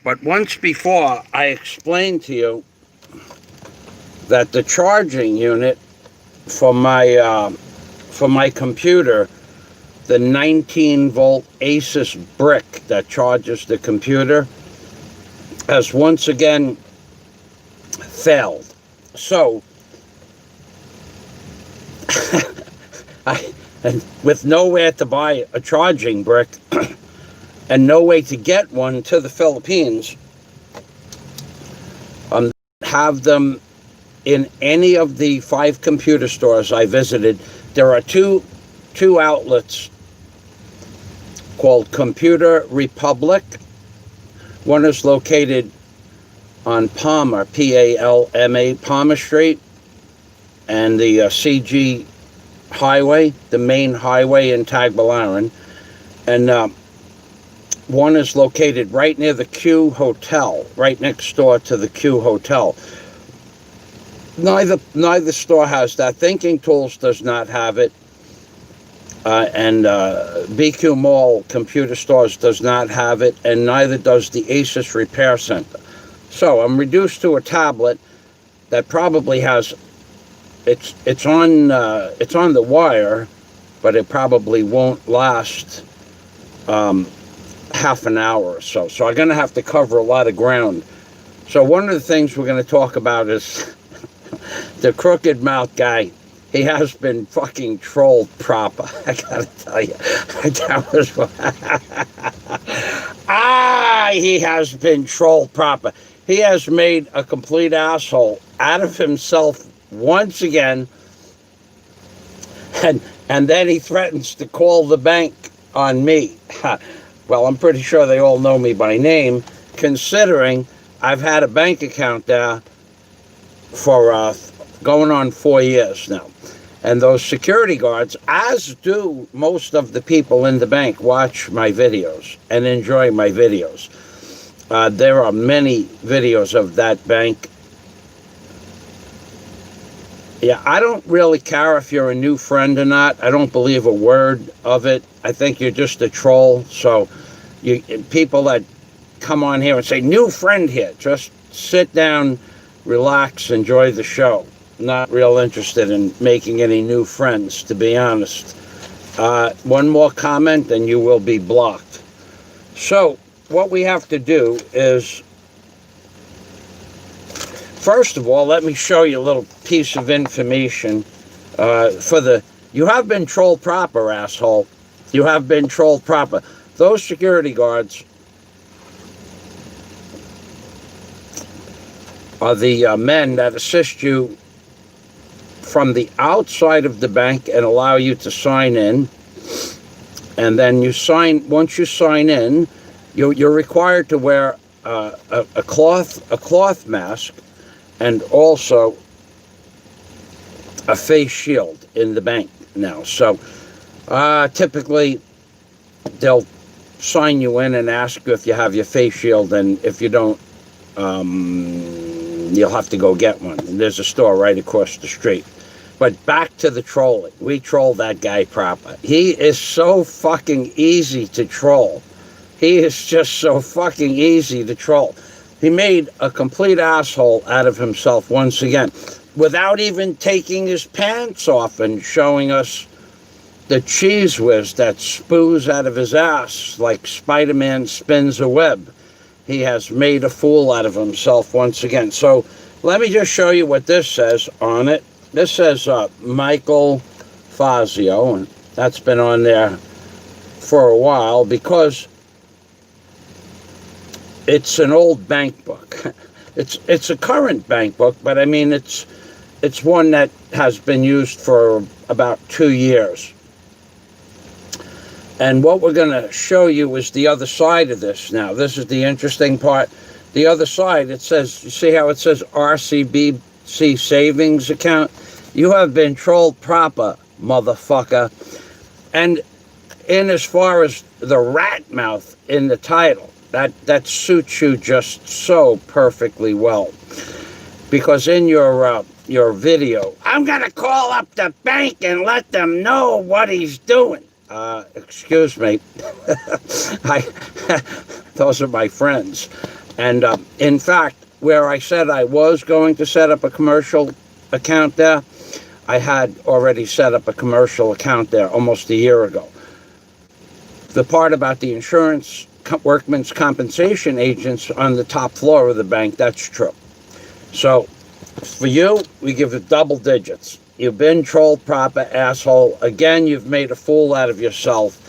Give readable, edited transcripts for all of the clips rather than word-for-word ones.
But once before, I explained to you that the charging unit for my computer, the 19-volt Asus brick that charges the computer, has once again failed. So, and with nowhere to buy a charging brick and no way to get one to the Philippines, have them in any of the 5 computer stores I visited. There are two outlets called Computer Republic. One is located on Palmer, P-A-L-M-A, Palmer Street, and the CG Highway, the main highway in Tagbilaran. And one is located right near the Q Hotel, right next door to the Q Hotel. Neither store has that. Thinking Tools does not have it. And BQ Mall Computer Stores does not have it, and neither does the Asus Repair Center. So I'm reduced to a tablet that probably has, it's on the wire, but it probably won't last half an hour or so. So I'm going to have to cover a lot of ground. So one of the things we're going to talk about is the crooked mouth guy. He has been fucking trolled proper. I gotta tell you. He has been trolled proper. He has made a complete asshole out of himself once again. And then he threatens to call the bank on me. Well, I'm pretty sure they all know me by name, considering I've had a bank account there for going on 4 years now. And those security guards, as do most of the people in the bank, watch my videos and enjoy my videos. There are many videos of that bank. Yeah, I don't really care if you're a new friend or not. I don't believe a word of it. I think you're just a troll. So people that come on here and say, new friend here, just sit down, relax, enjoy the show. Not real interested in making any new friends, to be honest. One more comment and you will be blocked. So what we have to do is, first of all, let me show you a little piece of information you have been trolled proper, asshole. You have been trolled proper. Those security guards are the men that assist you from the outside of the bank and allow you to sign in. And then once you sign in, you're required to wear a cloth mask and also a face shield in the bank now. So typically they'll sign you in and ask you if you have your face shield, and if you don't, you'll have to go get one. And there's a store right across the street. But back to the trolling. We troll that guy proper. He is so fucking easy to troll. He is just so fucking easy to troll. He made a complete asshole out of himself once again, without even taking his pants off and showing us the cheese whiz that spews out of his ass like Spider-Man spins a web. He has made a fool out of himself once again. So let me just show you what this says on it. This says Michael Fazio, and that's been on there for a while because it's an old bank book. It's a current bank book, but I mean it's one that has been used for about 2 years. And what we're going to show you is the other side of this now. This is the interesting part. The other side, it says, you see how it says RCBC savings account? You have been trolled proper, motherfucker. And in as far as the rat mouth in the title, that suits you just so perfectly well. Because in your video, I'm going to call up the bank and let them know what he's doing. Excuse me. Those are my friends. And in fact, where I said I was going to set up a commercial account there, I had already set up a commercial account there almost a year ago. The part about the insurance, workman's compensation agents on the top floor of the bank, that's true. So for you, we give it double digits. You've been trolled proper, asshole. Again, you've made a fool out of yourself.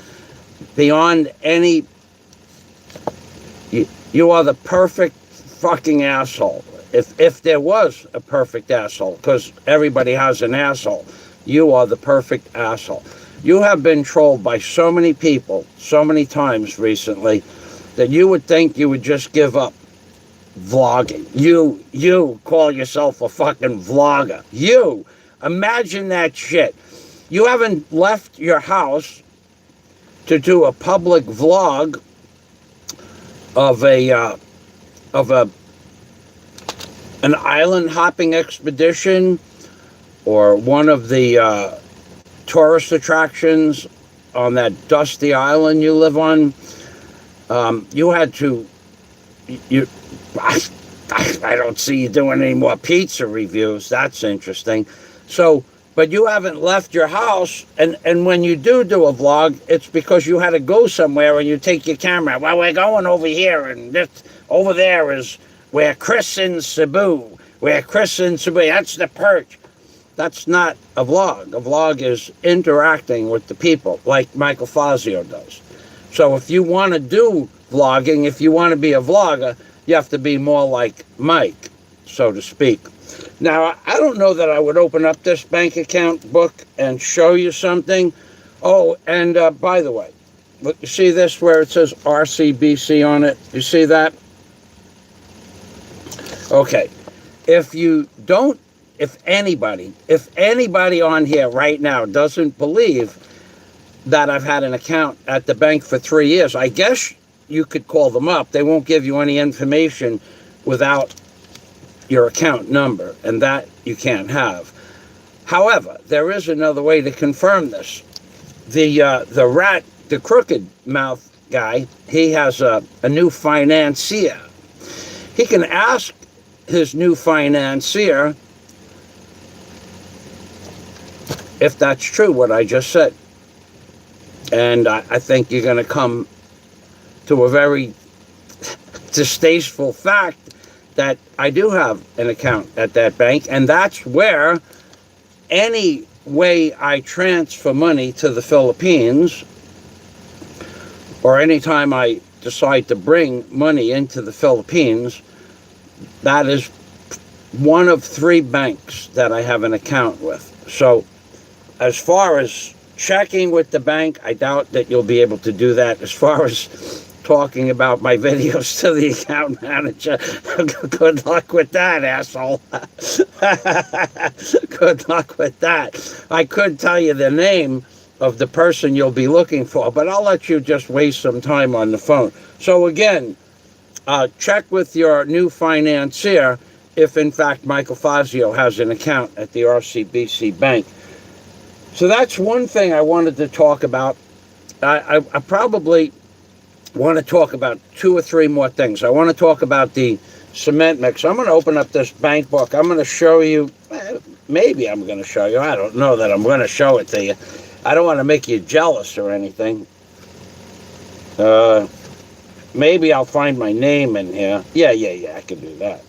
Beyond any... You are the perfect fucking asshole. If there was a perfect asshole, because everybody has an asshole, you are the perfect asshole. You have been trolled by so many people, so many times recently, that you would think you would just give up vlogging. You call yourself a fucking vlogger. You! Imagine that shit. You haven't left your house to do a public vlog of an island hopping expedition or one of the tourist attractions on that dusty island you live on. You had to... I don't see you doing any more pizza reviews. That's interesting. So, but you haven't left your house, and when you do a vlog, it's because you had to go somewhere and you take your camera. Well, we're going over here, and this, over there is where Chris and Cebu. That's the perch. That's not a vlog. A vlog is interacting with the people, like Michael Fazio does. So if you want to do vlogging, if you want to be a vlogger, you have to be more like Mike, so to speak. Now, I don't know that I would open up this bank account book and show you something. Oh, and by the way, look, you see this where it says RCBC on it? You see that? Okay. If anybody on here right now doesn't believe that I've had an account at the bank for 3 years, I guess you could call them up. They won't give you any information without your account number, and that you can't have. However, there is another way to confirm this. The crooked mouth guy, he has a new financier. He can ask his new financier if that's true, what I just said. And I think you're going to come to a very distasteful fact that I do have an account at that bank, and that's where any way I transfer money to the Philippines, or anytime I decide to bring money into the Philippines, that is one of 3 banks that I have an account with. So as far as checking with the bank, I doubt that you'll be able to do that. As far as talking about my videos to the account manager, good luck with that, asshole. Good luck with that. I could tell you the name of the person you'll be looking for, but I'll let you just waste some time on the phone. So again, check with your new financier if in fact Michael Fazio has an account at the RCBC Bank. So that's one thing I wanted to talk about. I probably want to talk about 2 or 3 more things. I want to talk about the cement mix. I'm going to open up this bank book. I'm going to show you, maybe I'm going to show you. I don't know that I'm going to show it to you. I don't want to make you jealous or anything. Maybe I'll find my name in here. Yeah, I can do that.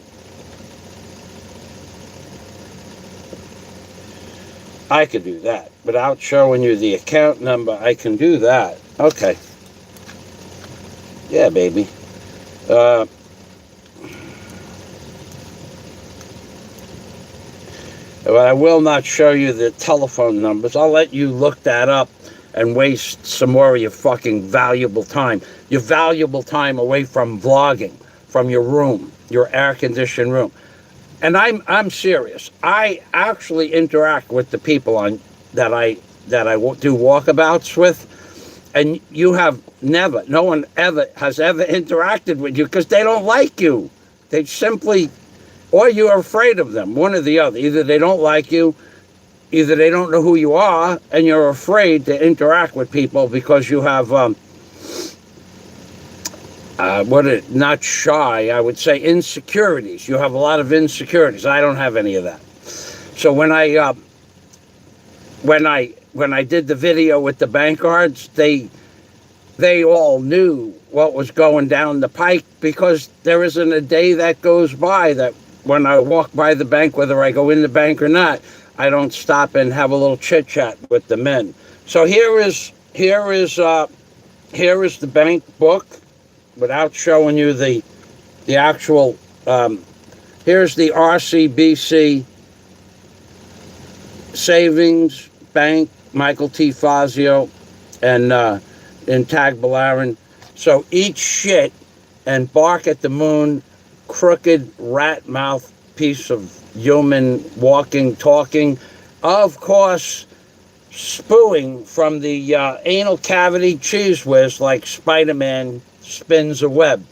I could do that. Without showing you the account number, I can do that. Okay. Yeah, baby. But I will not show you the telephone numbers. I'll let you look that up and waste some more of your fucking valuable time. Your valuable time away from vlogging, from your room, your air-conditioned room. And I'm serious. I actually interact with the people that I do walkabouts with. And you have never, no one has ever interacted with you because they don't like you. They simply, or you're afraid of them, one or the other. Either they don't like you, either they don't know who you are, and you're afraid to interact with people because you have not shy, I would say insecurities. You have a lot of insecurities. I don't have any of that. So when I did the video with the bank guards, they all knew what was going down the pike, because there isn't a day that goes by that when I walk by the bank, whether I go in the bank or not, I don't stop and have a little chit chat with the men. So here is the bank book, without showing you the actual. Here's the RCBC Savings Bank, Michael T. Fazio, and in Tagbilaran. So eat shit and bark at the moon, crooked rat mouth piece of human walking, talking, of course, spewing from the anal cavity cheese whiz like Spider-Man spins a web.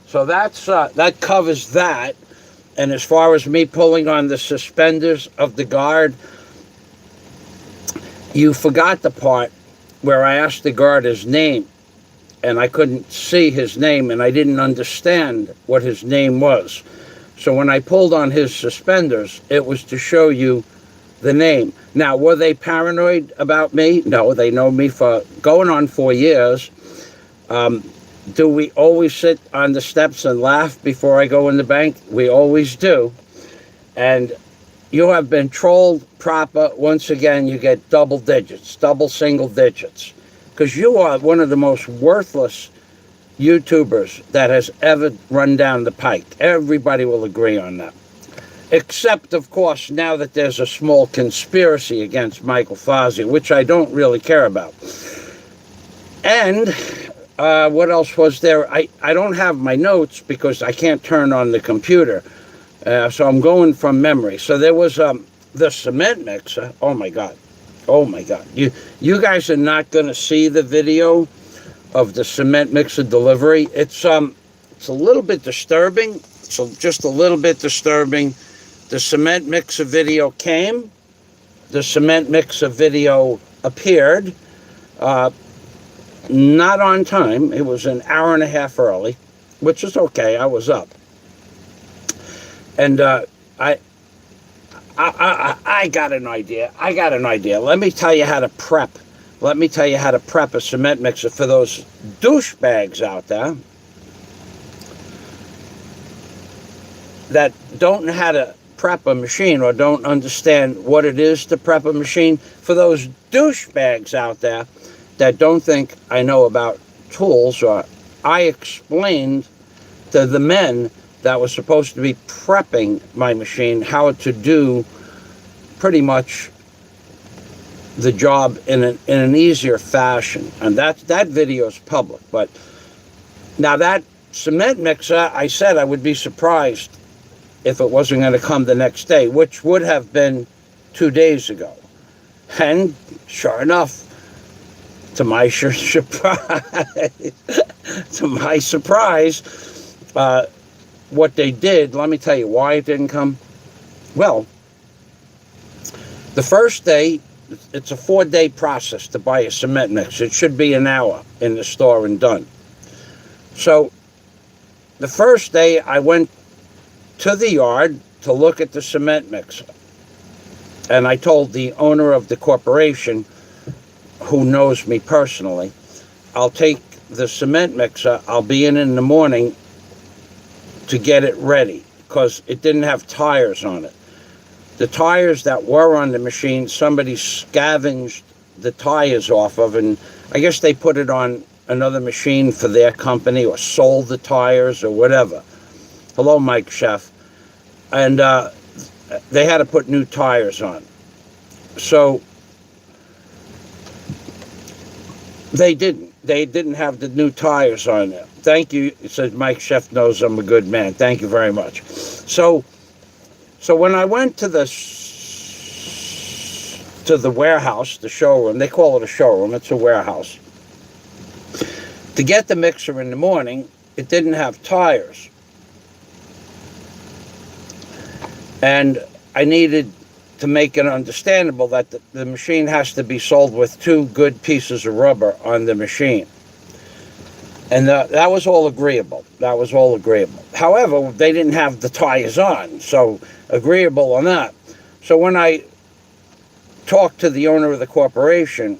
So that covers that. And as far as me pulling on the suspenders of the guard, you forgot the part where I asked the guard his name, and I couldn't see his name, and I didn't understand what his name was. So when I pulled on his suspenders, it was to show you the name. Now, were they paranoid about me? No, they know me for going on 4 years. Do we always sit on the steps and laugh before I go in the bank? We always do. And you have been trolled proper. Once again, you get double digits, double single digits. Because you are one of the most worthless YouTubers that has ever run down the pike. Everybody will agree on that. Except, of course, now that there's a small conspiracy against Michael Fazio, which I don't really care about. And what else was there? I don't have my notes because I can't turn on the computer. So I'm going from memory. So there was the cement mixer. Oh, my God. Oh, my God. You guys are not going to see the video of the cement mixer delivery. It's a little bit disturbing. So just a little bit disturbing. The cement mixer video came. The cement mixer video appeared. Not on time. It was an hour and a half early, which is okay. I was up. And I got an idea. Let me tell you how to prep. Let me tell you how to prep a cement mixer for those douchebags out there that don't know how to prep a machine or don't understand what it is to prep a machine. For those douchebags out there that don't think I know about tools, or I explained to the men that was supposed to be prepping my machine how to do pretty much the job in an easier fashion. And that video is public. But now that cement mixer, I said I would be surprised if it wasn't going to come the next day, which would have been 2 days ago. And sure enough, to my surprise, what they did, let me tell you why it didn't come. Well, the first day, it's a 4-day process to buy a cement mixer. It should be an hour in the store and done. So the first day I went to the yard to look at the cement mixer. And I told the owner of the corporation, who knows me personally, I'll take the cement mixer, I'll be in the morning to get it ready, because it didn't have tires on it. The tires that were on the machine, somebody scavenged the tires off of, and I guess they put it on another machine for their company or sold the tires or whatever. Hello, Mike Chef. And they had to put new tires on. So they didn't have the new tires on there. Thank you. It says Mike Chef knows I'm a good man. Thank you very much. So when I went to the warehouse, the showroom, they call it a showroom, it's a warehouse. To get the mixer in the morning, it didn't have tires. And I needed to make it understandable that the machine has to be sold with 2 good pieces of rubber on the machine. And that was all agreeable. That was all agreeable. However, they didn't have the tires on, so agreeable or not. So when I talked to the owner of the corporation,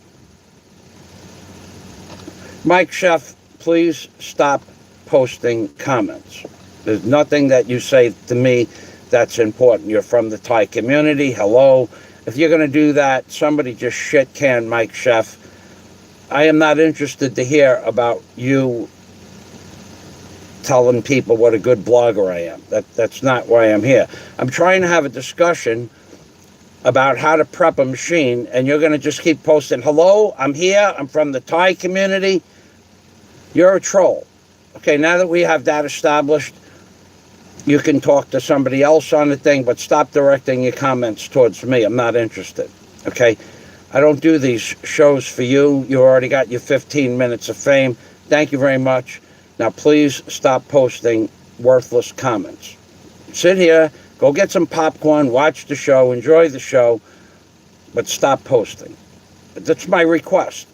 Mike Chef, please stop posting comments. There's nothing that you say to me that's important. You're from the Thai community. Hello. If you're going to do that, somebody just shit can Mike Chef. I am not interested to hear about you telling people what a good blogger I am. That's not why I'm here. I'm trying to have a discussion about how to prep a machine, and you're going to just keep posting, hello, I'm here, I'm from the Thai community. You're a troll. Okay, now that we have that established, you can talk to somebody else on the thing, but stop directing your comments towards me. I'm not interested. Okay? I don't do these shows for you. You already got your 15 minutes of fame. Thank you very much. Now, please stop posting worthless comments. Sit here, go get some popcorn, watch the show, enjoy the show, but stop posting. That's my request.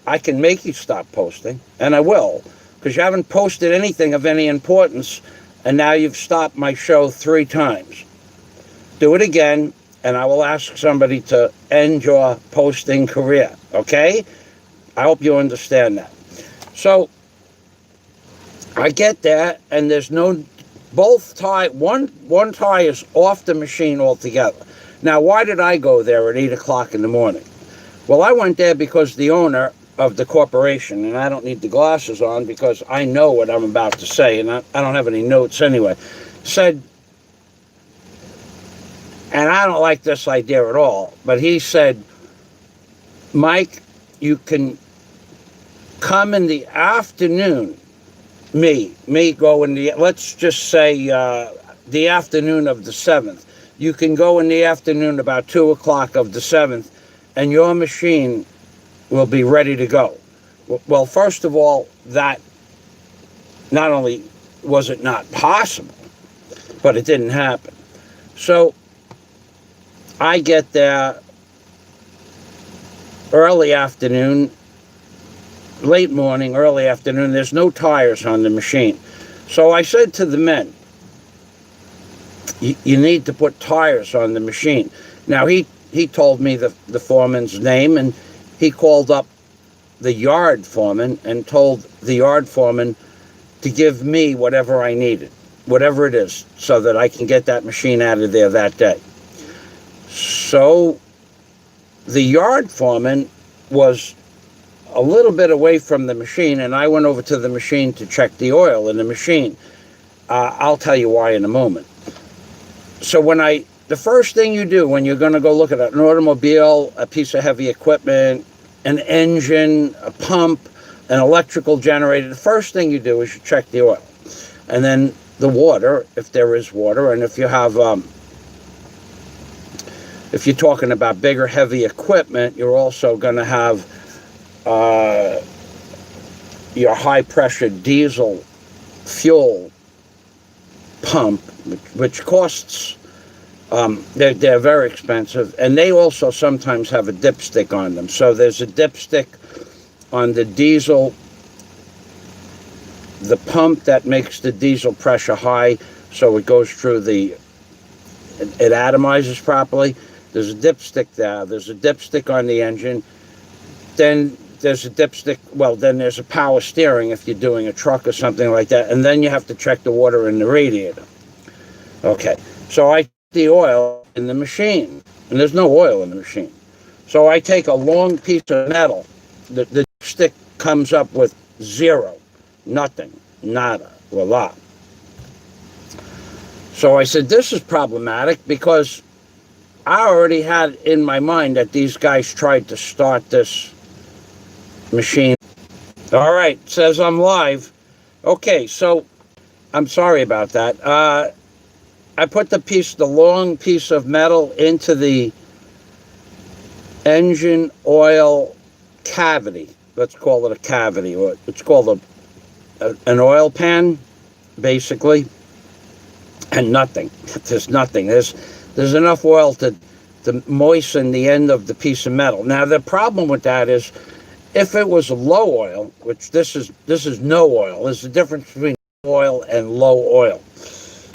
I can make you stop posting, and I will, because you haven't posted anything of any importance, and now you've stopped my show 3 times. Do it again, and I will ask somebody to end your posting career, okay? I hope you understand that. So, I get that, and there's no, both tie, one tie is off the machine altogether. Now, why did I go there at 8 o'clock in the morning? Well, I went there because the owner of the corporation, and I don't need the glasses on because I know what I'm about to say, and I don't have any notes anyway, said, and I don't like this idea at all, but he said, Mike, you can come in the afternoon, me go in the, let's just say the afternoon of the 7th. You can go in the afternoon about 2 o'clock of the 7th, and your machine will be ready to go. Well, first of all, that not only was it not possible, but it didn't happen. So I get there early afternoon, late morning, early afternoon. There's no tires on the machine. So I said to the men, you need to put tires on the machine. Now, he told me the foreman's name, and he called up the yard foreman and told the yard foreman to give me whatever I needed, whatever it is, so that I can get that machine out of there that day. So the yard foreman was a little bit away from the machine, and I went over to the machine to check the oil in the machine. I'll tell you why in a moment. So the first thing you do when you're going to go look at an automobile, a piece of heavy equipment, an engine, a pump, an electrical generator, the first thing you do is you check the oil. And then the water, if there is water, and if you have, if you're talking about bigger, heavy equipment, you're also going to have your high-pressure diesel fuel pump, which costs, they're very expensive, and they also sometimes have a dipstick on them. So there's a dipstick on the diesel, the pump that makes the diesel pressure high, so it goes through it atomizes properly. There's a dipstick there. There's a dipstick on the engine. Then there's a dipstick, well, then there's a power steering if you're doing a truck or something like that. And then you have to check the water in the radiator. Okay, so I the oil in the machine, and there's no oil in the machine. So I take a long piece of metal. The stick comes up with 0, nothing, nada, voila. So I said, this is problematic because I already had in my mind that these guys tried to start this machine. All right, says I'm live. Okay, so I'm sorry about that. I put the long piece of metal into the engine oil cavity. Let's call it a cavity. Or it's called an oil pan, basically. And nothing. There's nothing. There's enough oil to moisten the end of the piece of metal. Now, the problem with that is If it was low oil, which this is no oil, there's a difference between oil and low oil.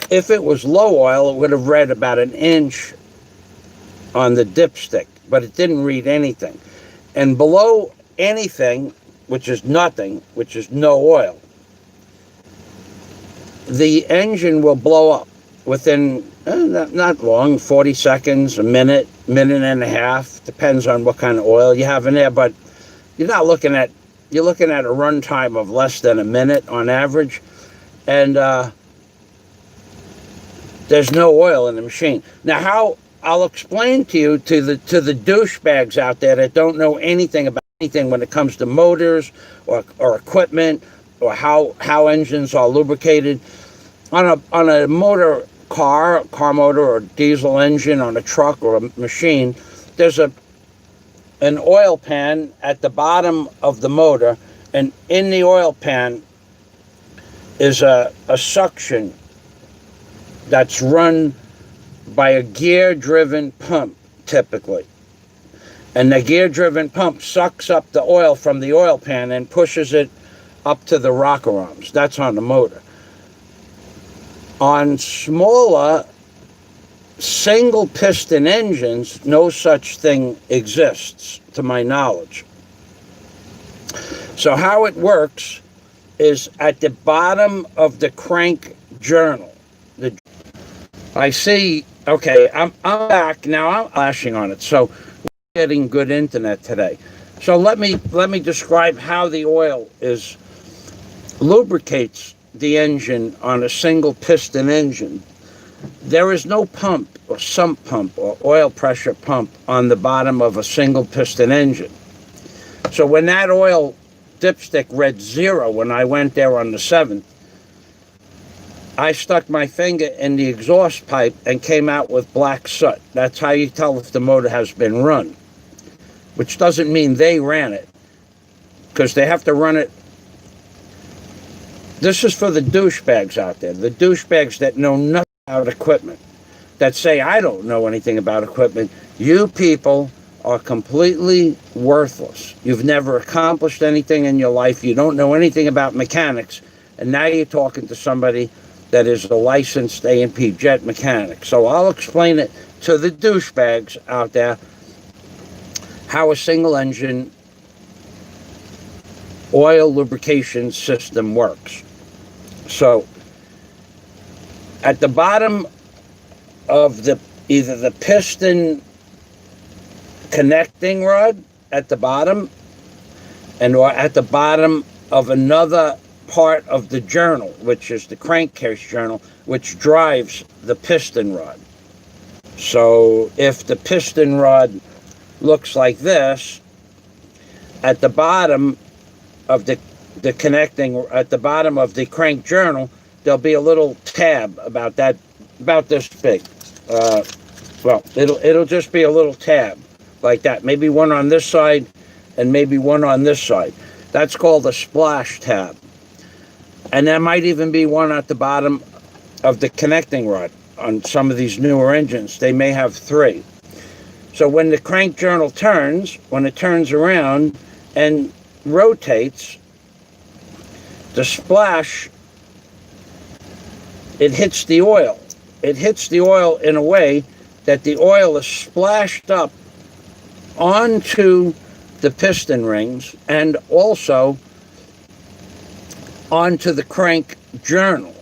If it was low oil, it would have read about an inch on the dipstick, but it didn't read anything. And below anything, which is nothing, which is no oil, the engine will blow up within not long, 40 seconds, a minute, minute and a half, depends on what kind of oil you have in there, but you're looking at a run time of less than a minute on average, and there's no oil in the machine. Now, how I'll explain to you, to the douchebags out there that don't know anything about anything when it comes to motors or equipment or how engines are lubricated. On a motor car motor or diesel engine, on a truck or a machine, there's an oil pan at the bottom of the motor, and in the oil pan is a suction that's run by a gear-driven pump, typically. And the gear-driven pump sucks up the oil from the oil pan and pushes it up to the rocker arms. That's on the motor. On smaller single-piston engines, no such thing exists, to my knowledge. So how it works is at the bottom of the crank journal. I see, okay, I'm back now. I'm flashing on it, so we're getting good internet today. So let me describe how the oil lubricates the engine on a single piston engine. There is no pump or sump pump or oil pressure pump on the bottom of a single piston engine. So when that oil dipstick read 0 when I went there on the 7th, I stuck my finger in the exhaust pipe and came out with black soot. That's how you tell if the motor has been run, which doesn't mean they ran it, because they have to run it. This is for the douchebags out there, the douchebags that know nothing about equipment, that say, I don't know anything about equipment. You people are completely worthless. You've never accomplished anything in your life. You don't know anything about mechanics, and now you're talking to somebody that is a licensed A&P jet mechanic. So I'll explain it to the douchebags out there how a single engine oil lubrication system works. So at the bottom of either the piston connecting rod at the bottom, or at the bottom of another part of the journal, which is the crankcase journal, which drives the piston rod. So if the piston rod looks like this, at the bottom of the connecting, at the bottom of the crank journal, there'll be a little tab about this big. Well, it'll just be a little tab like that. Maybe one on this side and maybe one on this side. That's called a splash tab. And there might even be one at the bottom of the connecting rod. On some of these newer engines, they may have 3. So when the crank journal turns, when it turns around and rotates, the splash, it hits the oil. It hits the oil in a way that the oil is splashed up onto the piston rings and also onto the crank journal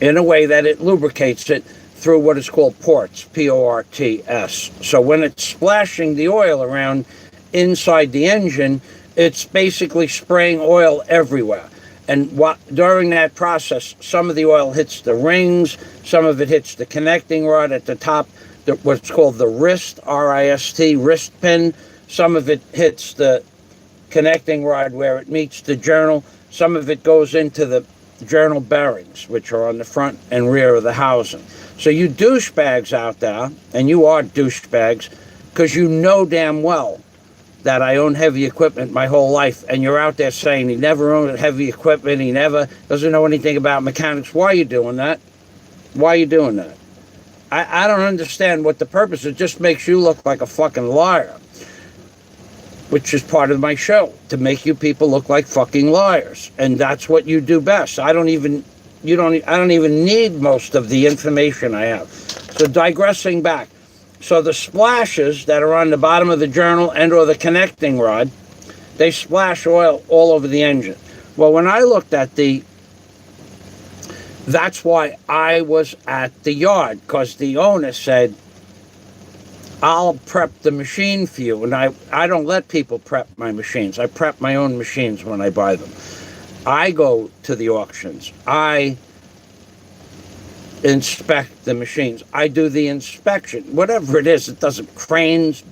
in a way that it lubricates it through what is called ports, P-O-R-T-S. So when it's splashing the oil around inside the engine, it's basically spraying oil everywhere. And during that process, some of the oil hits the rings, some of it hits the connecting rod at the top, what's called the wrist, R-I-S-T, wrist pin. Some of it hits the connecting rod where it meets the journal. Some of it goes into the journal bearings, which are on the front and rear of the housing. So you douchebags out there, and you are douchebags, because you know damn well that I own heavy equipment my whole life, and you're out there saying he never owned heavy equipment, he never doesn't know anything about mechanics. Why are you doing that? Why are you doing that? I don't understand what the purpose is. It just makes you look like a fucking liar. which is part of my show, to make you people look like fucking liars. And that's what you do best. I don't even need most of the information I have. So digressing back. So the splashes that are on the bottom of the journal and or the connecting rod, they splash oil all over the engine. Well, when I looked at that's why I was at the yard, because the owner said, I'll prep the machine for you. And I don't let people prep my machines. I prep my own machines when I buy them. I go to the auctions. I inspect the machines. I do the inspection. Whatever it is, it doesn't. Cranes,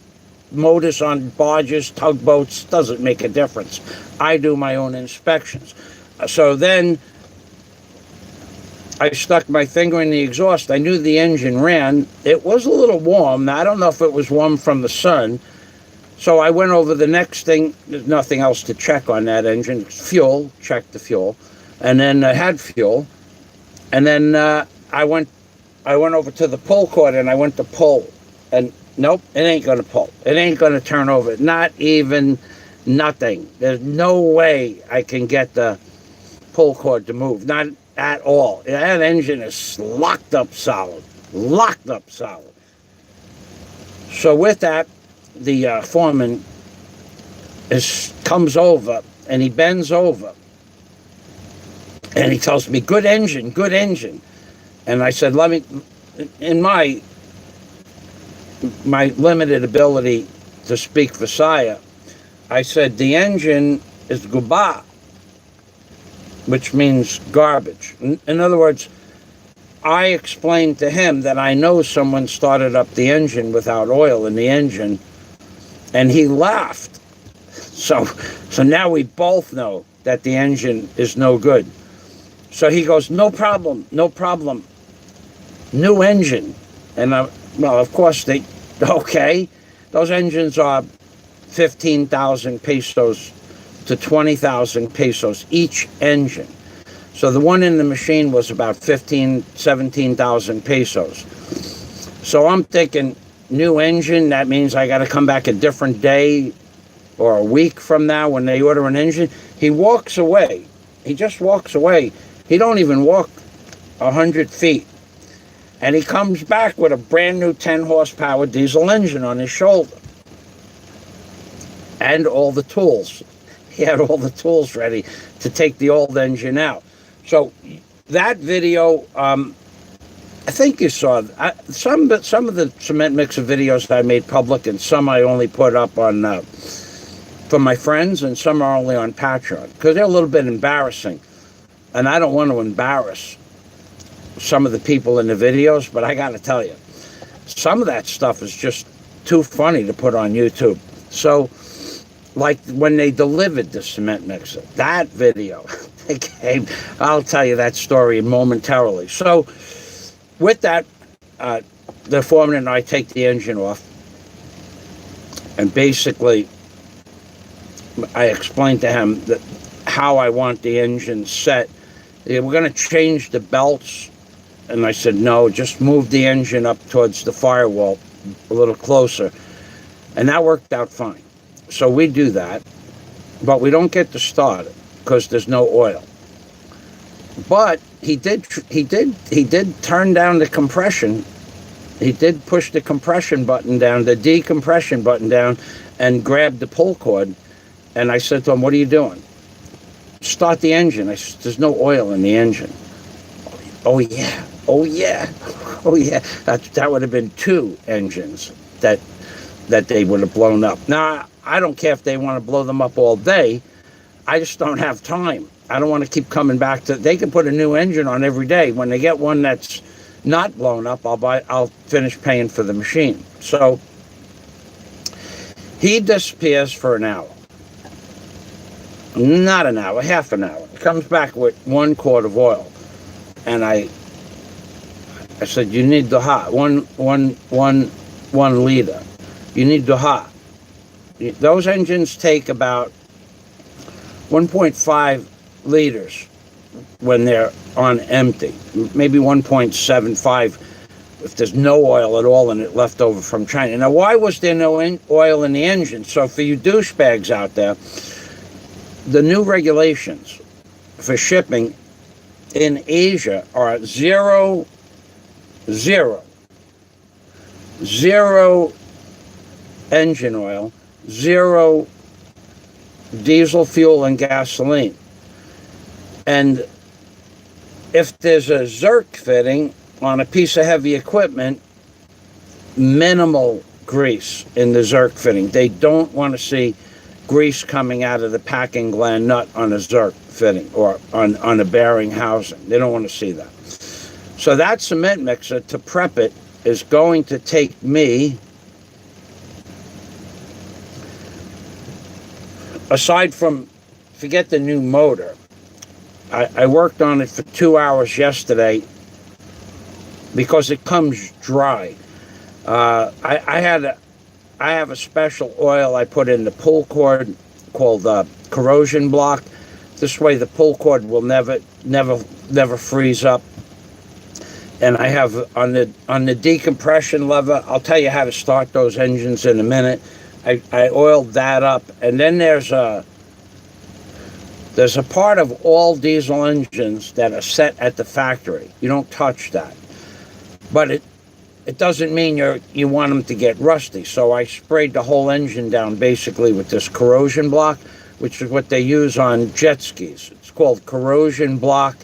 motors on barges, tugboats, doesn't make a difference. I do my own inspections. So then I stuck my finger in the exhaust. I knew the engine ran. It was a little warm. Now, I don't know if it was warm from the sun. So I went over the next thing. There's nothing else to check on that engine. Fuel, checked the fuel. And then I had fuel. And then I went over to the pull cord and I went to pull. And nope, it ain't going to pull. It ain't going to turn over. Not even nothing. There's no way I can get the pull cord to move. Not at all. That engine is locked up solid. Locked up solid. So with that, the foreman comes over and he bends over and he tells me, good engine, good engine. And I said, let me, in my limited ability to speak Visaya, I said, the engine is guba, which means garbage. In other words, I explained to him that I know someone started up the engine without oil in the engine, and he laughed. So now we both know that the engine is no good. So he goes, no problem, no problem. New engine. And well, of course okay. Those engines are 15,000 pesos to 20,000 pesos each engine. So the one in the machine was about 17,000 pesos. So I'm thinking, new engine, that means I got to come back a different day or a week from now when they order an engine. He walks away. He just walks away. He don't even walk 100 feet. And he comes back with a brand new 10 horsepower diesel engine on his shoulder. And all the tools. He had all the tools ready to take the old engine out. So that video, I think you saw some of the cement mixer videos I made public, and some I only put up on for my friends, and some are only on Patreon because they're a little bit embarrassing, and I don't want to embarrass some of the people in the videos, but I got to tell you, some of that stuff is just too funny to put on YouTube. So, like when they delivered the cement mixer, that video, they came, I'll tell you that story momentarily. So, with that, the foreman and I take the engine off, and basically, I explained to him that how I want the engine set. We're going to change the belts. And I said, no, just move the engine up towards the firewall a little closer. And that worked out fine. So we do that, but we don't get to start it because there's no oil. But he did turn down the compression. He did push the compression button down, the decompression button down, and grabbed the pull cord. And I said to him, what are you doing? Start the engine. I said, there's no oil in the engine. Oh yeah. Oh yeah, oh yeah. That would have been 2 engines that they would have blown up. Now, I don't care if they want to blow them up all day. I just don't have time. I don't want to keep coming back to. They can put a new engine on every day. When they get one that's not blown up, I'll finish paying for the machine. So he disappears for an hour. Not an hour, half an hour. He comes back with 1 quart of oil, and I said, you need the hot, one liter. You need the hot. Those engines take about 1.5 liters when they're on empty, maybe 1.75 if there's no oil at all in it left over from China. Now, why was there no oil in the engine? So for you douchebags out there, the new regulations for shipping in Asia are zero engine oil, zero diesel fuel and gasoline. And if there's a Zerk fitting on a piece of heavy equipment, minimal grease in the Zerk fitting. They don't want to see grease coming out of the packing gland nut on a Zerk fitting or on a bearing housing. They don't want to see that. So that cement mixer, to prep it, is going to take me, aside from, forget the new motor, I worked on it for 2 hours yesterday because it comes dry. I have a special oil I put in the pull cord called corrosion block. This way the pull cord will never freeze up. And I have on the decompression lever, I'll tell you how to start those engines in a minute. I oiled that up, and then there's a part of all diesel engines that are set at the factory. You don't touch that. But it doesn't mean you want them to get rusty. So I sprayed the whole engine down basically with this corrosion block, which is what they use on jet skis. It's called corrosion block.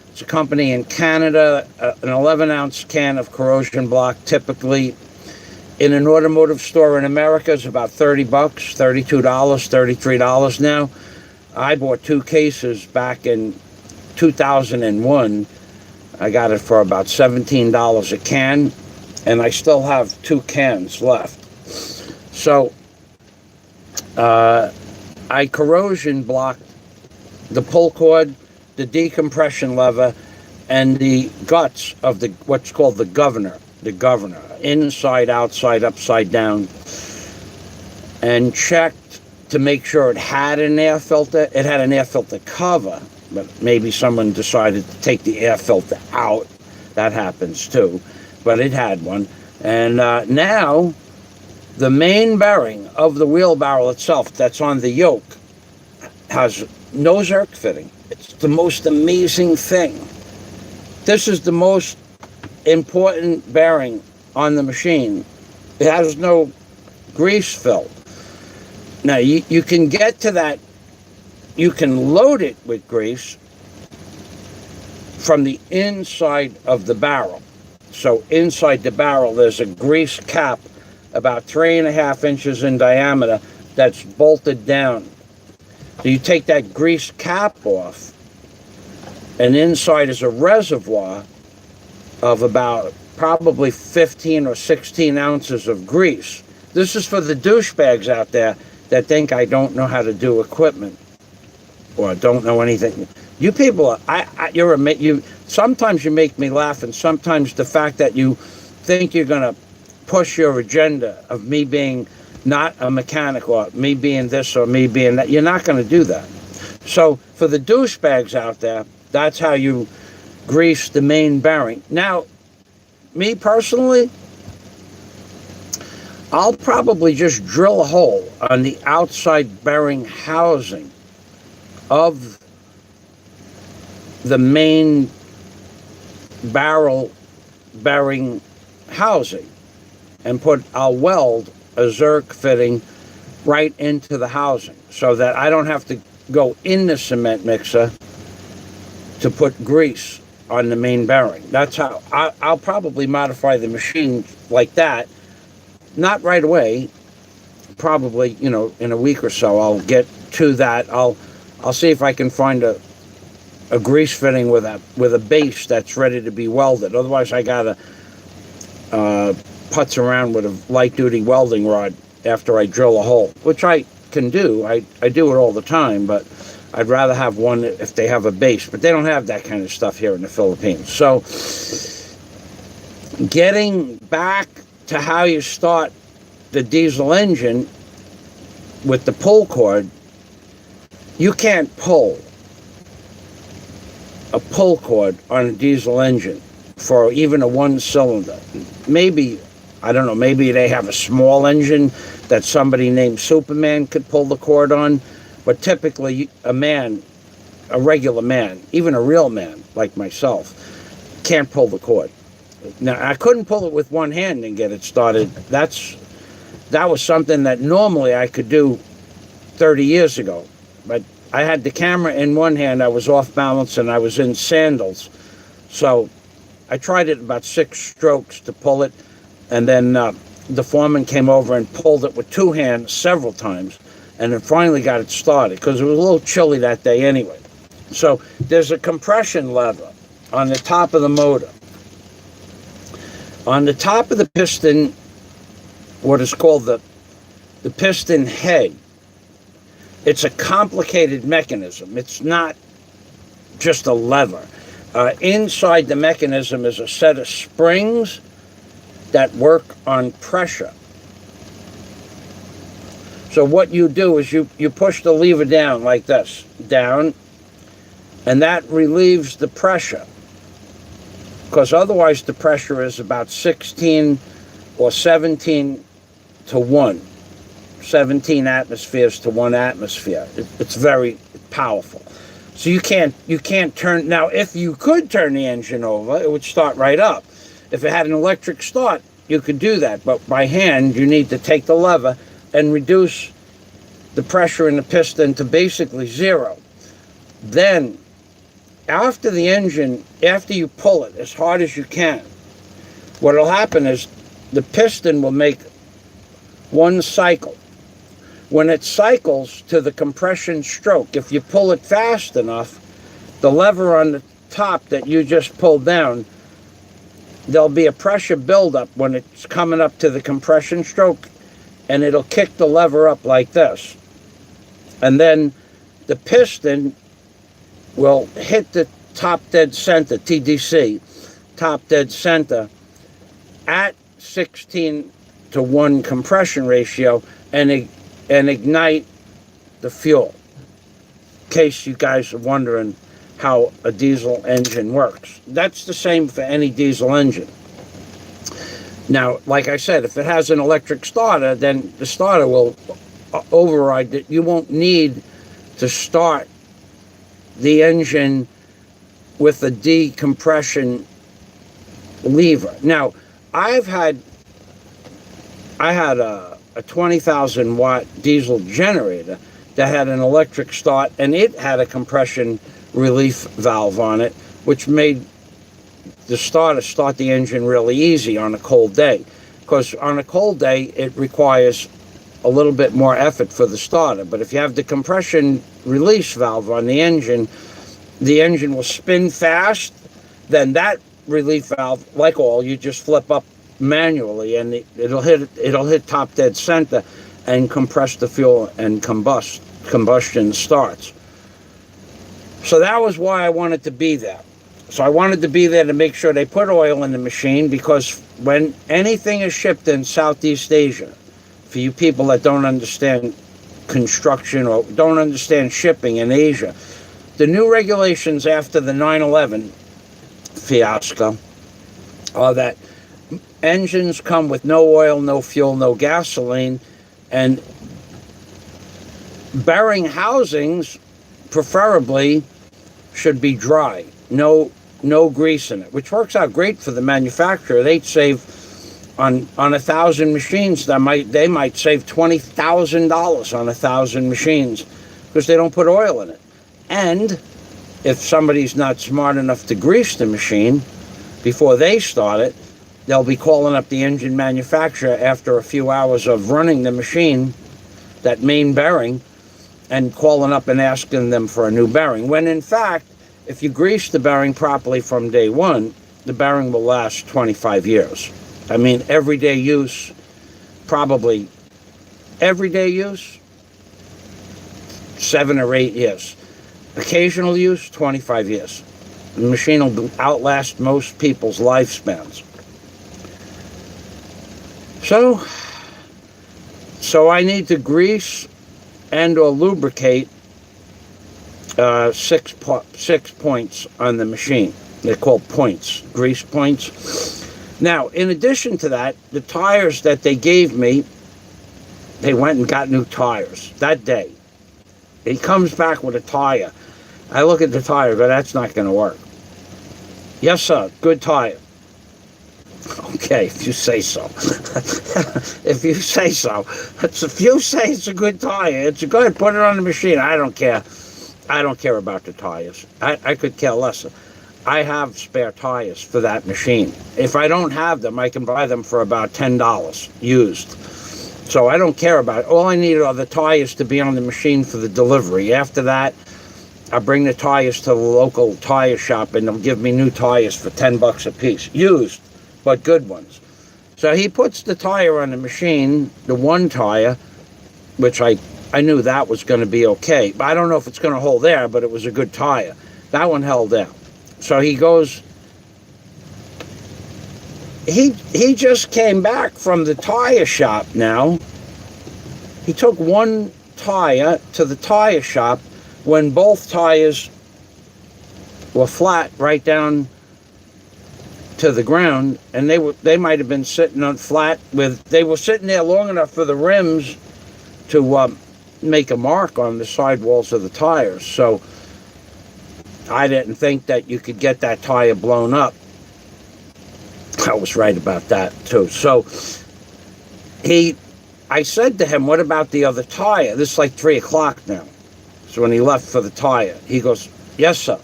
It's a company in Canada. An 11-ounce can of corrosion block typically in an automotive store in America is about $30, $32, $33 now. I bought 2 cases back in 2001. I got it for about $17 a can, and I still have 2 cans left. So I corrosion blocked the pull cord, the decompression lever, and the guts of the what's called the governor, inside, outside, upside down, and checked to make sure it had an air filter. It had an air filter cover, but maybe someone decided to take the air filter out. That happens too, but it had one. And now the main bearing of the wheelbarrow itself that's on the yoke has no Zerk fitting. It's the most amazing thing. This is the most important bearing on the machine. It has no grease fill. Now, you can get to that. You can load it with grease from the inside of the barrel. So inside the barrel, there's a grease cap about 3.5 inches in diameter that's bolted down. So you take that grease cap off, and inside is a reservoir of about probably 15 or 16 ounces of grease. This is for the douchebags out there that think I don't know how to do equipment or don't know anything. You people, sometimes you make me laugh, and sometimes the fact that you think you're going to push your agenda of me being not a mechanic or me being this or me being that, you're not going to do that. So for the douchebags out there, that's how you grease the main bearing. Now, me personally, I'll probably just drill a hole on the outside bearing housing of the main barrel bearing housing and I'll weld a Zerk fitting right into the housing so that I don't have to go in the cement mixer to put grease on the main bearing. That's how I'll probably modify the machine like that. Not right away, probably, in a week or so I'll get to that. I'll see if I can find a grease fitting with a base that's ready to be welded. Otherwise I gotta putz around with a light duty welding rod after I drill a hole, which I can do. I do it all the time, but I'd rather have one if they have a base, but they don't have that kind of stuff here in the Philippines. So getting back to how you start the diesel engine with the pull cord, you can't pull a pull cord on a diesel engine for even a one cylinder. Maybe, I don't know, maybe they have a small engine that somebody named Superman could pull the cord on, but typically a man, a regular man, even a real man like myself, can't pull the cord. Now, I couldn't pull it with one hand and get it started. That was something that normally I could do 30 years ago. But I had the camera in one hand, I was off balance, and I was in sandals. So I tried it about 6 strokes to pull it, and then the foreman came over and pulled it with 2 hands several times, and then finally got it started, because it was a little chilly that day anyway. So there's a compression lever on the top of the motor. On the top of the piston, what is called the piston head, it's a complicated mechanism. It's not just a lever. Inside the mechanism is a set of springs that work on pressure. So what you do is you push the lever down like this, down, and that relieves the pressure. Because otherwise the pressure is about 16 or 17 to 1. 17 atmospheres to 1 atmosphere. It's very powerful. So you can't turn, now if you could turn the engine over, it would start right up. If it had an electric start, you could do that, but by hand you need to take the lever and reduce the pressure in the piston to basically 0. Then after you pull it as hard as you can, what will happen is the piston will make one cycle. When it cycles to the compression stroke, if you pull it fast enough, the lever on the top that you just pulled down, there'll be a pressure buildup when it's coming up to the compression stroke, and it'll kick the lever up like this. And then the piston will hit the top dead center, TDC, top dead center, at 16 to 1 compression ratio, and ignite the fuel. In case you guys are wondering how a diesel engine works. That's the same for any diesel engine. Now, like I said, if it has an electric starter, then the starter will override it. You won't need to start the engine with a decompression lever. Now, I had a 20,000 watt diesel generator that had an electric start, and it had a compression relief valve on it, which made the starter start the engine really easy on a cold day. Because on a cold day, it requires a little bit more effort for the starter. But if you have the compression release valve on the engine will spin fast. Then that relief valve, like oil, you just flip up manually, and it'll hit top dead center and compress the fuel, and combustion starts. So that was why I wanted to be there. So I wanted to be there to make sure they put oil in the machine, because when anything is shipped in Southeast Asia, for you people that don't understand construction or don't understand shipping in Asia, the new regulations after the 9/11 fiasco are that engines come with no oil, no fuel, no gasoline, and bearing housings preferably should be dry, no grease in it, which works out great for the manufacturer. They'd save on 1,000 machines. They might save $20,000 on 1,000 machines because they don't put oil in it. And if somebody's not smart enough to grease the machine before they start it, they'll be calling up the engine manufacturer after a few hours of running the machine, that main bearing, and calling up and asking them for a new bearing. When in fact, if you grease the bearing properly from day one, the bearing will last 25 years. I mean, everyday use, probably everyday use, 7 or 8 years. Occasional use, 25 years. The machine will outlast most people's lifespans. So I need to grease and or lubricate 6 points on the machine. They're called points, grease points. Now, in addition to that, the tires that they gave me, they went and got new tires that day. He comes back with a tire. I look at the tire, but that's not going to work. Yes, sir, good tire. Okay, if you say so. If you say so. If you say it's a good tire, it's good. Put it on the machine. I don't care. I don't care about the tires. I could care less. I have spare tires for that machine. If I don't have them, I can buy them for about $10 used. So I don't care about it. All I need are the tires to be on the machine for the delivery. After that, I bring the tires to the local tire shop and they'll give me new tires for $10 a piece. Used, but good ones. So he puts the tire on the machine, the one tire, which I knew that was going to be okay. But I don't know if it's going to hold there, but it was a good tire. That one held there. So he goes, he just came back from the tire shop now. He took one tire to the tire shop when both tires were flat right down to the ground, and they might have been sitting on flat they were sitting there long enough for the rims to make a mark on the sidewalls of the tires. So I didn't think that you could get that tire blown up. I was right about that too. So I said to him, what about the other tire? This is like 3 o'clock now. So when he left for the tire, he goes, yes, sir.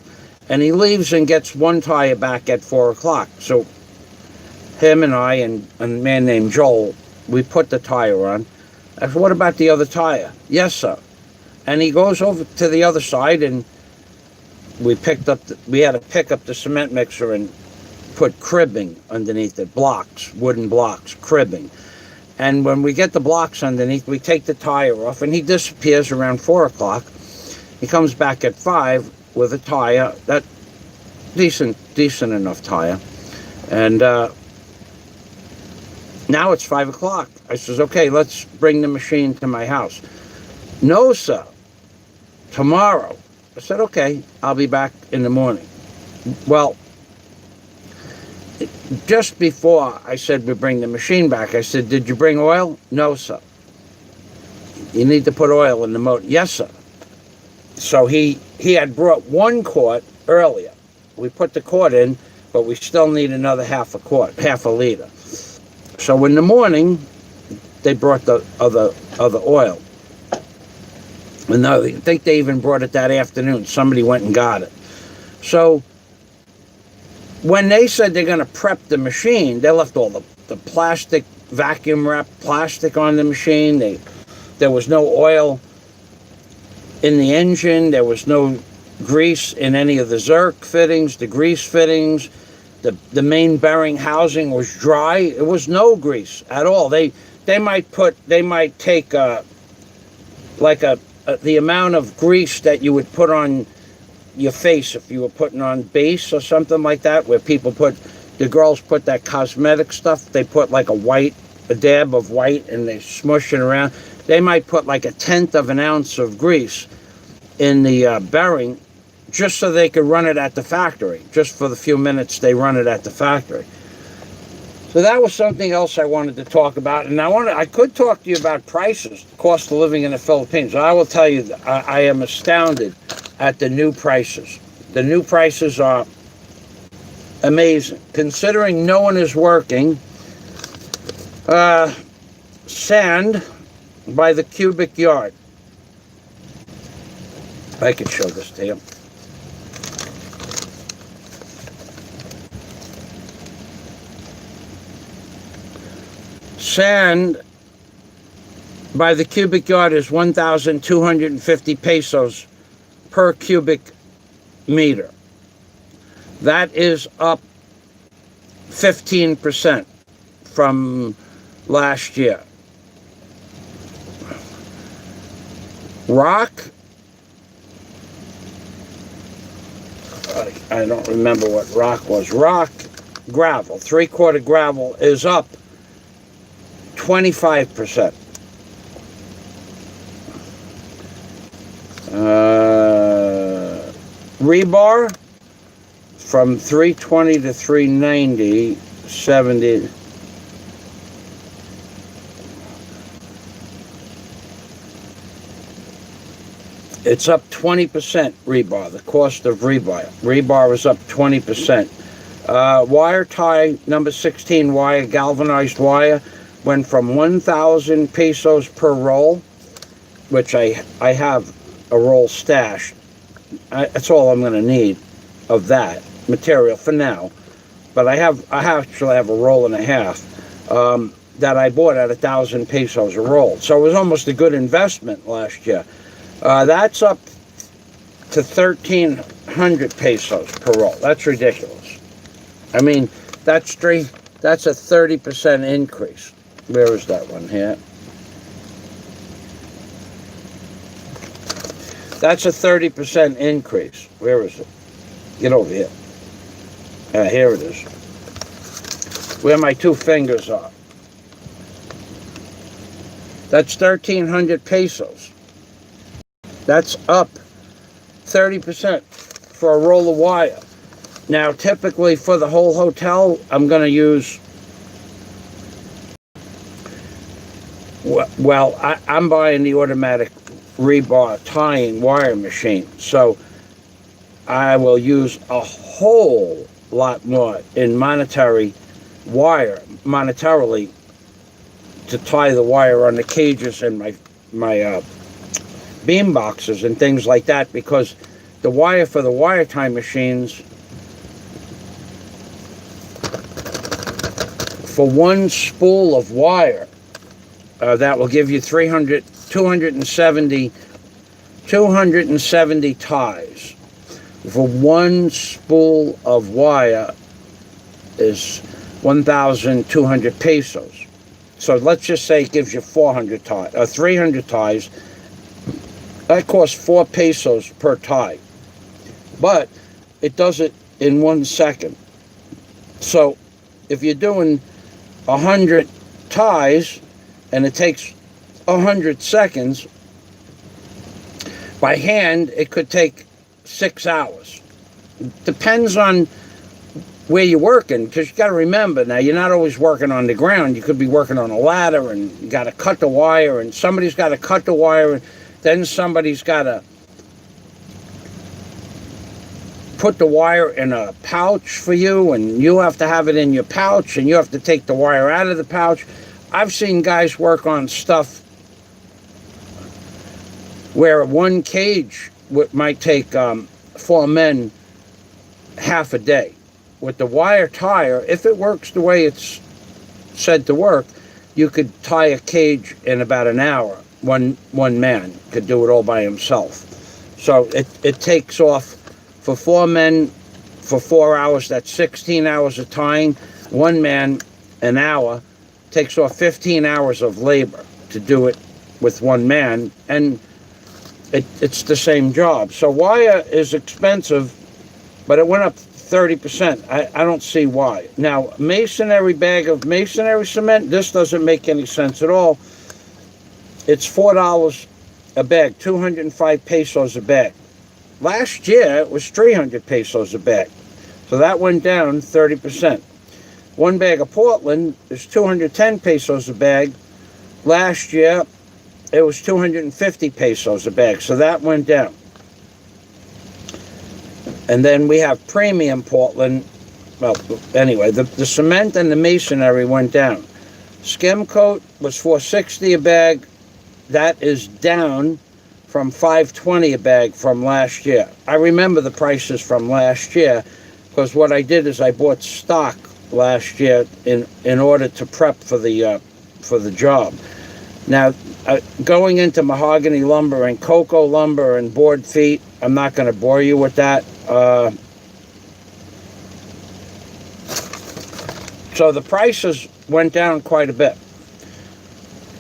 And he leaves and gets one tire back at 4 o'clock. So him and I and a man named Joel, we put the tire on. I said, what about the other tire? Yes, sir. And he goes over to the other side, and we had to pick up the cement mixer and put cribbing underneath it, blocks, wooden blocks, cribbing. And when we get the blocks underneath, we take the tire off, and he disappears around 4 o'clock. He comes back at 5 with a tire, that decent enough tire. And now it's 5 o'clock. I says, okay, let's bring the machine to my house. No, sir, tomorrow. I said, okay, I'll be back in the morning. Well, just before I said we bring the machine back, I said, did you bring oil? No, sir. You need to put oil in the motor. Yes, sir. So he had brought 1 quart earlier. We put the quart in, but we still need another half a liter. So in the morning, they brought the other oil. And I think they even brought it that afternoon. Somebody went and got it. So when they said they're going to prep the machine, they left all the plastic, vacuum wrapped plastic on the machine. There was no oil in the engine. There was no grease in any of the Zerk fittings, the grease fittings. The main bearing housing was dry. It was no grease at all. They might take the amount of grease that you would put on your face if you were putting on base or something like that, where the girls put that cosmetic stuff. They put like a dab of white, and they smush it around. They might put like 1/10 of an ounce of grease in the bearing, just so they could run it at the factory, just for the few minutes they run it at the factory. So that was something else I wanted to talk about. And I could talk to you about prices, the cost of living in the Philippines. I will tell you, I am astounded at the new prices. The new prices are amazing. Considering no one is working, sand by the cubic yard. I could show this to you. Sand by the cubic yard is 1,250 pesos per cubic meter. That is up 15% from last year. Rock, I don't remember what rock was. Rock, gravel, 3/4 gravel is up 25%. Rebar, from 320 to 390, 70. It's up 20%, rebar. The cost of rebar. Rebar is up 20%. Wire tie, number 16 wire, galvanized wire, went from 1,000 pesos per roll, which I have a roll stashed. That's all I'm going to need of that material for now. But I actually have a roll and a half that I bought at 1,000 pesos a roll. So it was almost a good investment last year. That's up to 1,300 pesos per roll. That's ridiculous. I mean, that's a 30% increase. Where is that one here? That's a 30% increase. Where is it? Get over here. Here it is. Where my two fingers are. That's 1,300 pesos. That's up 30% for a roll of wire. Now, typically for the whole hotel, I'm going to use, well, I'm buying the automatic rebar tying wire machine. So I will use a whole lot more in monetarily to tie the wire on the cages and my beam boxes and things like that, because the wire for the wire tie machines, for one spool of wire, that will give you 270 ties. For one spool of wire is 1,200 pesos. So let's just say it gives you 400 ties, 300 ties. That costs 4 pesos per tie. But it does it in 1 second. So if you're doing 100 ties and it takes 100 seconds, by hand it could take 6 hours. Depends on where you're working, because you got to remember, now you're not always working on the ground. You could be working on a ladder, and you got to cut the wire, and somebody's got to cut the wire, and then somebody's got to put the wire in a pouch for you, and you have to have it in your pouch, and you have to take the wire out of the pouch. I've seen guys work on stuff where one cage might take 4 men half a day. With the wire tire, if it works the way it's said to work, you could tie a cage in about an hour. One man could do it all by himself. So it takes off for 4 men for 4 hours. That's 16 hours of tying. 1 man, an hour, takes off 15 hours of labor to do it with 1 man, and it's the same job. So wire is expensive, but it went up 30%. I don't see why. Now, masonry bag of masonry cement, this doesn't make any sense at all. It's $4 a bag, 205 pesos a bag. Last year, it was 300 pesos a bag. So that went down 30%. 1 bag of Portland is 210 pesos a bag. Last year, it was 250 pesos a bag. So that went down. And then we have premium Portland. Well, anyway, the cement and the masonry went down. Skim coat was $4.60 a bag. That is down from $5.20 a bag from last year. I remember the prices from last year, because what I did is I bought stock last year in order to prep for the job. Now, going into mahogany lumber and cocoa lumber and board feet, I'm not going to bore you with that. So the prices went down quite a bit.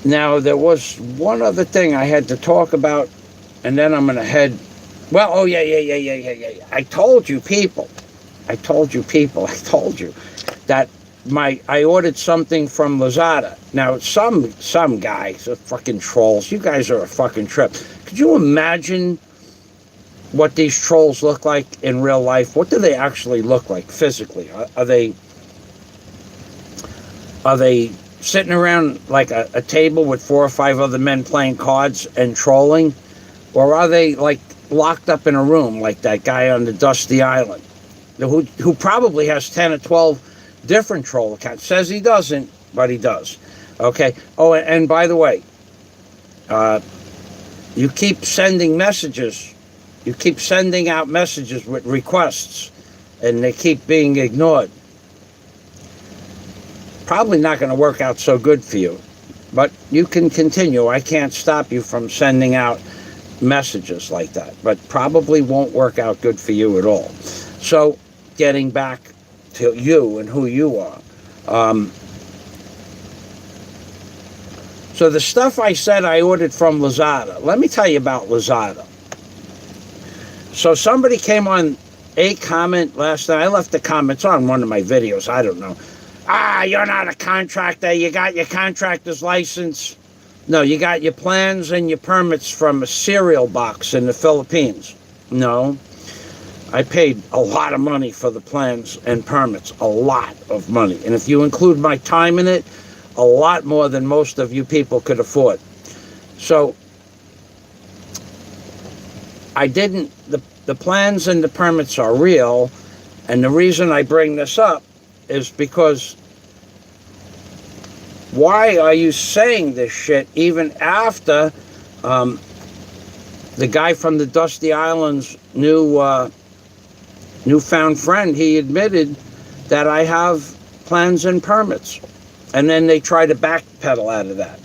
Now, there was one other thing I had to talk about, and then I'm going to head... Well, oh, yeah. I told you people that I ordered something from Lazada. Now, some guys are fucking trolls. You guys are a fucking trip. Could you imagine what these trolls look like in real life. What do they actually look like physically? Are they sitting around like a table with 4 or 5 other men playing cards and trolling? Or are they like locked up in a room like that guy on the Dusty Island who probably has 10 or 12 different troll accounts? Says he doesn't, but he does. Okay. Oh, and by the way, you keep sending messages. You keep sending out messages with requests, and they keep being ignored. Probably not going to work out so good for you, but you can continue. I can't stop you from sending out messages like that, but probably won't work out good for you at all. So, getting back to you and who you are. So the stuff I said I ordered from Lazada. Let me tell you about Lazada. So somebody came on a comment last night. I left the comments on one of my videos. I don't know. You're not a contractor. You got your contractor's license. No, you got your plans and your permits from a cereal box in the Philippines. No. I paid a lot of money for the plans and permits. A lot of money. And if you include my time in it, a lot more than most of you people could afford. So I didn't, the plans and the permits are real, and the reason I bring this up is because why are you saying this shit even after the guy from the Dusty Island's newfound friend, he admitted that I have plans and permits, and then they try to backpedal out of that,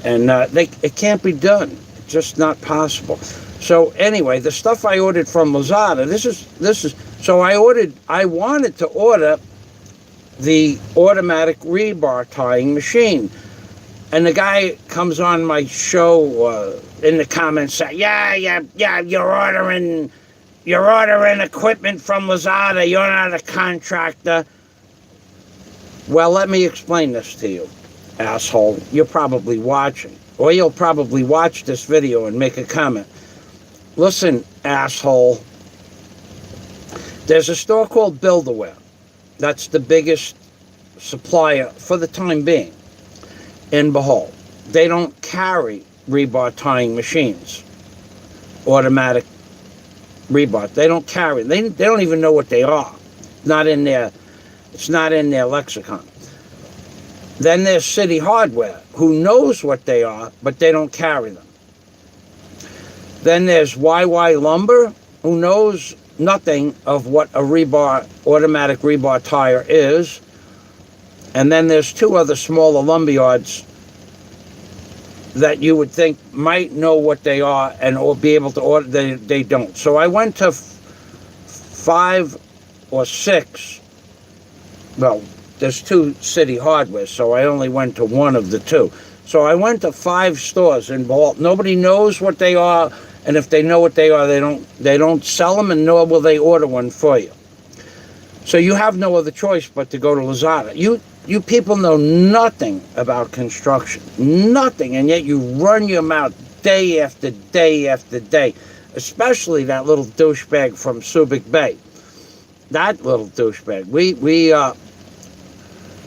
and it can't be done. It's just not possible. So anyway, the stuff I ordered from Lazada, this is so I wanted to order the automatic rebar tying machine, and the guy comes on my show in the comments saying, yeah, you're ordering equipment from Lazada, you're not a contractor. Well, let me explain this to you, asshole. You're probably watching, or you'll probably watch this video and make a comment. Listen, asshole, there's a store called Build-A-Ware. That's the biggest supplier for the time being in Bohol. They don't carry rebar tying machines, automatic rebar. They don't carry. They don't even know what they are. It's not in their lexicon. Then there's City Hardware, who knows what they are, but they don't carry them. Then there's YY Lumber, who knows nothing of what a automatic rebar tire is. And then there's 2 other smaller lumberyards that you would think might know what they are or be able to order. They don't. So I went to 5 or 6. Well, there's 2 City Hardware, so I only went to 1 of the 2. So I went to 5 stores in Bohol. Nobody knows what they are, and if they know what they are, they don't sell them, and nor will they order one for you. So you have no other choice but to go to Lazada. You people know nothing about construction, nothing, and yet you run your mouth day after day after day, especially that little douchebag from Subic Bay. That little douchebag.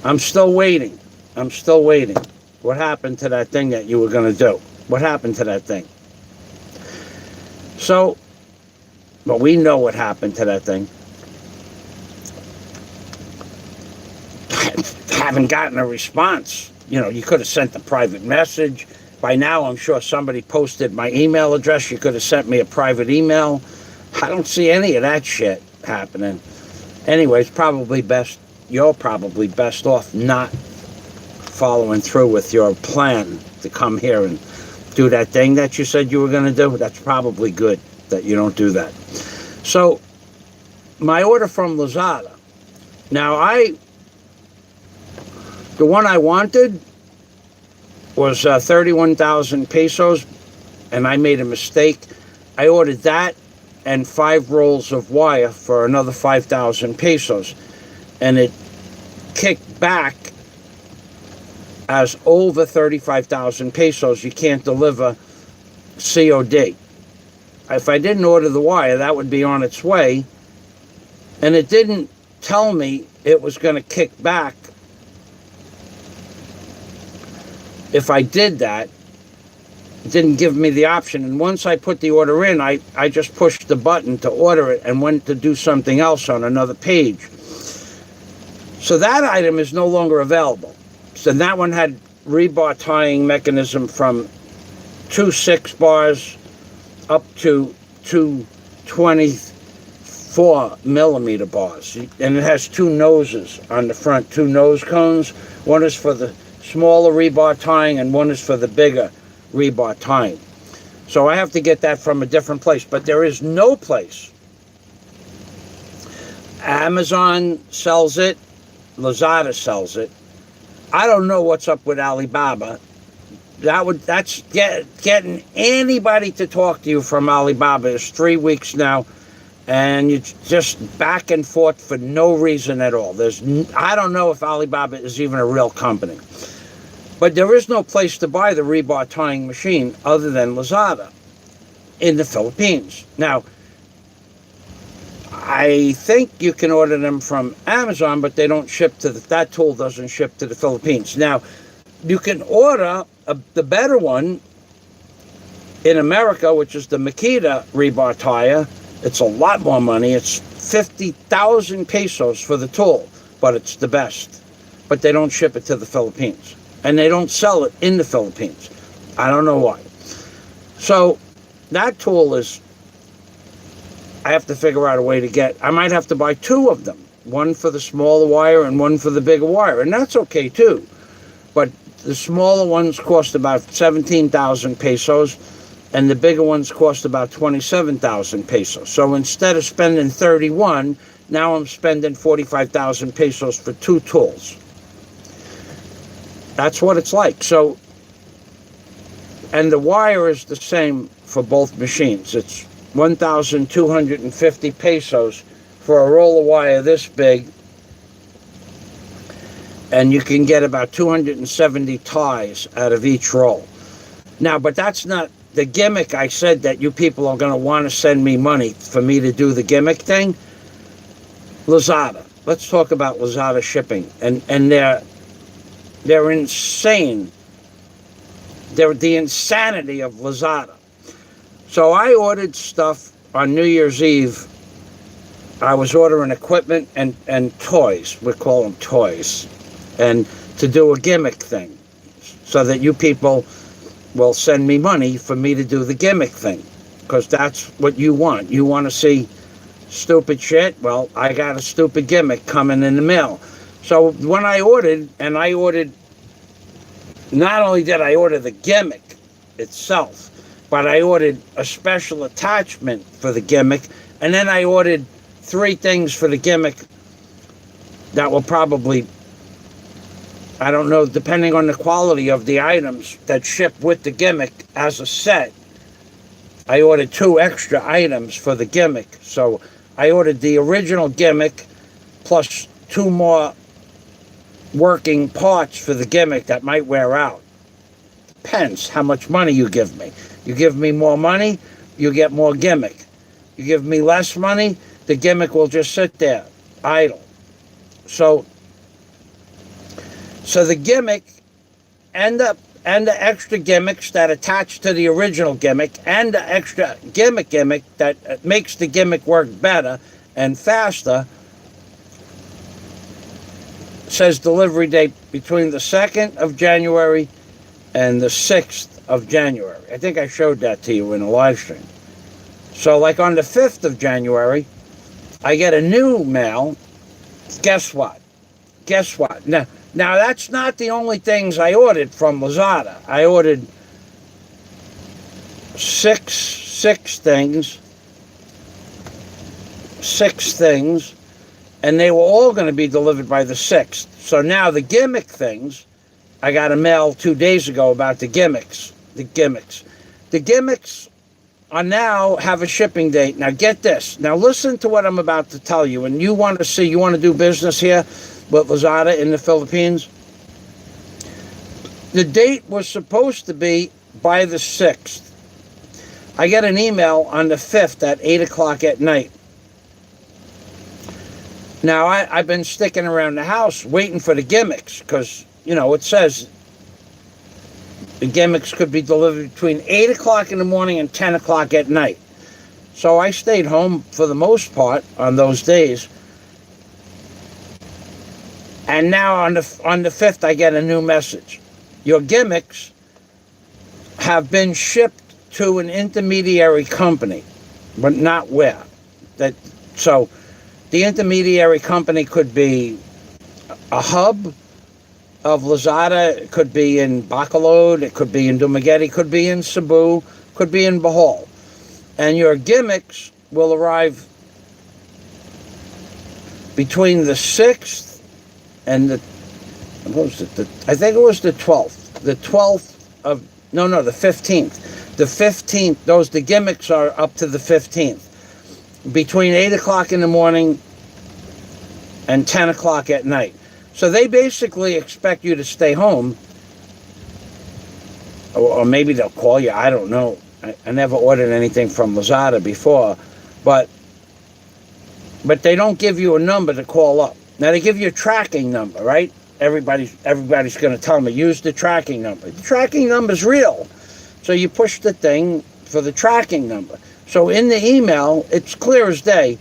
I'm still waiting. What happened to that thing that you were going to do? What happened to that thing? So, but we know what happened to that thing. Haven't gotten a response. You could have sent a private message. By now, I'm sure somebody posted my email address. You could have sent me a private email. I don't see any of that shit happening. Anyway, you're probably best off not following through with your plan to come here and do that thing that you said you were going to do. That's probably good that you don't do that. So, my order from Lazada. Now, the one I wanted was 31,000 pesos, and I made a mistake. I ordered that and 5 rolls of wire for another 5,000 pesos, and it kicked back as over 35,000 pesos. You can't deliver COD. if I didn't order the wire, that would be on its way. And it didn't tell me it was going to kick back if I did that. It didn't give me the option. And once I put the order in, I just pushed the button to order it and went to do something else on another page. So that item is no longer available. So that one had rebar tying mechanism from 2 6-bars up to 2 24-millimeter bars. And it has 2 noses on the front, 2 nose cones. One is for the smaller rebar tying and one is for the bigger rebar tying. So I have to get that from a different place. But there is no place. Amazon sells it. Lazada sells it. I don't know what's up with Alibaba. That's getting anybody to talk to you from Alibaba is 3 weeks now, and it's just back and forth for no reason at all. I don't know if Alibaba is even a real company, but there is no place to buy the rebar tying machine other than Lazada in the Philippines. Now, I think you can order them from Amazon, but they don't ship to that tool doesn't ship to the Philippines. Now, you can order the better one in America, which is the Makita rebar tire. It's a lot more money. It's 50,000 pesos for the tool, but it's the best. But they don't ship it to the Philippines, and they don't sell it in the Philippines. I don't know why. So that tool is, I have to figure out a way to get. I might have to buy 2 of them, one for the smaller wire and one for the bigger wire, and that's okay too. But the smaller ones cost about 17,000 pesos, and the bigger ones cost about 27,000 pesos. So instead of spending 31, now I'm spending 45,000 pesos for 2 tools. That's what it's like. So, and the wire is the same for both machines. It's 1,250 pesos for a roll of wire this big, and you can get about 270 ties out of each roll. Now, but that's not the gimmick. I said that you people are going to want to send me money for me to do the gimmick thing. Lazada. Let's talk about Lazada shipping, and they're insane. They're the insanity of Lazada. So I ordered stuff on New Year's Eve. I was ordering equipment and toys. We call them toys. And to do a gimmick thing so that you people will send me money for me to do the gimmick thing. Because that's what you want. You want to see stupid shit? Well, I got a stupid gimmick coming in the mail. So when I ordered, not only did I order the gimmick itself, but I ordered a special attachment for the gimmick, and then I ordered 3 things for the gimmick that will probably, I don't know, depending on the quality of the items that ship with the gimmick as a set. I ordered 2 extra items for the gimmick. So I ordered the original gimmick plus 2 more working parts for the gimmick that might wear out. Depends how much money you give me. You give me more money, you get more gimmick. You give me less money, the gimmick will just sit there, idle. So the gimmick and the extra gimmicks that attach to the original gimmick and the extra gimmick that makes the gimmick work better and faster says delivery date between the 2nd of January and the 6th of January. I think I showed that to you in a live stream. So like on the 5th of January, I get a new mail. Guess what? Now that's not the only things I ordered from Lazada. I ordered six things, and they were all going to be delivered by the 6th. So now the gimmick things, I got a mail 2 days ago about the gimmicks. The gimmicks are now have a shipping date. Now get this. Now listen to what I'm about to tell you. And you want to do business here with Lazada in the Philippines? The date was supposed to be by the 6th. I get an email on the 5th at 8 o'clock at night. Now, I've been sticking around the house waiting for the gimmicks because, you know, it says the gimmicks could be delivered between 8 o'clock in the morning and 10 o'clock at night. So I stayed home for the most part on those days. And now on the 5th, I get a new message. Your gimmicks have been shipped to an intermediary company, but not where. So the intermediary company could be a hub of Lazada, it could be in Bacolod, it could be in Dumaguete, it could be in Cebu, could be in Bohol. And your gimmicks will arrive between the 6th and the 12th. The 12th of, no, the 15th. The 15th, the gimmicks are up to the 15th. Between 8 o'clock in the morning and 10 o'clock at night. So they basically expect you to stay home. Or maybe they'll call you, I don't know. I never ordered anything from Lazada before. But they don't give you a number to call up. Now they give you a tracking number, right? Everybody's going to tell me, use the tracking number. The tracking number's real. So you push the thing for the tracking number. So in the email, it's clear as day,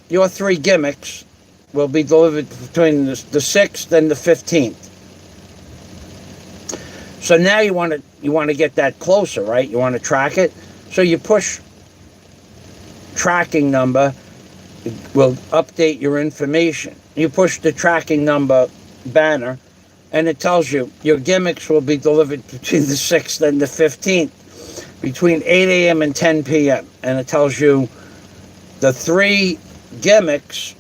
your 3 gimmicks will be delivered between the 6th and the 15th. So now you want to get that closer, right? You want to track it. So you push tracking number, it will update your information. You push the tracking number banner, and it tells you your gimmicks will be delivered between the 6th and the 15th, between 8 a.m. and 10 p.m. And it tells you the 3 gimmicks,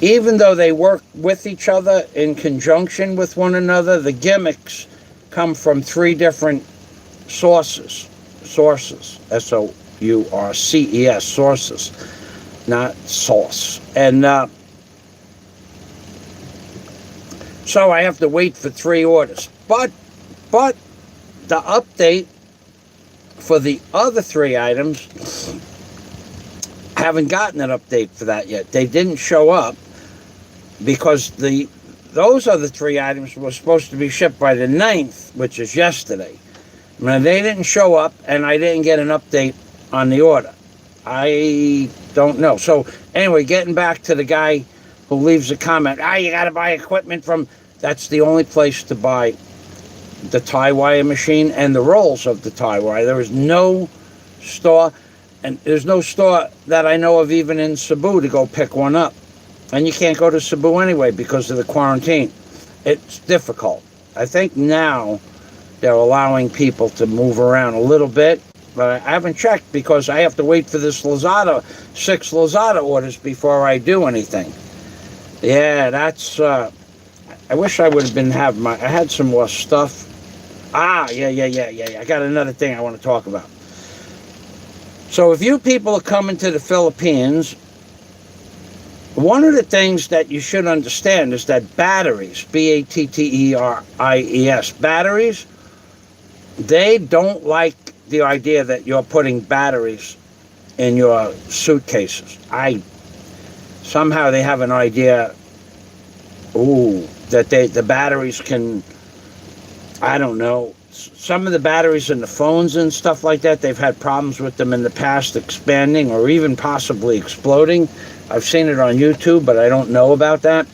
even though they work with each other in conjunction with one another, the gimmicks come from 3 different sources, S-O-U-R-C-E-S, sources, not sauce. And so I have to wait for 3 orders. But the update for the other 3 items, I haven't gotten an update for that yet. They didn't show up because those other 3 items were supposed to be shipped by the 9th, which is yesterday. Now, they didn't show up, and I didn't get an update on the order. I don't know. So anyway, getting back to the guy who leaves a comment, you got to buy equipment from, that's the only place to buy the tie wire machine and the rolls of the tie wire. There is no store, and there's no store that I know of even in Cebu to go pick one up. And you can't go to Cebu anyway because of the quarantine. It's difficult. I think now they're allowing people to move around a little bit, but I haven't checked because I have to wait for this 6 Lazada orders before I do anything. Yeah, that's, I wish I would have been having I had some more stuff. Yeah. I got another thing I want to talk about. So if you people are coming to the Philippines, one of the things that you should understand is that batteries, batteries, batteries, they don't like the idea that you're putting batteries in your suitcases. Somehow they have an idea, that the batteries can, I don't know, some of the batteries in the phones and stuff like that, they've had problems with them in the past expanding or even possibly exploding. I've seen it on YouTube, but I don't know about that.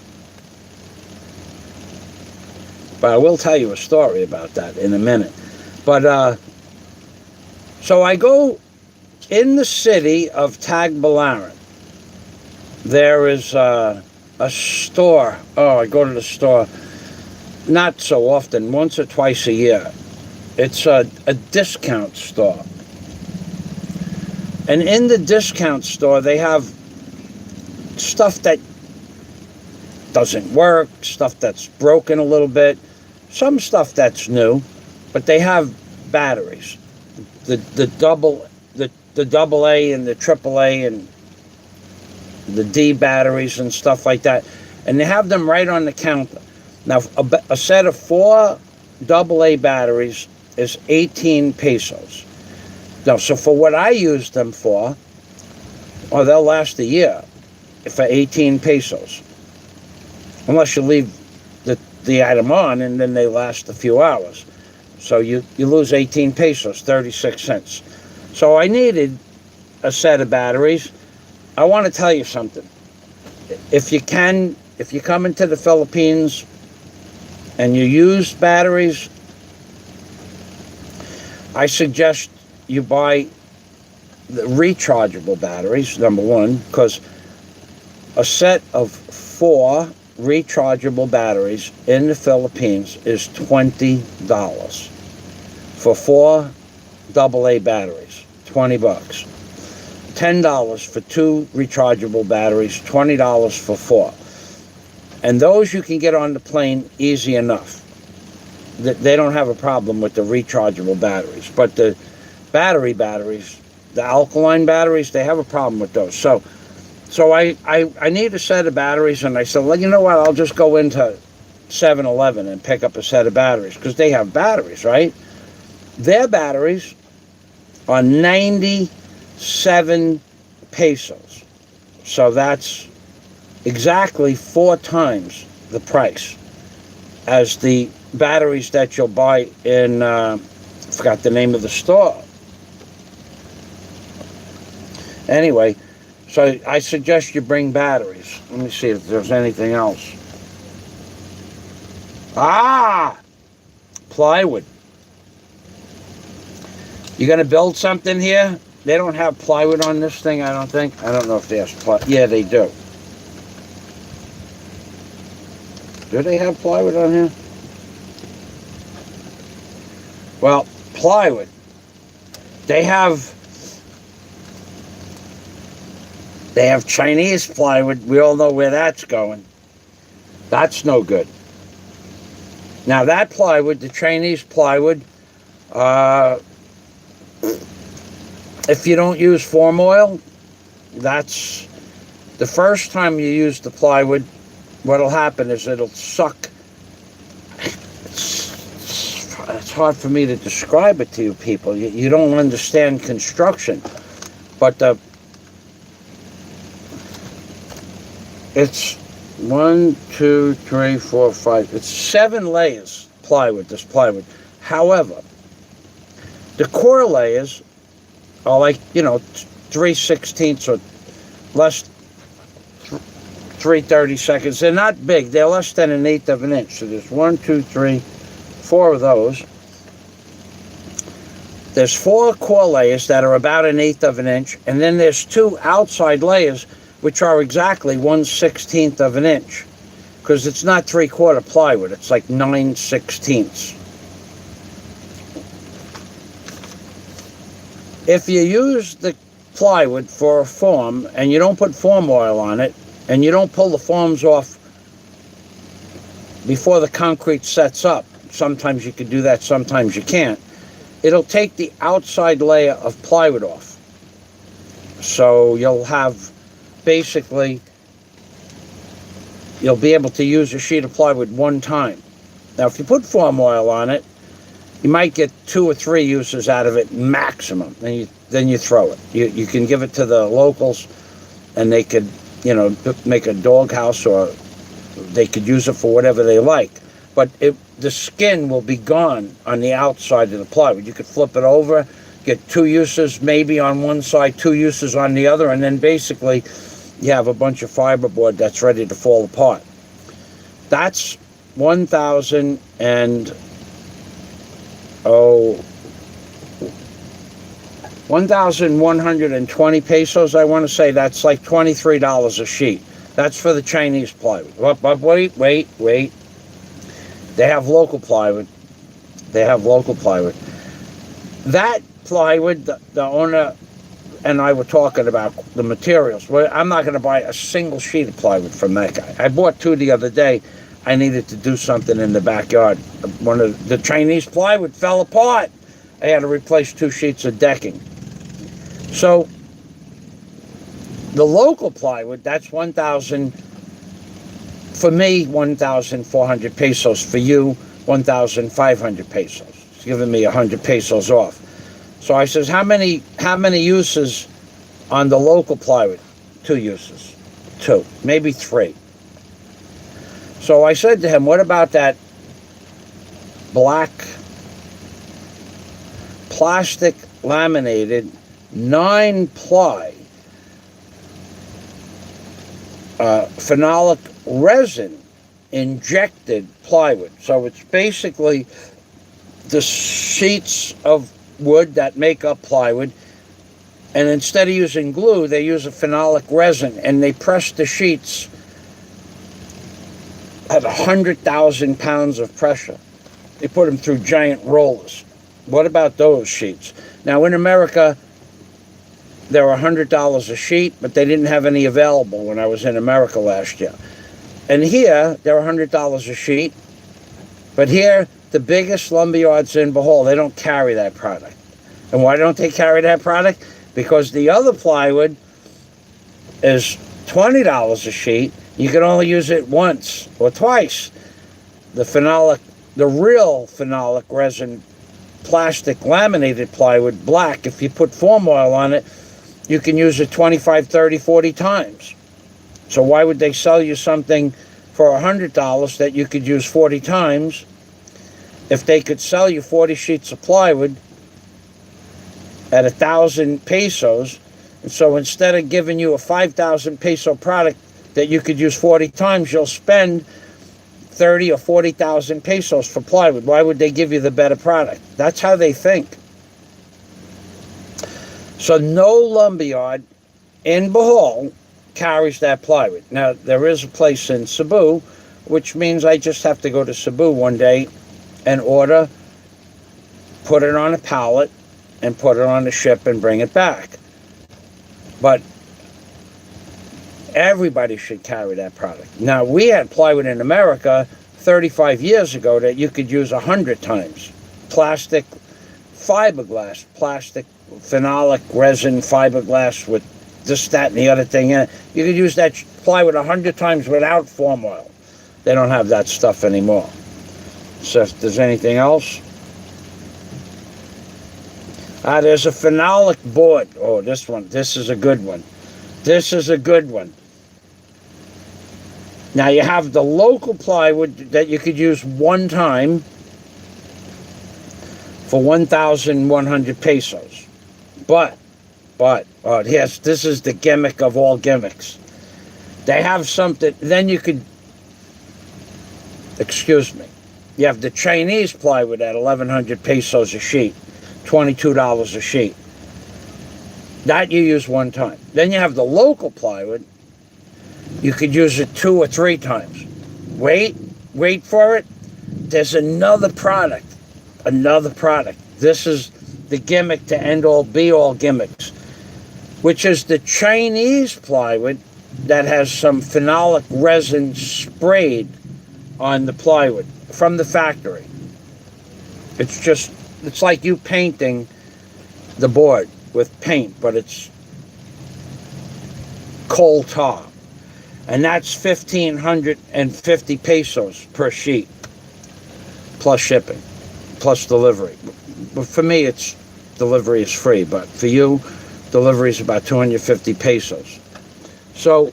But I will tell you a story about that in a minute. But, so I go in the city of Tagbilaran. There is a store. I go to the store not so often, once or twice a year. It's a discount store. And in the discount store, they have stuff that doesn't work, stuff that's broken a little bit, some stuff that's new, but they have batteries. The double A and the triple A and the D batteries and stuff like that. And they have them right on the counter. Now, a set of 4 AA batteries is 18 pesos. Now, so for what I use them for, oh, they'll last a year for 18 pesos. Unless you leave the item on, and then they last a few hours. So you lose 18 pesos, 36 cents. So I needed a set of batteries. I want to tell you something. If you come into the Philippines and you use batteries, I suggest you buy the rechargeable batteries, number one, because a set of 4 rechargeable batteries in the Philippines is $20 for 4 AA batteries, $20. $10 for 2 rechargeable batteries, $20 for 4. And those you can get on the plane easy enough. They don't have a problem with the rechargeable batteries, but the batteries, the alkaline batteries, they have a problem with those. So I need a set of batteries, and I said, well, you know what, I'll just go into 7-Eleven and pick up a set of batteries, because they have batteries, right? Their batteries are 97 pesos. So that's exactly 4 times the price as the batteries that you'll buy in, I forgot the name of the store. Anyway, so I suggest you bring batteries. Let me see if there's anything else. Plywood. You gonna build something here? They don't have plywood on this thing, I don't think. I don't know if they have plywood. Yeah, they do. Do they have plywood on here? Well, plywood. They have Chinese plywood. We all know where that's going. That's no good. Now that plywood, the Chinese plywood, if you don't use form oil, that's the first time you use the plywood, what'll happen is it'll suck. It's hard for me to describe it to you people. You don't understand construction. But it's 1, 2, 3, 4, 5. It's 7 layers plywood, this plywood. However, the core layers are like, 3/16 or less, 3/32. They're not big. They're less than 1/8 of an inch. So there's 1, 2, 3, 4 of those. There's 4 core layers that are about 1/8 of an inch, and then there's 2 outside layers which are exactly 1/16 of an inch, because it's not 3/4 plywood. It's like 9/16. If you use the plywood for a form and you don't put form oil on it, and you don't pull the forms off before the concrete sets up, sometimes you can do that, sometimes you can't, it'll take the outside layer of plywood off. So you'll have, basically, you'll be able to use a sheet of plywood one time. Now, if you put form oil on it, you might get 2 or 3 uses out of it maximum. Then you throw it. You can give it to the locals, and they could, make a doghouse, or they could use it for whatever they like. But the skin will be gone on the outside of the plywood. You could flip it over, get 2 uses maybe on one side, 2 uses on the other, and then basically you have a bunch of fiberboard that's ready to fall apart. That's 1,120 pesos, I want to say. That's like $23 a sheet. That's for the Chinese plywood. But wait. They have local plywood. That plywood, the owner and I were talking about the materials. Well, I'm not going to buy a single sheet of plywood from that guy. I bought 2 the other day. I needed to do something in the backyard. One of the Chinese plywood fell apart. I had to replace 2 sheets of decking. So the local plywood, that's 1,000, for me, 1,400 pesos. For you, 1,500 pesos. He's giving me 100 pesos off. So I says, how many uses on the local plywood? 2 uses. 2, maybe 3. So I said to him, what about that black plastic laminated 9-ply phenolic resin injected plywood? So it's basically the sheets of wood that make up plywood, and instead of using glue, they use a phenolic resin, and they press the sheets at 100,000 pounds of pressure. They put them through giant rollers. What about those sheets? Now, in America, they were $100 a sheet, but they didn't have any available when I was in America last year. And here, they're $100 a sheet. But here, the biggest lumberyards in Bohol, they don't carry that product. And why don't they carry that product? Because the other plywood is $20 a sheet. You can only use it once or twice. The real phenolic resin plastic laminated plywood, black, if you put foam oil on it, you can use it 25, 30, 40 times. So why would they sell you something for $100 that you could use 40 times if they could sell you 40 sheets of plywood at 1,000 pesos? And so instead of giving you a 5,000 peso product that you could use 40 times, you'll spend 30 or 40,000 pesos for plywood. Why would they give you the better product? That's how they think. So no lumberyard in Bohol carries that plywood. Now, there is a place in Cebu, which means I just have to go to Cebu one day and order, put it on a pallet, and put it on a ship and bring it back. But everybody should carry that product. Now, we had plywood in America 35 years ago that you could use 100 times. Plastic fiberglass, plastic phenolic resin fiberglass with this, that, and the other thing in it. You could use that plywood 100 times without foam oil. They don't have that stuff anymore. So if there's anything else. There's a phenolic board. Oh, this one. This is a good one. This is a good one. Now you have the local plywood that you could use one time for 1,100 pesos. But, yes, this is the gimmick of all gimmicks. They have something, then you could, excuse me, you have the Chinese plywood at 1,100 pesos a sheet, $22 a sheet. That you use one time. Then you have the local plywood. You could use it 2 or 3 times. Wait for it. There's another product. This is the gimmick to end all, be all gimmicks, which is the Chinese plywood that has some phenolic resin sprayed on the plywood from the factory. It's like you painting the board with paint, but it's coal tar. And that's 1,550 pesos per sheet, plus shipping, plus delivery. But for me, delivery is free, but for you, delivery is about 250 pesos. So,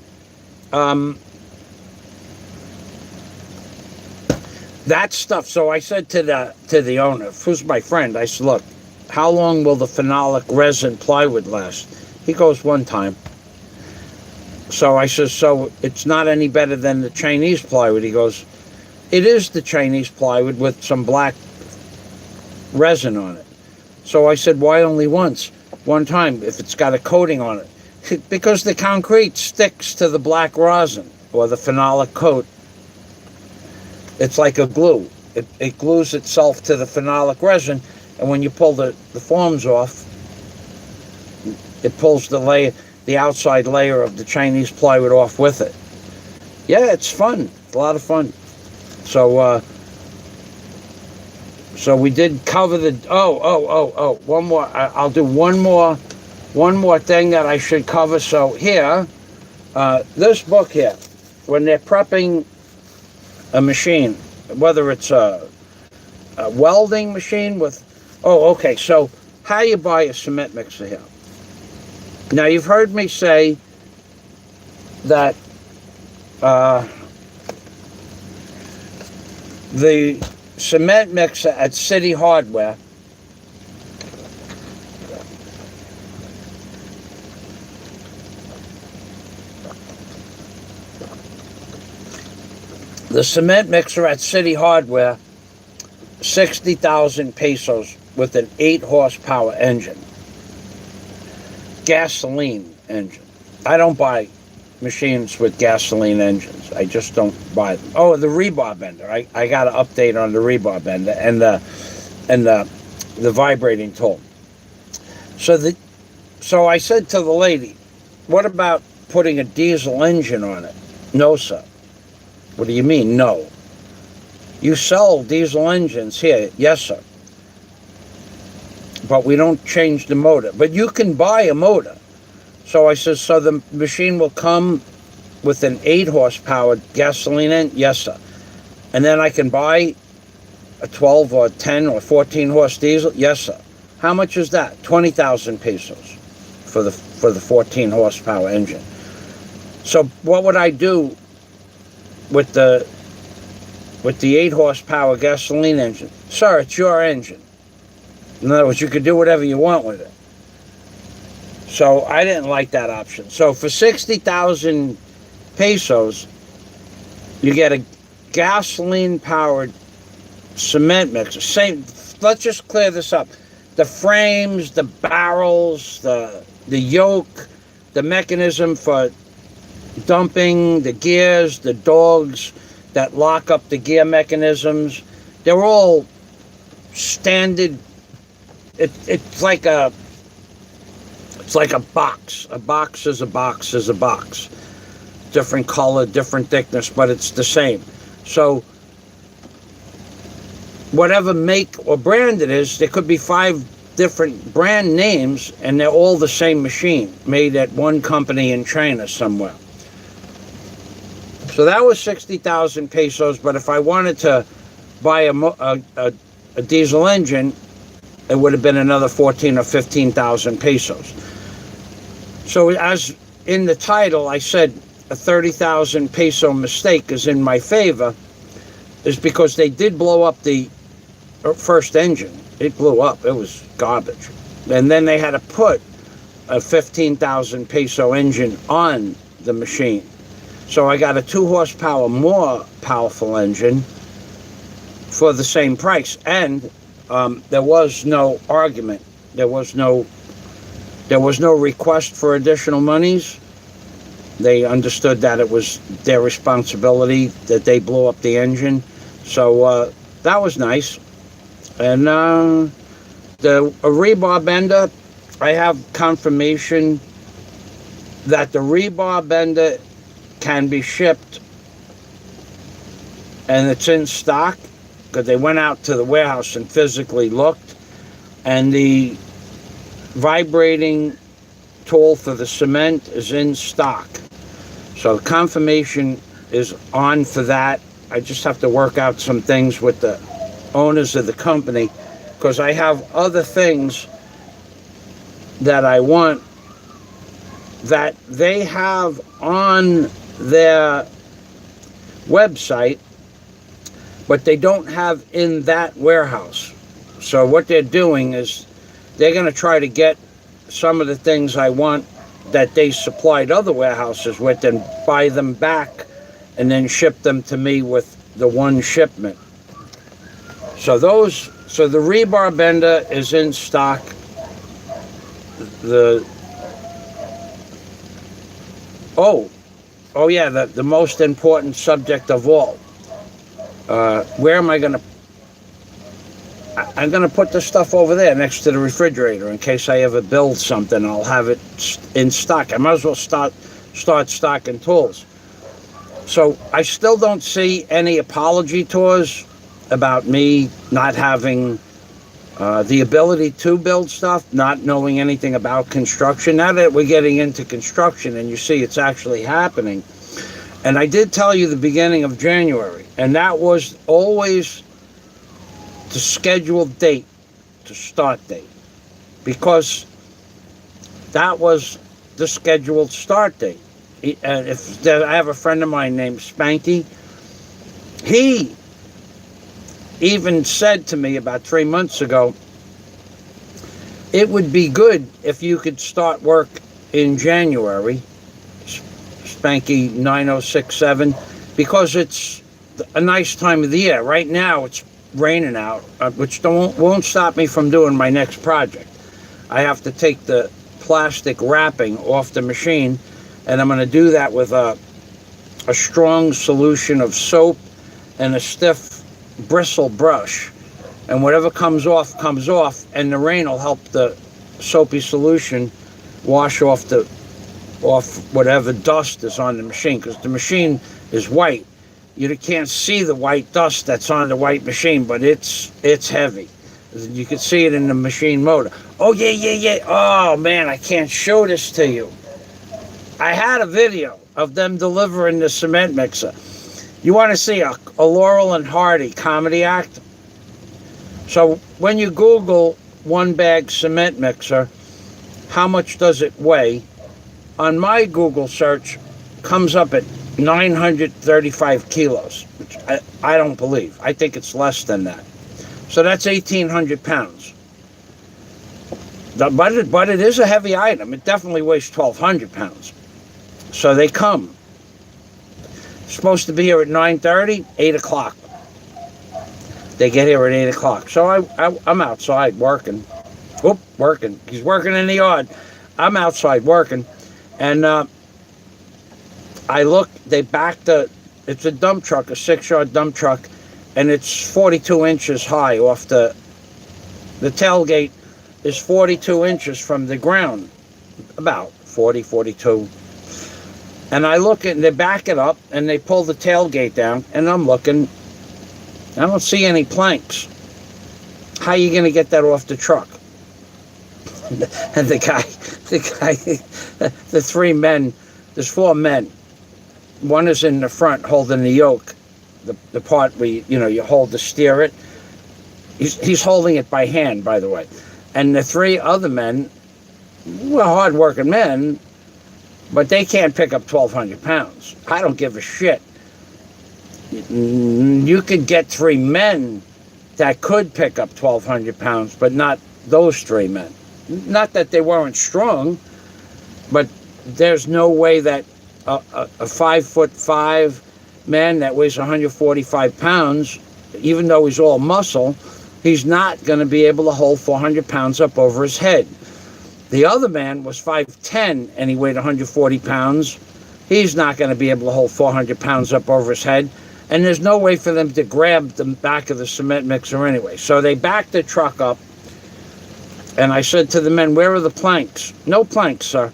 that stuff. So I said to the owner, who's my friend, I said, look, how long will the phenolic resin plywood last? He goes, 1 time. So I said, so it's not any better than the Chinese plywood? He goes, it is the Chinese plywood with some black resin on it. So I said, why only once? 1 time, if it's got a coating on it. Because the concrete sticks to the black rosin or the phenolic coat. It's like a glue. It glues itself to the phenolic resin, and when you pull the foams off, it pulls the outside layer of the Chinese plywood off with it. Yeah, it's fun. It's a lot of fun. So we did cover the. One more. I'll do one more thing that I should cover. So here, this book here, when they're prepping a machine, whether it's a a welding machine with... Oh, okay, so how you buy a cement mixer here? Now, you've heard me say that the cement mixer at City Hardware Hardware, 60,000 pesos with an 8-horsepower engine. Gasoline engine. I don't buy machines with gasoline engines. I just don't buy them. Oh, the rebar bender. I got an update on the rebar bender and the vibrating tool. So I said to the lady, what about putting a diesel engine on it? No, sir. What do you mean, no? You sell diesel engines here. Yes, sir. But we don't change the motor. But you can buy a motor. So I said, so the machine will come with an 8-horsepower gasoline engine? Yes, sir. And then I can buy a 12 or 10 or 14-horse diesel? Yes, sir. How much is that? 20,000 pesos for the 14-horsepower engine. So what would I do with the 8-horsepower gasoline engine? Sir, it's your engine. In other words, you could do whatever you want with it. So I didn't like that option. So for 60,000 pesos, you get a gasoline-powered cement mixer. Same. Let's just clear this up. The frames, the barrels, the yoke, the mechanism for dumping, the gears, the dogs that lock up the gear mechanisms, they're all standard. It's like a box. A box is a box is a box. Different color, different thickness, but it's the same. So whatever make or brand it is, there could be 5 different brand names, and they're all the same machine, made at one company in China somewhere. So that was 60,000 pesos, but if I wanted to buy a diesel engine, it would have been another 14 or 15,000 pesos. So as in the title, I said a 30,000 peso mistake is in my favor, is because they did blow up the first engine. It blew up. It was garbage. And then they had to put a 15,000 peso engine on the machine. So I got a 2-horsepower more powerful engine for the same price. And there was no argument. There was no request for additional monies. They understood that it was their responsibility that they blew up the engine. So that was nice. And the rebar bender, I have confirmation that the rebar bender can be shipped, and it's in stock, because they went out to the warehouse and physically looked, and the vibrating tool for the cement is in stock. So confirmation is on for that. I just have to work out some things with the owners of the company, because I have other things that I want that they have on their website, but they don't have in that warehouse. So what they're doing is they're going to try to get some of the things I want that they supplied other warehouses with and buy them back and then ship them to me with the one shipment. So the rebar bender is in stock. Oh yeah, the most important subject of all. Where am I gonna? I'm gonna put the stuff over there next to the refrigerator in case I ever build something. I'll have it in stock. I might as well start stocking tools. So I still don't see any apology tours about me not having the ability to build stuff, not knowing anything about construction. Now that we're getting into construction and you see it's actually happening. And I did tell you the beginning of January, and that was always the scheduled date, the start date, because that was the scheduled start date. I have a friend of mine named Spanky. He even said to me about 3 months ago, it would be good if you could start work in January, Spanky 9067, because it's a nice time of the year. Right now it's raining out, which won't stop me from doing my next project. I have to take the plastic wrapping off the machine, and I'm going to do that with a strong solution of soap and a stiff bristle brush, and whatever comes off, and the rain will help the soapy solution wash off whatever dust is on the machine, because the machine is white. You can't see the white dust that's on the white machine, but it's heavy. You can see it in the machine motor. Oh, yeah. Oh, man, I can't show this to you. I had a video of them delivering the cement mixer. You want to see a Laurel and Hardy comedy act? So when you Google one bag cement mixer, how much does it weigh? On my Google search, comes up at 935 kilos, which I don't believe. I think it's less than that. So that's 1,800 pounds. But it is a heavy item. It definitely weighs 1,200 pounds. So they come. Supposed to be here at 9:30, 8 o'clock. They get here at 8 o'clock. So I'm outside working. Working. He's working in the yard. I'm outside working. And I look, they backed it's a dump truck, a 6-yard dump truck, and it's 42 inches high off the tailgate is 42 inches from the ground, about 40, 42. And I look and they back it up and they pull the tailgate down, and I'm looking, I don't see any planks. How are you going to get that off the truck? And the guy, the 3 men, there's 4 men. One is in the front holding the yoke, the part where you hold to steer it. He's holding it by hand, by the way. And the 3 other men, well, hard-working men, but they can't pick up 1,200 pounds. I don't give a shit. You could get 3 men that could pick up 1,200 pounds, but not those 3 men. Not that they weren't strong, but there's no way that a 5'5" man that weighs 145 pounds, even though he's all muscle, he's not going to be able to hold 400 pounds up over his head. The other man was 5'10", and he weighed 140 pounds. He's not going to be able to hold 400 pounds up over his head, and there's no way for them to grab the back of the cement mixer anyway. So they backed the truck up, and I said to the men, "Where are the planks?" "No planks, sir."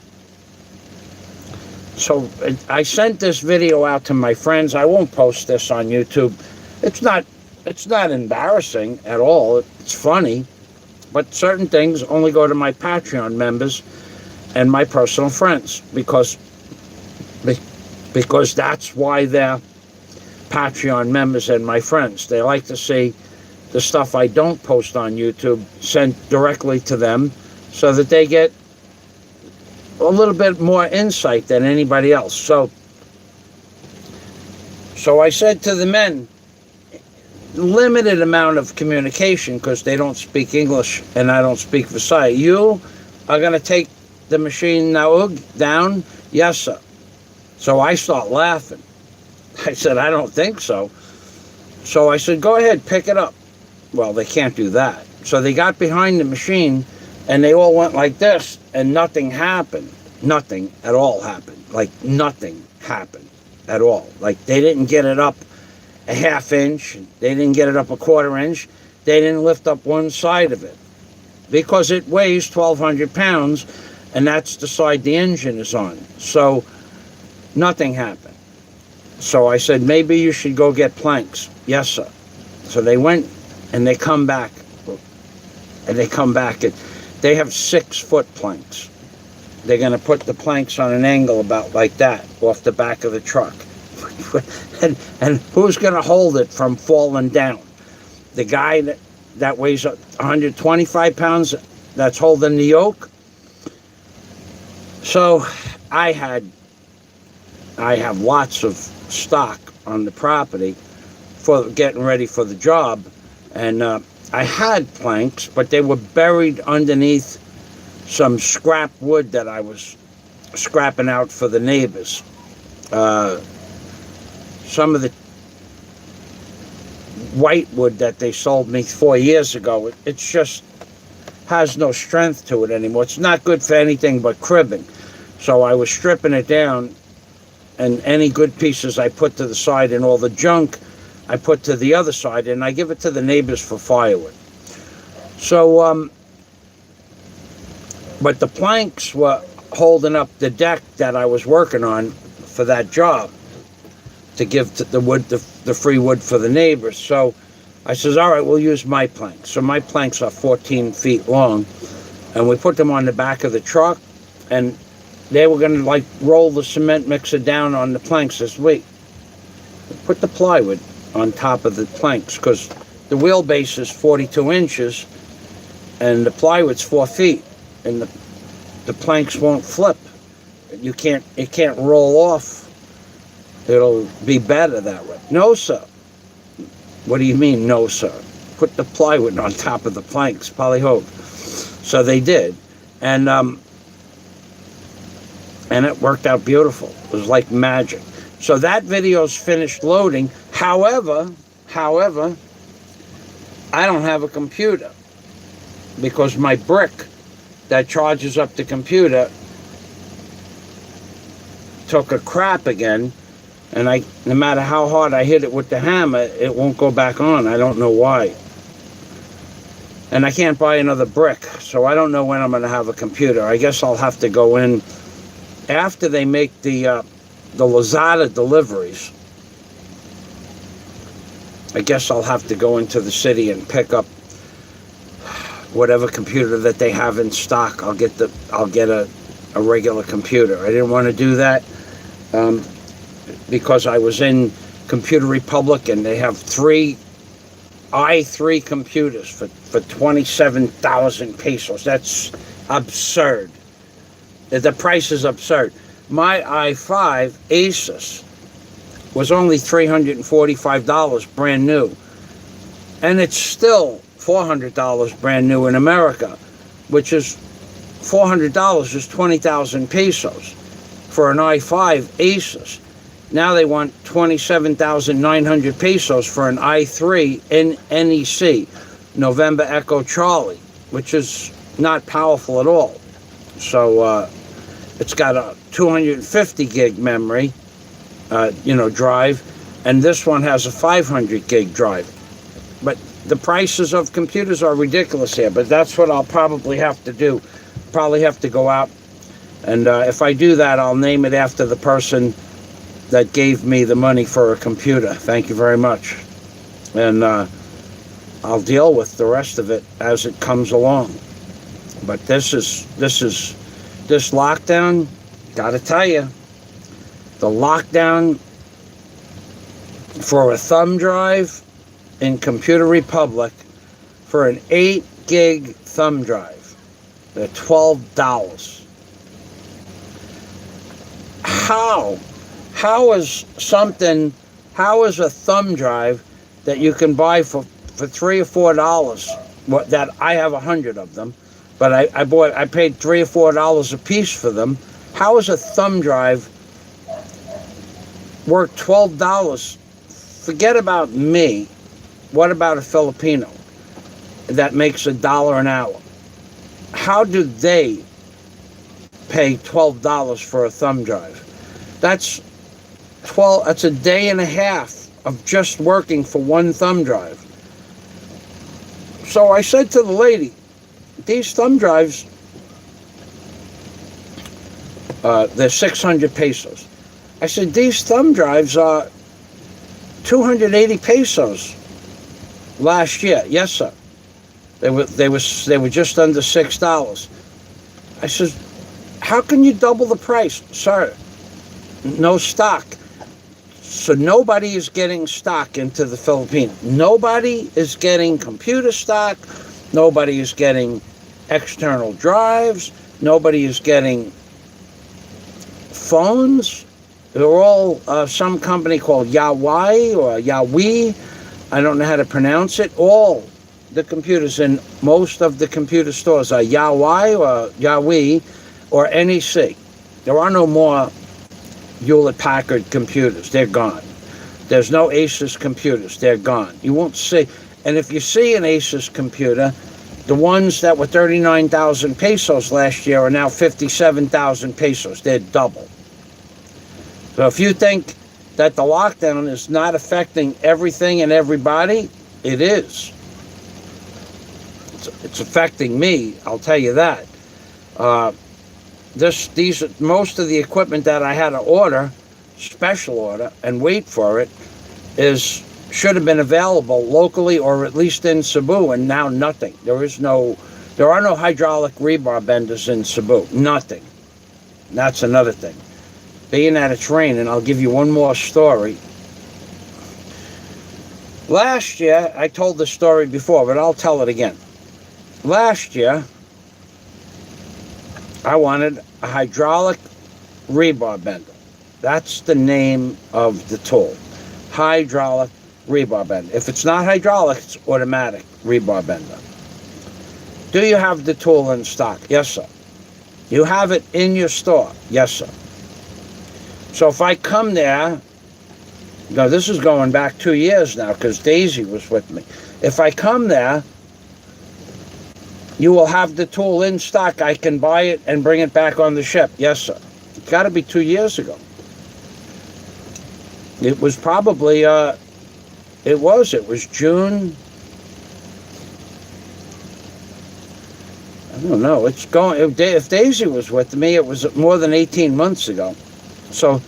So I sent this video out to my friends. I won't post this on YouTube. It's not embarrassing at all. It's funny. But certain things only go to my Patreon members and my personal friends, because that's why they're Patreon members and my friends. They like to see the stuff I don't post on YouTube sent directly to them, so that they get a little bit more insight than anybody else. So I said to the men, limited amount of communication, because they don't speak English and I don't speak Visay. "You are going to take the machine now down?" "Yes, sir." So I start laughing. I said, "I don't think so." So I said, "Go ahead, pick it up." Well, they can't do that. So they got behind the machine and they all went like this, and nothing happened. Nothing at all happened. Like nothing happened at all. Like they didn't get it up a ½ inch. They didn't get it up a quarter inch. They didn't lift up one side of it, because it weighs 1,200 pounds, and that's the side the engine is on. So nothing happened. So I said, "Maybe you should go get planks." "Yes, sir." So they went and they come back. And they have 6-foot planks. They're going to put the planks on an angle about like that off the back of the truck. and who's going to hold it from falling down? The guy that weighs 125 pounds that's holding the yoke. So I have lots of stock on the property for getting ready for the job, and I had planks, but they were buried underneath some scrap wood that I was scrapping out for the neighbors. Some of the white wood that they sold me 4 years ago, it just has no strength to it anymore. It's not good for anything but cribbing. So I was stripping it down, and any good pieces I put to the side, and all the junk I put to the other side, and I give it to the neighbors for firewood. So, but the planks were holding up the deck that I was working on for that job to give to the wood, the free wood for the neighbors. So I says, all right, we'll use my planks. So my planks are 14 feet long, and we put them on the back of the truck, and they were going to like roll the cement mixer down on the planks this week. Put the plywood on top of the planks, because the wheelbase is 42 inches and the plywood's 4 feet, and the planks won't flip. It can't roll off. It'll be better that way. No, sir. What do you mean, no, sir? Put the plywood on top of the planks, polyhope. So they did, and it worked out beautiful. It was like magic. So that video's finished loading. However, I don't have a computer, because my brick that charges up the computer took a crap again, and no matter how hard I hit it with the hammer, it won't go back on. I don't know why. And I can't buy another brick, so I don't know when I'm going to have a computer. I guess I'll have to go in after they make the Lazada deliveries. I guess I'll have to go into the city and pick up whatever computer that they have in stock. I'll get a regular computer. I didn't want to do that because I was in Computer Republic, and they have 3 i3 computers for 27,000 pesos. That's absurd. The price is absurd. My i5 Asus was only $345 brand new, and it's still $400 brand new in America, which is $400 is 20,000 pesos for an i5 Asus. Now they want 27,900 pesos for an i3 in NEC, November Echo Charlie, which is not powerful at all. So it's got a 250 gig memory, drive, and this one has a 500 gig drive. But the prices of computers are ridiculous here, but that's what I'll probably have to do. Probably have to go out, and if I do that, I'll name it after the person that gave me the money for a computer. Thank you very much. And I'll deal with the rest of it as it comes along. But this lockdown, gotta tell you, the lockdown for a thumb drive in Computer Republic for an 8 gig thumb drive, they're $12. How is a thumb drive that you can buy for $3 or $4, that I have 100 of them, but I paid $3 or $4 a piece for them. How is a thumb drive worth $12? Forget about me. What about a Filipino that makes $1 an hour? How do they pay $12 for a thumb drive? That's a day and a half of just working for one thumb drive. So I said to the lady, these thumb drives, they're 600 pesos. I said, these thumb drives are 280 pesos last year. Yes, sir. They were just under $6. I said, how can you double the price? Sir, no stock. So nobody is getting stock into the Philippines. Nobody is getting computer stock. Nobody is getting external drives. Nobody is getting phones. They're all some company called Huawei or Yahweh. I don't know how to pronounce it. All the computers in most of the computer stores are Huawei or Yahweh or NEC. There are no more Hewlett-Packard computers. They're gone. There's no Asus computers. They're gone. You won't see. And if you see an Asus computer, the ones that were 39,000 pesos last year are now 57,000 pesos. They're double. So if you think that the lockdown is not affecting everything and everybody, it is. It's affecting me, I'll tell you that. Most of the equipment that I had to order, special order, and wait for it, should have been available locally or at least in Cebu, and now nothing. There are no hydraulic rebar benders in Cebu. Nothing. That's another thing. Being that it's raining, I'll give you one more story. Last year, I told this story before, but I'll tell it again. Last year, I wanted a hydraulic rebar bender. That's the name of the tool. Hydraulic rebar bender. If it's not hydraulic, it's automatic rebar bender. Do you have the tool in stock? Yes, sir. You have it in your store? Yes, sir. So if I come there, now this is going back 2 years now because Daisy was with me. If I come there, you will have the tool in stock. I can buy it and bring it back on the ship. Yes, sir. It's got to be 2 years ago. It was probably, it was June. I don't know. It's going, if Daisy was with me, it was more than 18 months ago. So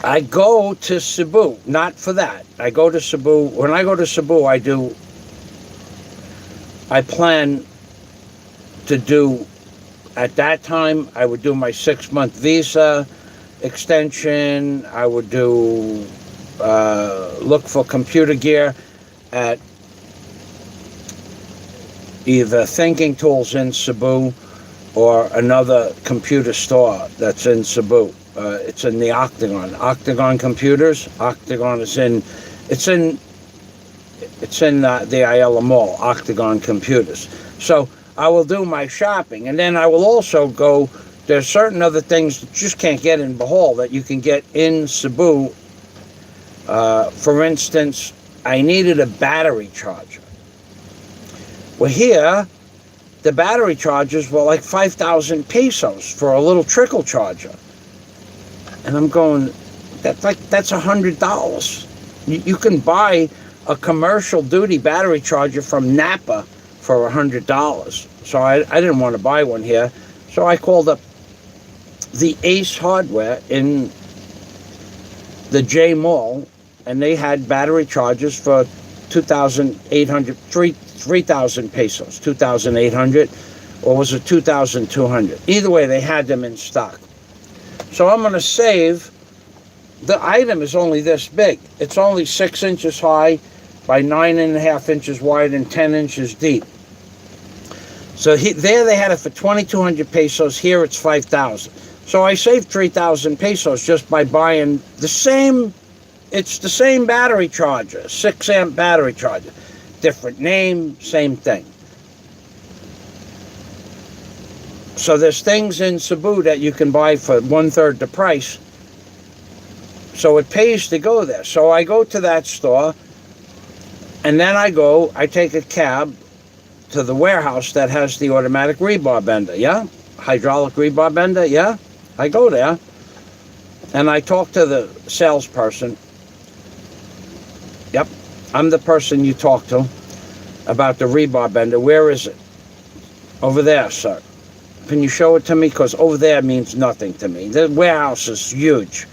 I go to Cebu, not for that. I go to Cebu. When I go to Cebu, I plan to do, at that time, I would do my 6-month visa extension. I would do, look for computer gear at either Thinking Tools in Cebu or another computer store that's in Cebu. It's in the Octagon. Octagon Computers. Octagon is it's in the Ayala Mall, Octagon Computers. So I will do my shopping, and then I will also go, there's certain other things that you just can't get in Bohol that you can get in Cebu. For instance, I needed a battery charger. Well, here, the battery chargers were like 5,000 pesos for a little trickle charger. And I'm going, that's $100. You can buy a commercial duty battery charger from Napa for $100. So I didn't want to buy one here. So I called up the Ace Hardware in the J Mall, and they had battery chargers for 3,000 pesos, 2,800, or was it 2,200? Either way, they had them in stock. So I'm going to save. The item is only this big. It's only 6 inches high by 9.5 inches wide and 10 inches deep. So there they had it for 2,200 pesos. Here it's 5,000. So I saved 3,000 pesos just by buying the same. It's the same battery charger, 6-amp battery charger. Different name, same thing. So there's things in Cebu that you can buy for 1/3 the price. So it pays to go there. So I go to that store, and then I take a cab to the warehouse that has the automatic rebar bender, yeah? Hydraulic rebar bender, yeah? I go there, and I talk to the salesperson. Yep, I'm the person you talk to about the rebar bender. Where is it? Over there, sir. Can you show it to me? Because over there means nothing to me. The warehouse is huge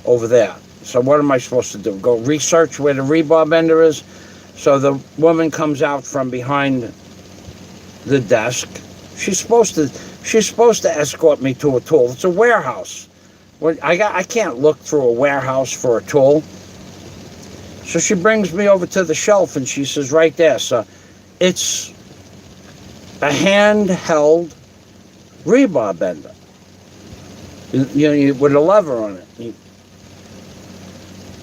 over there. So what am I supposed to do? Go research where the rebar bender is? So the woman comes out from behind the desk. She's supposed to escort me to a tool. It's a warehouse. Well, I can't look through a warehouse for a tool. So she brings me over to the shelf and she says, right there, so it's a handheld rebar bender. With a lever on it.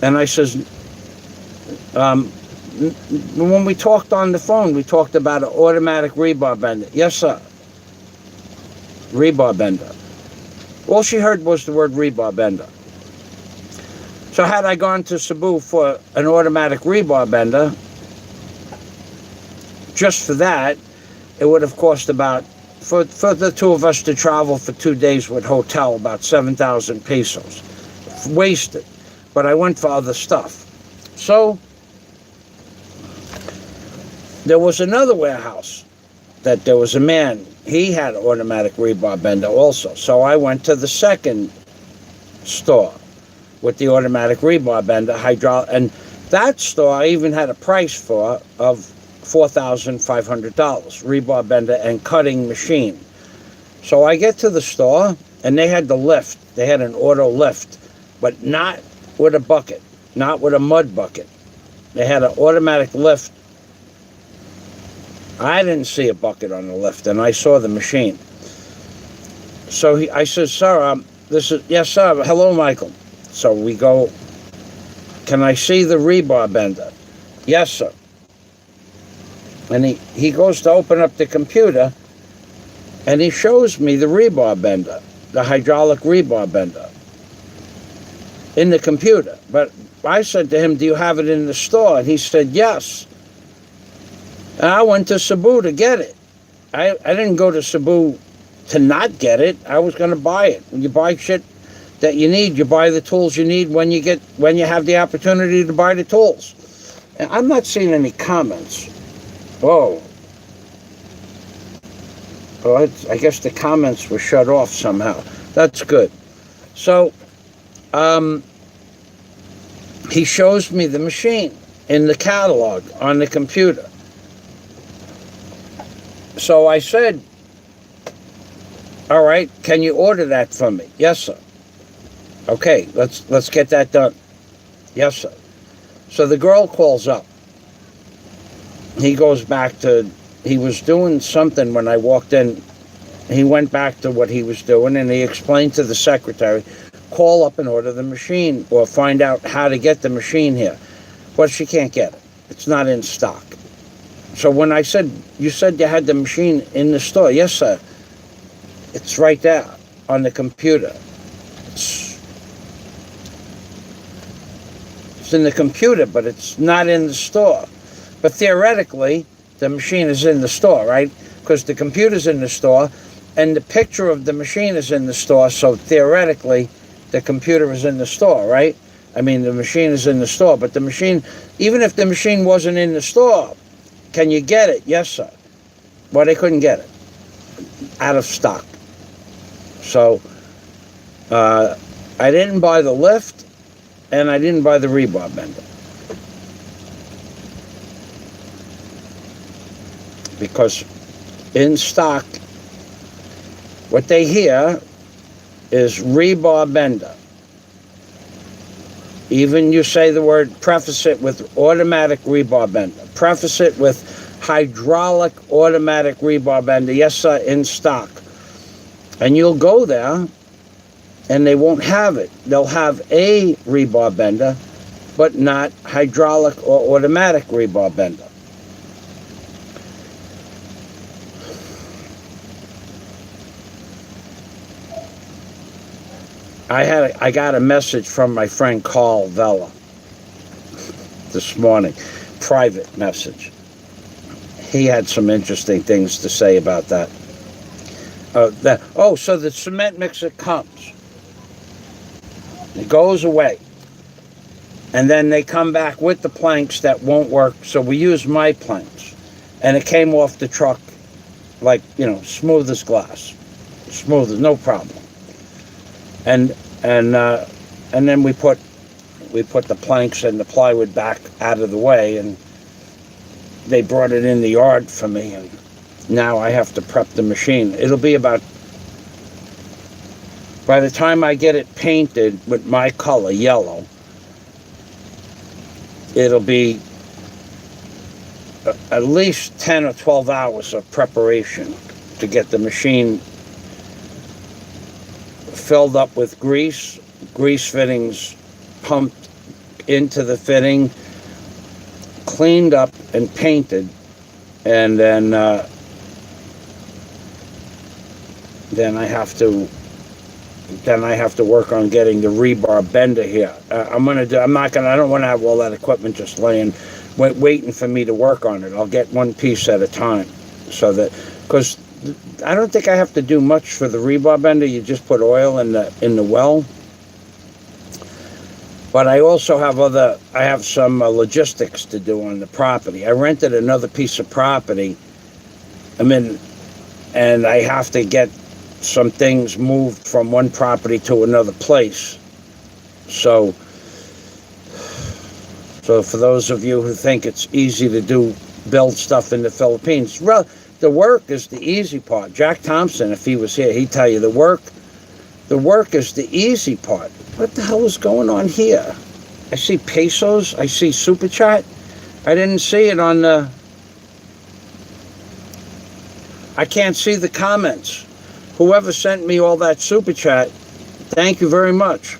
And I says, when we talked on the phone, we talked about an automatic rebar bender. Yes, sir. Rebar bender. All she heard was the word rebar bender. So had I gone to Cebu for an automatic rebar bender, just for that, it would have cost about, for the two of us to travel for 2 days with hotel, about 7,000 pesos. Wasted. But I went for other stuff. So there was another warehouse that there was a man, he had an automatic rebar bender also. So I went to the second store with the automatic rebar bender, hydraulic, and that store I even had a price for of $4,500, rebar bender and cutting machine. So I get to the store and they had the lift. They had an auto lift, but not with a bucket, not with a mud bucket. They had an automatic lift. I didn't see a bucket on the lift, and I saw the machine. So I said, sir, this is, yes, sir, hello, Michael. So we go, can I see the rebar bender? Yes, sir. And he goes to open up the computer, and he shows me the rebar bender, the hydraulic rebar bender, in the computer. But I said to him, do you have it in the store? And he said, yes. And I went to Cebu to get it. I didn't go to Cebu to not get it. I was going to buy it. When you buy shit that you need, you buy the tools you need when you have the opportunity to buy the tools. And I'm not seeing any comments. Whoa. Well, I guess the comments were shut off somehow. That's good. So, he shows me the machine in the catalog on the computer. So I said, all right, can you order that for me? Yes, sir. Okay, let's get that done. Yes, sir. So the girl calls up. He goes back to, he was doing something when I walked in. He went back to what he was doing, and he explained to the secretary, call up and order the machine or find out how to get the machine here. But she can't get it. It's not in stock. So when I said, you said you had the machine in the store. Yes, sir. It's right there on the computer. It's in the computer, but it's not in the store. But theoretically, the machine is in the store, right? Because the computer's in the store, and the picture of the machine is in the store, so theoretically, the computer is in the store, right? I mean, the machine is in the store, but the machine, even if the machine wasn't in the store, can you get it? Yes, sir. Well, they couldn't get it. Out of stock. So, I didn't buy the lift, and I didn't buy the rebar bender. Because in stock, what they hear is rebar bender. Even you say the word, preface it with automatic rebar bender. Preface it with hydraulic automatic rebar bender. Yes, sir, in stock. And you'll go there, and they won't have it. They'll have a rebar bender, but not hydraulic or automatic rebar bender. I got a message from my friend Carl Vella this morning, private message. He had some interesting things to say about that. So the cement mixer comes. It goes away. And then they come back with the planks that won't work, so we use my planks. And it came off the truck like, smooth as glass. Smooth as no problem. And then we put the planks and the plywood back out of the way, and they brought it in the yard for me, and now I have to prep the machine. It'll be about By the time I get it painted with my color, yellow, it'll be at least 10 or 12 hours of preparation to get the machine filled up with grease fittings pumped into the fitting, cleaned up and painted, and then I have to work on getting the rebar bender here. I don't want to have all that equipment just laying, waiting for me to work on it. I'll get one piece at a time, so that, because I don't think I have to do much for the rebar bender. You just put oil in the well. But I also have some logistics to do on the property. I rented another piece of property. And I have to get some things moved from one property to another place. So for those of you who think it's easy to build stuff in the Philippines, well, the work is the easy part. Jack Thompson, if he was here, he'd tell you the work is the easy part. What the hell is going on here? I see pesos. I see Super Chat. I didn't see it on the... I can't see the comments. Whoever sent me all that Super Chat, thank you very much.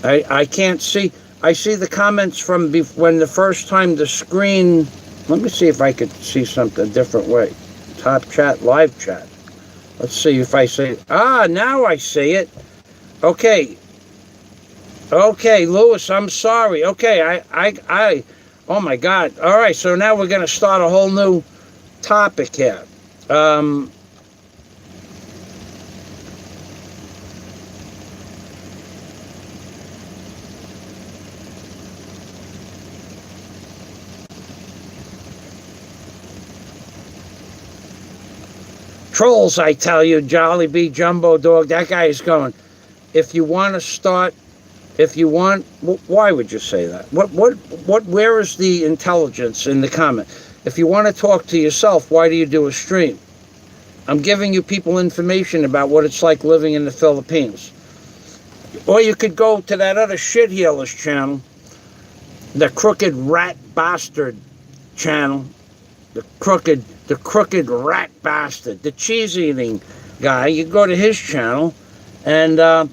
I can't see... I see the comments from when the first time the screen... Let me see if I could see something a different way. Top chat, live chat. Let's see if I see it. Ah, now I see it. Okay. Okay, Lewis, I'm sorry. Okay, oh my God. All right, so now we're going to start a whole new topic here. Trolls, I tell you, Jolly B, Jumbo Dog, that guy is going, if you want to start, why would you say that? Where is the intelligence in the comment? If you want to talk to yourself, why do you do a stream? I'm giving you people information about what it's like living in the Philippines. Or you could go to that other shitheelers channel, the Crooked Rat Bastard channel, the crooked rat bastard, the cheese-eating guy. You go to his channel, and I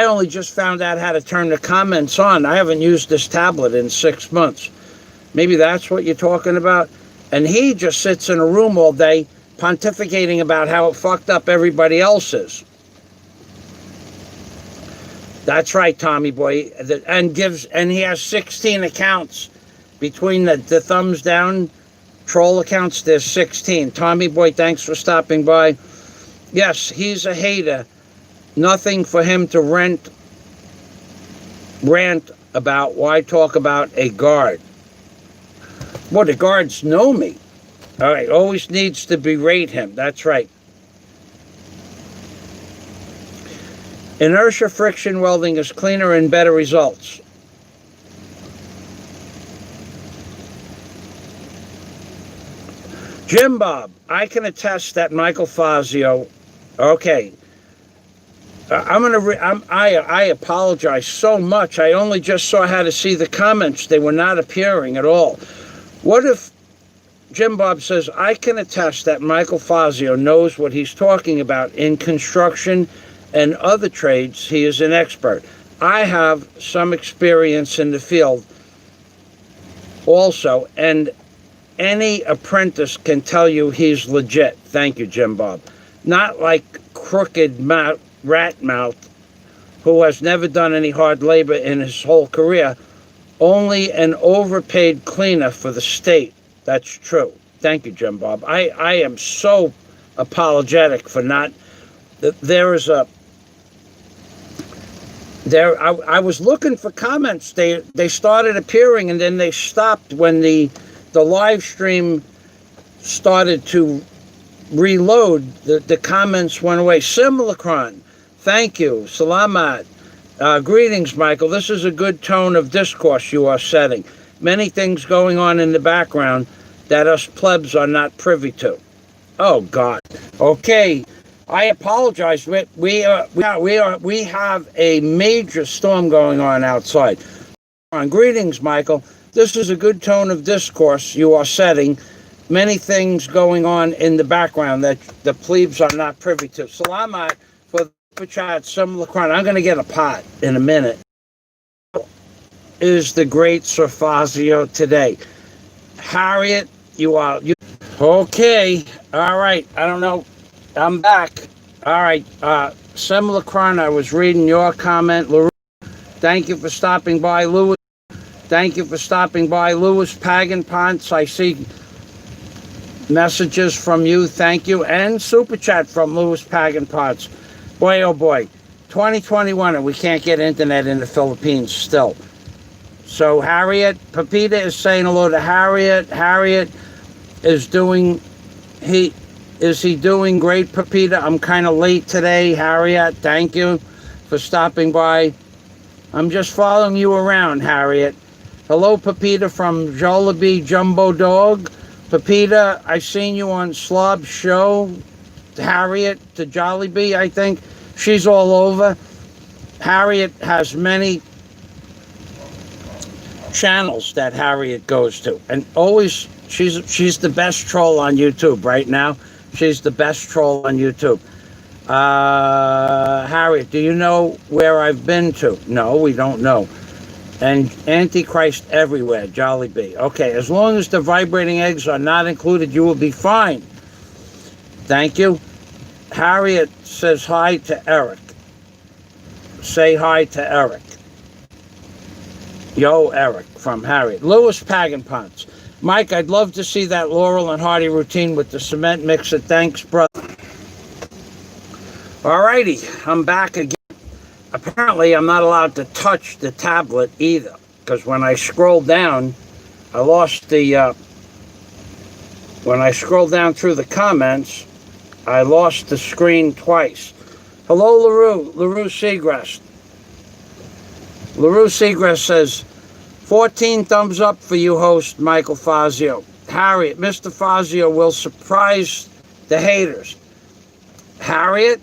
only just found out how to turn the comments on. I haven't used this tablet in 6 months. Maybe that's what you're talking about. And he just sits in a room all day pontificating about how fucked up everybody else is. That's right, Tommy boy. And he has 16 accounts. Between the thumbs down troll accounts, there's 16. Tommy boy, thanks for stopping by. Yes, he's a hater. Nothing for him to rant about. Why talk about a guard? Well, the guards know me. All right, always needs to berate him. That's right. Inertia friction welding is cleaner and better results. Jim Bob, I can attest that Michael Fazio. Okay, I apologize so much. I only just saw how to see the comments. They were not appearing at all. What if Jim Bob says, I can attest that Michael Fazio knows what he's talking about in construction and other trades. He is an expert. I have some experience in the field also, and any apprentice can tell you he's legit. Thank you, Jim Bob. Not like crooked rat mouth who has never done any hard labor in his whole career, only an overpaid cleaner for the state. That's true. Thank you, Jim Bob. I am so apologetic for not... I was looking for comments. They started appearing and then they stopped when the live stream started to reload. The comments went away. Simulacron, thank you. Salamat. Greetings, Michael. This is a good tone of discourse you are setting. Many things going on in the background that us plebs are not privy to. Oh God. Okay. I apologize. We have a major storm going on outside. Greetings, Michael. This is a good tone of discourse you are setting. Many things going on in the background that the plebes are not privy to. Salamat for the chat. Some I'm going to get a pot in a minute. Is the great Sir Fazio today? Harriet, you are. Okay. All right. I don't know. I'm back. All right. Semlacron, I was reading your comment. LaRue, thank you for stopping by. Lewis, thank you for stopping by. Lewis Pagan Ponce, I see messages from you. Thank you. And super chat from Lewis Pagan Ponce. Boy, oh boy. 2021, and we can't get internet in the Philippines still. So Harriet, Pepita is saying hello to Harriet. Harriet is doing, is he doing great, Pepita? I'm kind of late today, Harriet. Thank you for stopping by. I'm just following you around, Harriet. Hello, Pepita from Jollibee Jumbo Dog. Pepita, I seen you on Slob's show. Harriet to Jollibee, I think. She's all over. Harriet has many channels that Harriet goes to, and always she's the best troll on YouTube right now. She's the best troll on YouTube. Harriet, do you know where I've been to? No, we don't know. And Antichrist everywhere, Jollibee. Okay, as long as the vibrating eggs are not included, you will be fine. Thank you. Harriet says hi to Eric. Say hi to Eric. Yo, Eric, from Harriet. Lewis Pagan Ponce. Mike, I'd love to see that Laurel and Hardy routine with the cement mixer. Thanks, brother. Alrighty, I'm back again. Apparently, I'm not allowed to touch the tablet either, because when I scroll down, I lost the, when I scroll down through the comments, I lost the screen twice. Hello, LaRue Seagrass. LaRue Seagrass says, 14 thumbs up for you, host Michael Fazio. Harriet, Mr. Fazio will surprise the haters. Harriet,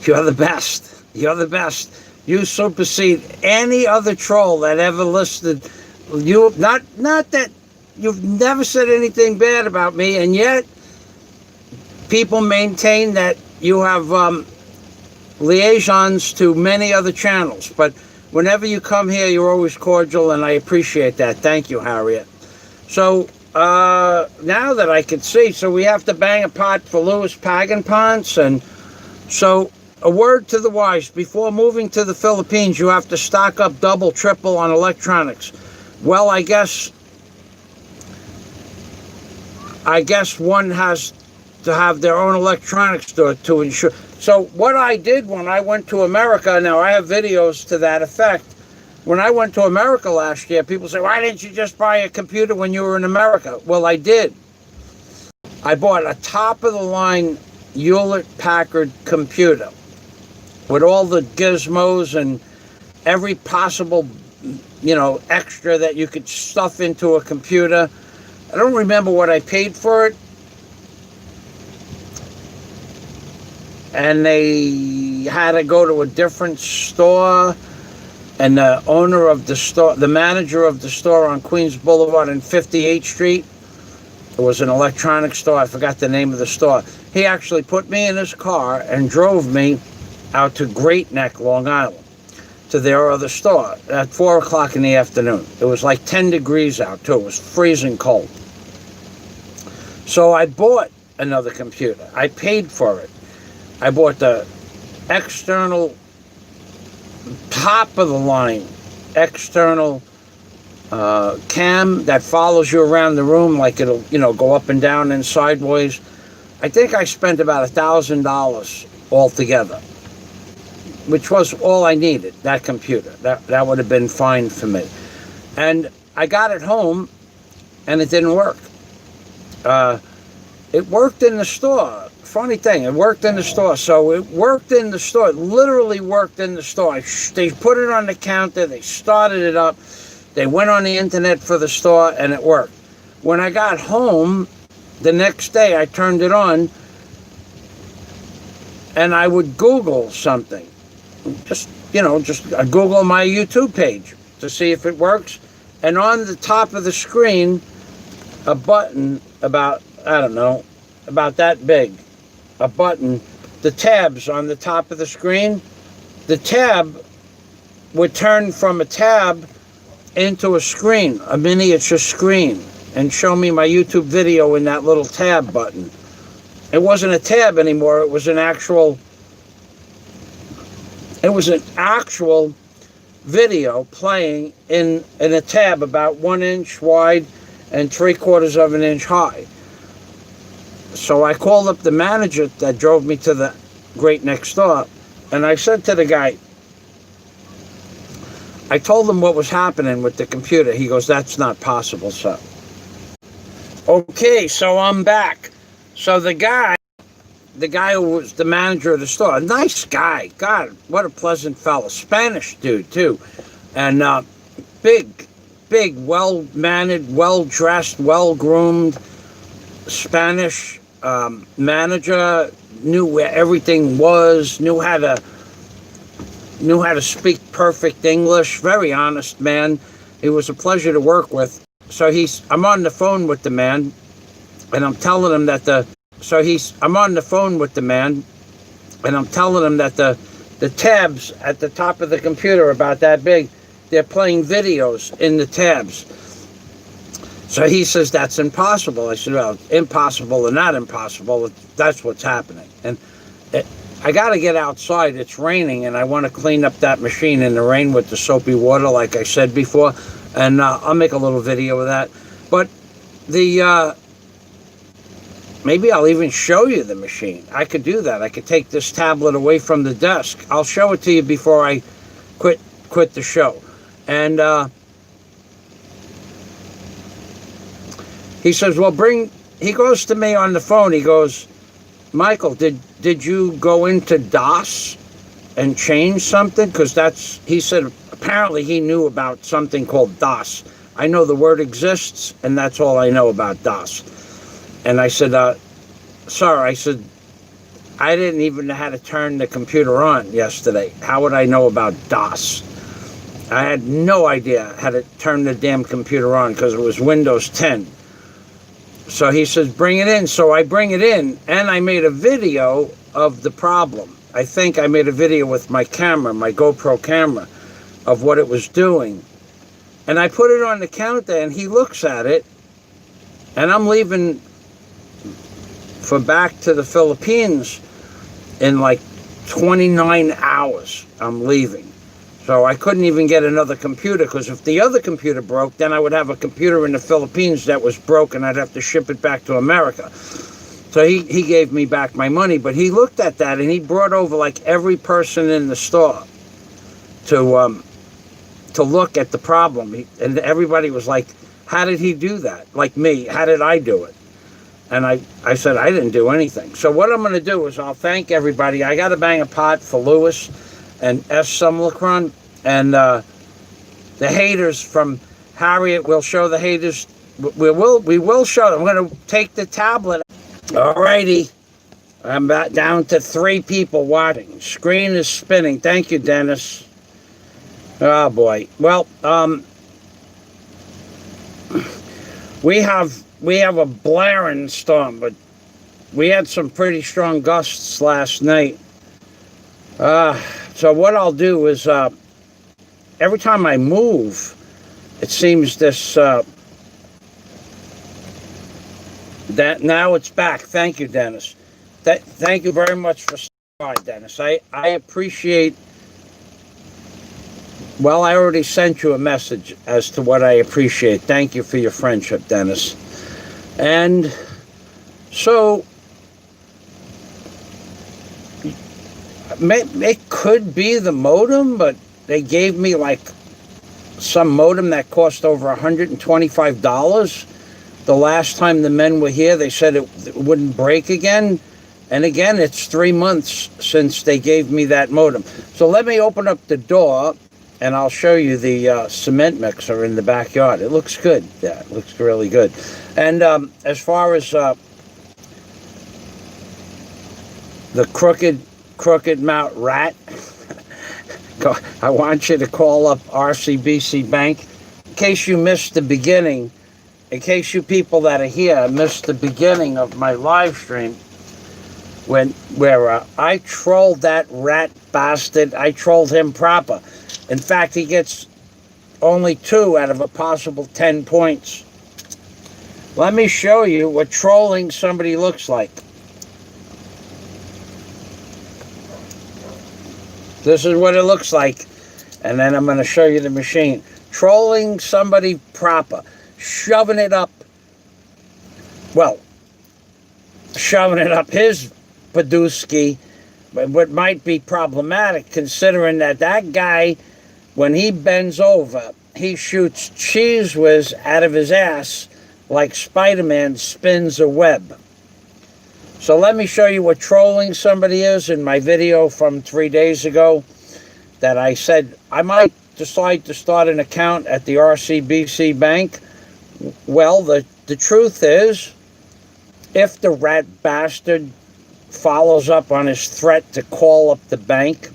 you're the best. You're the best. You supersede any other troll that ever listed you. Not that you've never said anything bad about me, and yet people maintain that you have liaisons to many other channels. But whenever you come here, you're always cordial, and I appreciate that. Thank you, Harriet. So now that I can see, so we have to bang a pot for Lewis Pagan Ponce, and so a word to the wise: before moving to the Philippines, you have to stock up double, triple on electronics. Well, I guess one has to have their own electronics store to ensure. So what I did when I went to America, now I have videos to that effect. When I went to America last year, people say, why didn't you just buy a computer when you were in America? Well, I did. I bought a top-of-the-line Hewlett-Packard computer with all the gizmos and every possible, extra that you could stuff into a computer. I don't remember what I paid for it. And they had to go to a different store, and the owner of the store, the manager of the store on Queens Boulevard and 58th Street, it was an electronics store, I forgot the name of the store. He actually put me in his car and drove me out to Great Neck, Long Island, to their other store at 4 o'clock in the afternoon. It was like 10 degrees out too, it was freezing cold. So I bought another computer, I paid for it. I bought the external, top-of-the-line external cam that follows you around the room, like it'll, go up and down and sideways. I think I spent about $1,000 altogether, which was all I needed, that computer. That would have been fine for me. And I got it home, and it didn't work. It worked in the store. Funny thing, it worked in the store. So it worked in the store. It literally worked in the store. They put it on the counter. They started it up. They went on the internet for the store, and it worked. When I got home, the next day I turned it on and I would Google something. Just Google my YouTube page to see if it works. And on the top of the screen, a button about, I don't know, about that big, a button, the tabs on the top of the screen, the tab would turn from a tab into a screen, a miniature screen, and show me my YouTube video in that little tab button. It wasn't a tab anymore, it was an actual video playing in a tab about 1 inch wide and 3/4 of an inch high. So I called up the manager that drove me to the Great Next Door, and I said to the guy, I told him what was happening with the computer. He goes, "That's not possible, sir." Okay, so I'm back. So the guy who was the manager of the store, a nice guy. God, what a pleasant fellow. Spanish dude, too. And big, well-mannered, well-dressed, well-groomed Spanish manager, knew where everything was, knew how to speak perfect English, very honest man. He was a pleasure to work with. So I'm on the phone with the man, and I'm telling him that the tabs at the top of the computer about that big, they're playing videos in the tabs. So he says, "That's impossible." I said, "Well, impossible or not impossible, that's what's happening." And I got to get outside. It's raining, and I want to clean up that machine in the rain with the soapy water, like I said before. And I'll make a little video of that. But maybe I'll even show you the machine. I could do that. I could take this tablet away from the desk. I'll show it to you before I quit the show. And he says, "Well, he goes to me on the phone. He goes, "Michael, did you go into DOS and change something?" Because he said, apparently he knew about something called DOS. I know the word exists, and that's all I know about DOS. And I said, "Sir," I said, "I didn't even know how to turn the computer on yesterday. How would I know about DOS?" I had no idea how to turn the damn computer on because it was Windows 10. So he says, "Bring it in." So I bring it in, and I made a video of the problem. I think I made a video with my camera, my GoPro camera, of what it was doing. And I put it on the counter, and he looks at it, and I'm leaving for back to the Philippines in like 29 hours. I'm leaving. So I couldn't even get another computer, because if the other computer broke, then I would have a computer in the Philippines that was broken. I'd have to ship it back to America. So he gave me back my money, but he looked at that, and he brought over like every person in the store to look at the problem. And everybody was like, "How did he do that?" Like me, how did I do it? And I said, "I didn't do anything." So what I'm going to do is I'll thank everybody. I got to bang a pot for Lewis and S. Sumlacron, and the haters from Harriet. We'll show the haters. We will show them. I'm going to take the tablet. Alrighty. I'm about down to 3 people watching. Screen is spinning. Thank you, Dennis. Oh boy. Well, we have a blaring storm, but we had some pretty strong gusts last night. So what I'll do is every time I move, it seems this that now it's back. Thank you, Dennis. Thank you very much for stopping by, Dennis. I appreciate. Well, I already sent you a message as to what I appreciate. Thank you for your friendship, Dennis. And so it could be the modem, but they gave me like some modem that cost over $125. The last time the men were here, they said it wouldn't break again. And again, it's 3 months since they gave me that modem. So let me open up the door, and I'll show you the cement mixer in the backyard. It looks good. Yeah, it looks really good. And as far as the crooked MOUTHRAT. I want you to call up RCBC Bank. In case you missed the beginning, in case you people that are here missed the beginning of my live stream, where I trolled that rat bastard. I trolled him proper. In fact, he gets only 2 out of a possible 10 points. Let me show you what trolling somebody looks like. This is what it looks like. And then I'm going to show you the machine. Trolling somebody proper. Shoving it up. Well, shoving it up his Badooski. What might be problematic, considering that guy, when he bends over, he shoots cheese whiz out of his ass like Spider-Man spins a web. So let me show you what trolling somebody is in my video from 3 days ago that I said I might decide to start an account at the RCBC Bank. Well, the truth is, if the rat bastard follows up on his threat to call up the bank,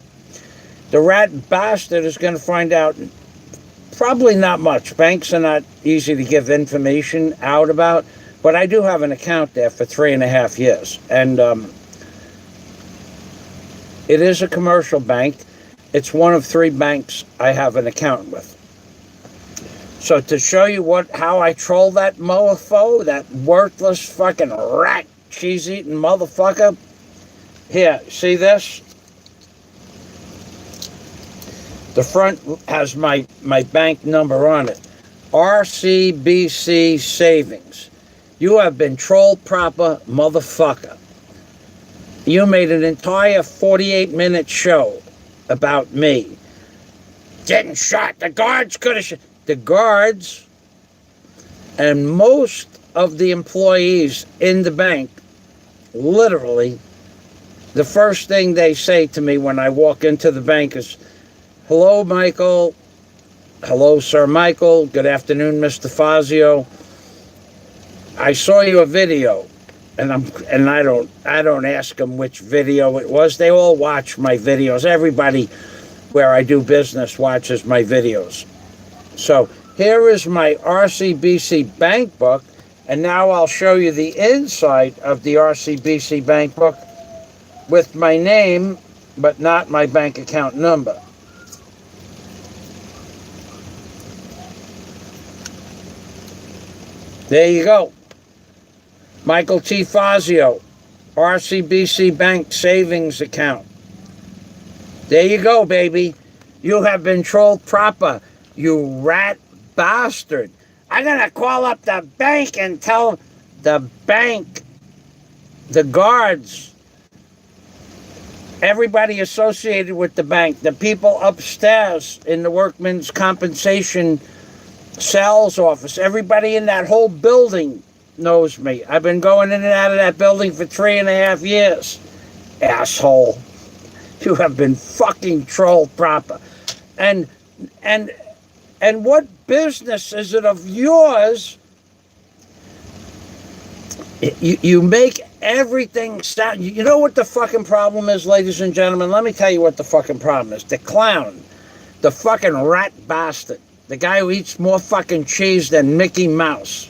the rat bastard is going to find out probably not much. Banks are not easy to give information out about, but I do have an account there for 3.5 years. And it is a commercial bank. It's one of 3 banks I have an account with. So to show you how I troll that mofo, that worthless fucking rat cheese-eating motherfucker, here, see this? The front has my bank number on it. RCBC Savings. You have been trolled proper, motherfucker. You made an entire 48-minute show about me getting shot. The guards could have shot. The guards and most of the employees in the bank, literally, the first thing they say to me when I walk into the bank is, "Hello, Michael. Hello, Sir Michael. Good afternoon, Mr. Fazio. I saw your video," and I don't ask them which video it was. They all watch my videos. Everybody where I do business watches my videos. So here is my RCBC bank book, and now I'll show you the inside of the RCBC bank book with my name, but not my bank account number. There you go. Michael T. Fazio, RCBC Bank Savings Account. There you go, baby. You have been trolled proper, you rat bastard. I'm going to call up the bank and tell the bank, the guards, everybody associated with the bank, the people upstairs in the workmen's compensation sales office, everybody in that whole building knows me. I've been going in and out of that building for 3.5 years. Asshole. You have been fucking trolled proper. And what business is it of yours? You make everything sound... You know what the fucking problem is, ladies and gentlemen? Let me tell you what the fucking problem is. The clown. The fucking rat bastard. The guy who eats more fucking cheese than Mickey Mouse.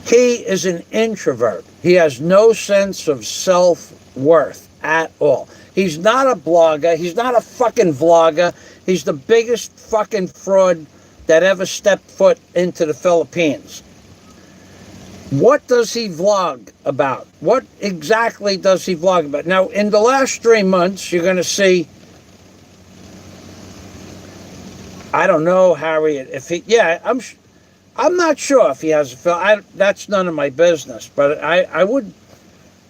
He is an introvert. He has no sense of self-worth at all. He's not a blogger. He's not a fucking vlogger. He's the biggest fucking fraud that ever stepped foot into the Philippines. What does he vlog about? What exactly does he vlog about? Now, in the last 3 months, you're going to see... I don't know, Harriet, if he... Yeah, I'm not sure if he has a film. That's none of my business. But I would...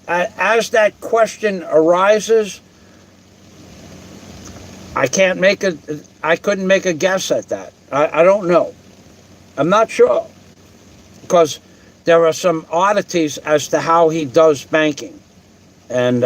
as that question arises, I couldn't make a guess at that. I don't know. I'm not sure. Because there are some oddities as to how he does banking. And...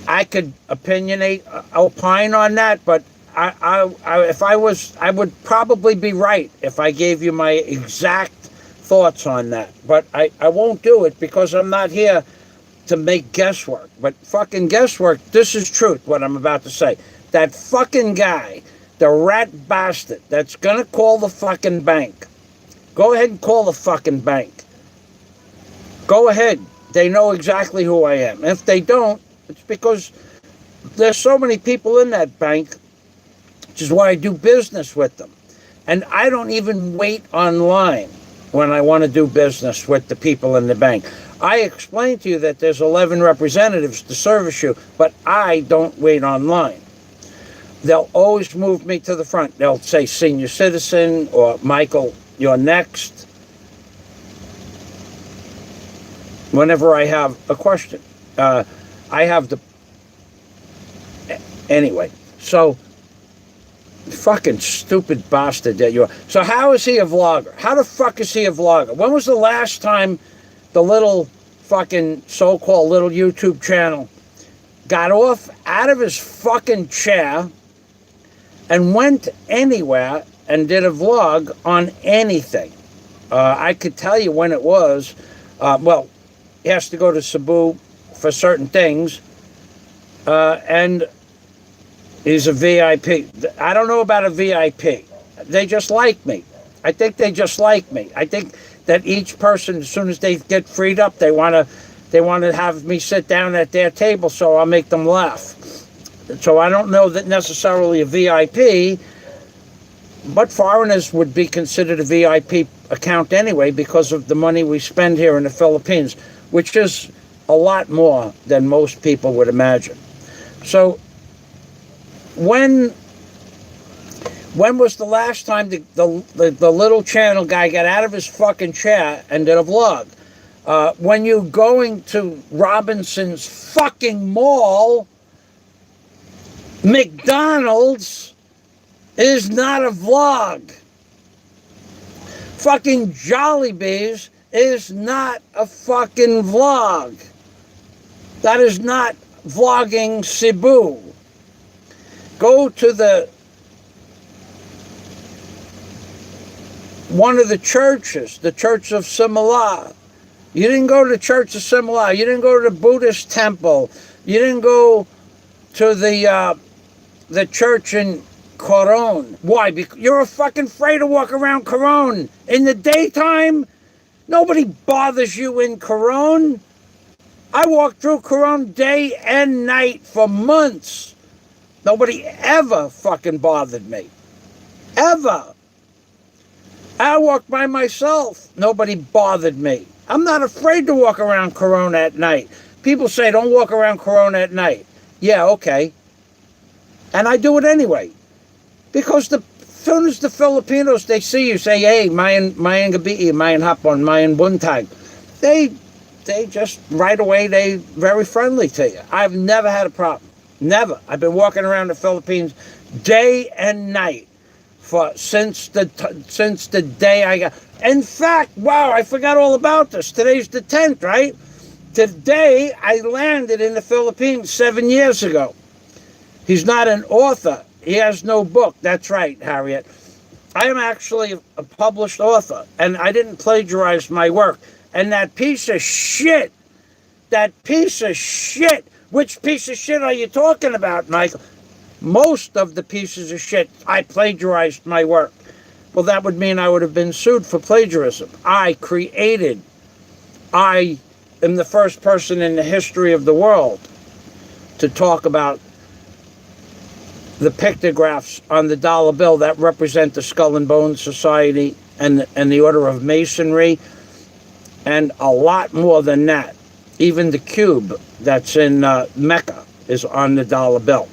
I could opine on that, but I would probably be right if I gave you my exact thoughts on that. But I won't do it because I'm not here to make guesswork. But fucking guesswork, this is truth, what I'm about to say. That fucking guy, the rat bastard that's gonna call the fucking bank. Go ahead and call the fucking bank. Go ahead. They know exactly who I am. If they don't, it's because there's so many people in that bank, which is why I do business with them. And I don't even wait online when I want to do business with the people in the bank. I explain to you that there's 11 representatives to service you, but I don't wait online. They'll always move me to the front. They'll say senior citizen or Michael, you're next. Whenever I have a question. I have the... Anyway, so... Fucking stupid bastard that you are. So how is he a vlogger? How the fuck is he a vlogger? When was the last time the little fucking so-called little YouTube channel got off out of his fucking chair and went anywhere and did a vlog on anything? I could tell you when it was. Well, he has to go to Cebu for certain things. And he's a VIP. I don't know about a VIP. They just like me. I think they just like me. I think that each person, as soon as they get freed up, they want to have me sit down at their table, so I'll make them laugh. So I don't know that necessarily a VIP, but foreigners would be considered a VIP account anyway because of the money we spend here in the Philippines, which is a lot more than most people would imagine. So when was the last time the little channel guy got out of his fucking chair and did a vlog? When you're going to Robinson's fucking mall, McDonald's is not a vlog. Fucking Jollibee's is not a fucking vlog. That is not vlogging Cebu. Go to one of the churches, the Church of Simala. You didn't go to the Church of Simala. You didn't go to the Buddhist temple. You didn't go to the church in Coron. Why? Because you're fucking afraid to walk around Coron. In the daytime, nobody bothers you in Coron. I walked through Coron day and night for months. Nobody ever fucking bothered me. Ever. I walked by myself. Nobody bothered me. I'm not afraid to walk around Corona at night. People say, don't walk around Corona at night. Yeah, okay. And I do it anyway. Because as soon as the Filipinos, they see you, say, hey, mayan gabi, mayan hapon, mayan buntag. They just, right away, they very friendly to you. I've never had a problem. Never. I've been walking around the Philippines day and night since the day I got. In fact, wow, I forgot all about this. Today's the 10th, right? Today I landed in the Philippines 7 years ago. He's not an author. He has no book. That's right, Harriet. I am actually a published author, and I didn't plagiarize my work. And that piece of shit, which piece of shit are you talking about, Michael? Most of the pieces of shit, I plagiarized my work. Well, that would mean I would have been sued for plagiarism. I am the first person in the history of the world to talk about the pictographs on the dollar bill that represent the Skull and Bones Society and the Order of Masonry, and a lot more than that. Even the cube that's in Mecca is on the dollar bill.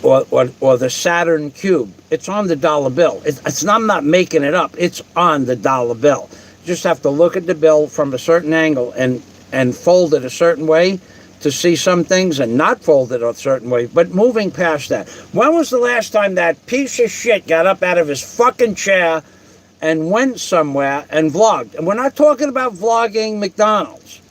Or the Saturn cube. It's on the dollar bill. I'm not making it up. It's on the dollar bill. You just have to look at the bill from a certain angle and fold it a certain way to see some things, and not fold it a certain way. But moving past that, when was the last time that piece of shit got up out of his fucking chair and went somewhere and vlogged? And we're not talking about vlogging McDonald's.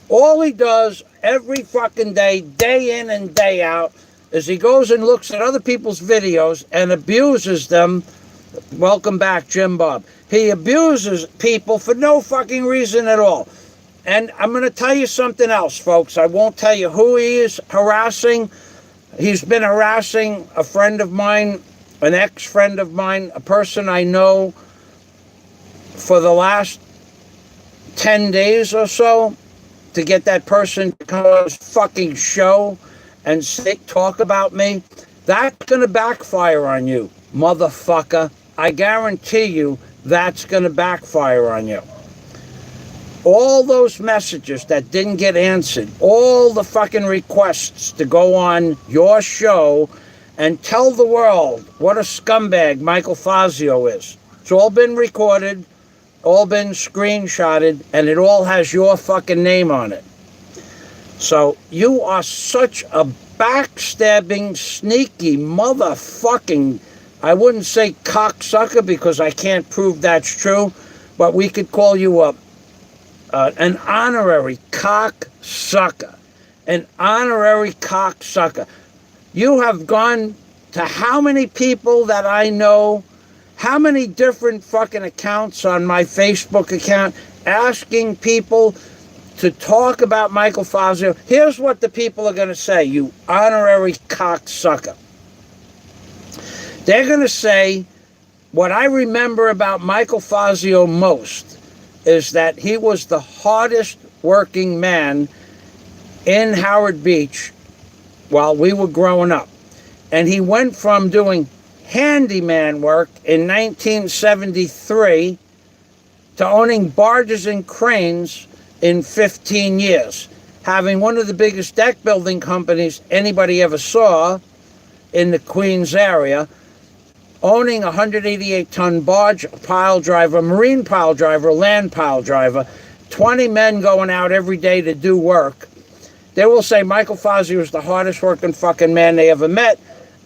All he does every fucking day, day in and day out, is he goes and looks at other people's videos and abuses them. Welcome back, Jim Bob. He abuses people for no fucking reason at all. And I'm going to tell you something else, folks. I won't tell you who he is harassing. He's been harassing a friend of mine, an ex-friend of mine, a person I know for the last 10 days or so, to get that person to come on his fucking show and talk about me. That's going to backfire on you, motherfucker. I guarantee you that's going to backfire on you. All those messages that didn't get answered, all the fucking requests to go on your show and tell the world what a scumbag Michael Fazio is. It's all been recorded, all been screenshotted, and it all has your fucking name on it. So you are such a backstabbing, sneaky motherfucking, I wouldn't say cocksucker because I can't prove that's true, but we could call you an honorary cocksucker. An honorary cocksucker. You have gone to how many people that I know, how many different fucking accounts on my Facebook account, asking people to talk about Michael Fazio. Here's what the people are going to say, you honorary cocksucker. They're going to say, what I remember about Michael Fazio most is that he was the hardest working man in Howard Beach while we were growing up. And he went from doing handyman work in 1973 to owning barges and cranes in 15 years, having one of the biggest deck building companies anybody ever saw in the Queens area, owning a 188-ton barge pile driver, marine pile driver, land pile driver, 20 men going out every day to do work. They will say Michael Fazio is the hardest working fucking man they ever met,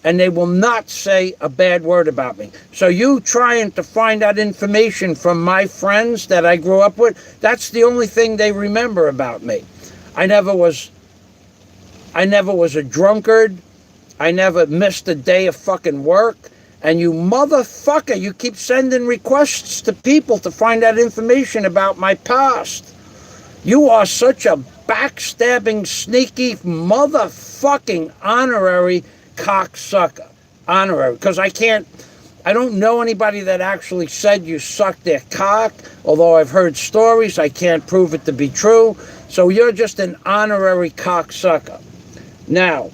and they will not say a bad word about me. So you trying to find out information from my friends that I grew up with, that's the only thing they remember about me. I never was a drunkard. I never missed a day of fucking work. And you motherfucker, you keep sending requests to people to find out information about my past. You are such a backstabbing, sneaky, motherfucking honorary cocksucker. Honorary. Because I don't know anybody that actually said you sucked their cock. Although I've heard stories, I can't prove it to be true. So you're just an honorary cocksucker. Now,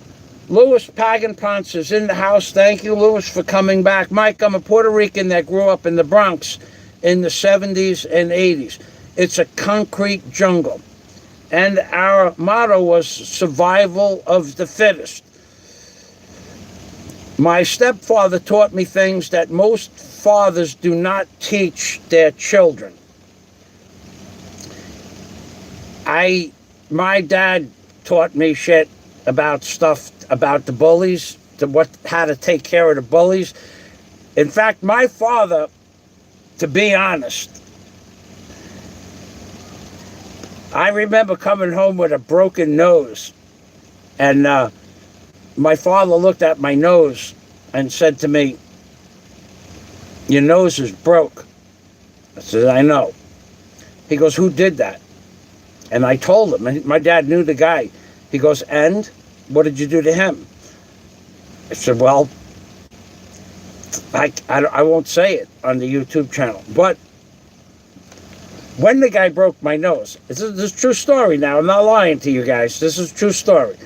Louis Pagan-Ponce is in the house. Thank you, Louis, for coming back. Mike, I'm a Puerto Rican that grew up in the Bronx in the 70s and 80s. It's a concrete jungle. And our motto was survival of the fittest. My stepfather taught me things that most fathers do not teach their children. My dad taught me shit about stuff about the bullies, how to take care of the bullies. In fact, my father, to be honest, I remember coming home with a broken nose, and my father looked at my nose and said to me, "Your nose is broke." I said, "I know." He goes, "Who did that?" And I told him, and my dad knew the guy. He goes, "And what did you do to him?" I said, "Well, I won't say it on the YouTube channel, but when the guy broke my nose," this is a true story now, I'm not lying to you guys, this is a true story.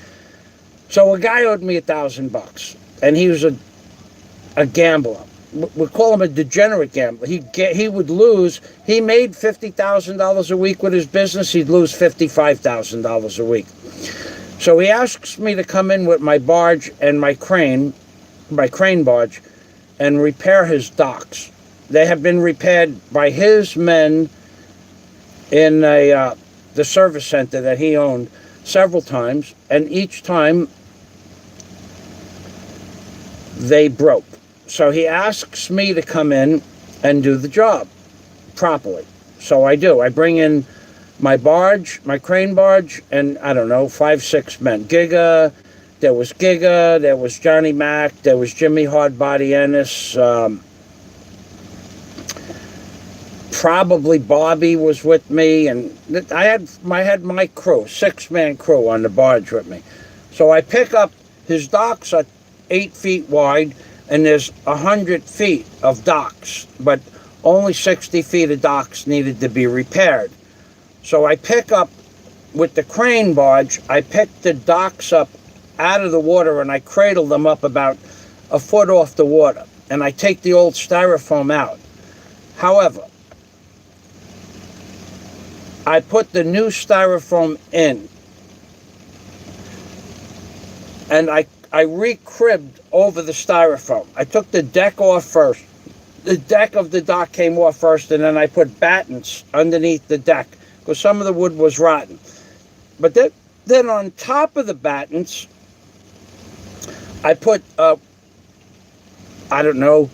So a guy owed me $1,000, and he was a gambler. We call him a degenerate gambler. He would lose. He made $50,000 a week with his business. He'd lose $55,000 a week. So he asks me to come in with my barge and my crane barge, and repair his docks. They have been repaired by his men in the service center that he owned several times, and each time they broke. So he asks me to come in and do the job properly. So I do. I bring in my barge, my crane barge, and I don't know, 5, 6 men. Giga, there was Johnny Mac, there was Jimmy Hardbody Ennis, probably Bobby was with me, and I had my crew, 6-man crew on the barge with me. So I pick up, his docks are 8 feet wide, and there's 100 feet of docks, but only 60 feet of docks needed to be repaired. So I pick up, with the crane barge, I pick the docks up out of the water, and I cradle them up about a foot off the water, and I take the old styrofoam out. However, I put the new styrofoam in, and I re-cribbed over the styrofoam. I took the deck off first. The deck of the dock came off first, and then I put battens underneath the deck, because some of the wood was rotten. But then on top of the battens, I put, I don't know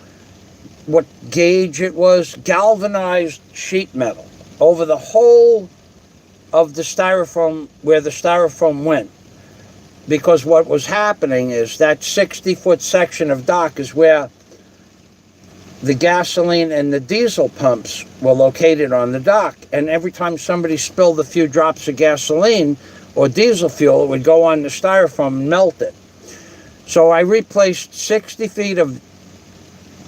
what gauge it was, galvanized sheet metal over the whole of the styrofoam, where the styrofoam went. Because what was happening is that 60-foot section of dock is where the gasoline and the diesel pumps were located on the dock. And every time somebody spilled a few drops of gasoline or diesel fuel, it would go on the styrofoam and melt it. So I replaced 60 feet of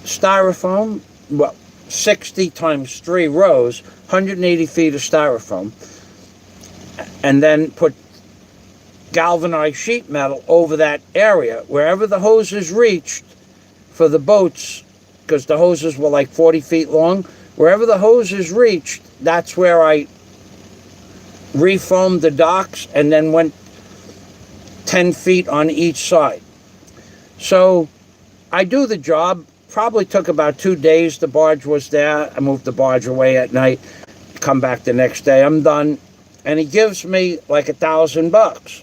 styrofoam, well, 60 times 3 rows, 180 feet of styrofoam, and then put galvanized sheet metal over that area. Wherever the hoses reached for the boats, because the hoses were like 40 feet long, wherever the hoses reached, that's where I refoamed the docks and then went 10 feet on each side. So I do the job. Probably took about 2 days. The barge was there. I moved the barge away at night, come back the next day. I'm done. And he gives me like $1,000.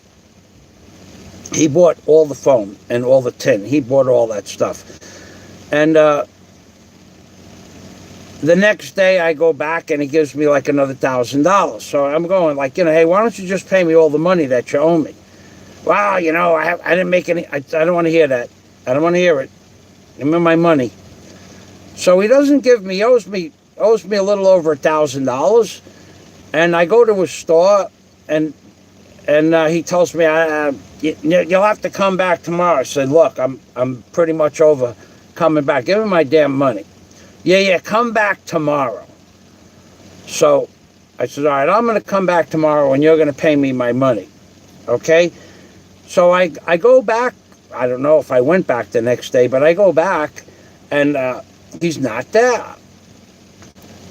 He bought all the foam and all the tin. He bought all that stuff. And the next day I go back and he gives me like another $1,000. So I'm going like, hey, why don't you just pay me all the money that you owe me? Well, I didn't make any, I don't want to hear that. I don't want to hear it. Give me my money. So he doesn't give me, owes me a little over $1,000. And I go to his store, and he tells me, you'll have to come back tomorrow. I said, look, I'm pretty much over coming back. Give me my damn money. Yeah, come back tomorrow. So I said, all right, I'm going to come back tomorrow, and you're going to pay me my money. Okay? So I go back. I don't know if I went back the next day, but I go back, and he's not there.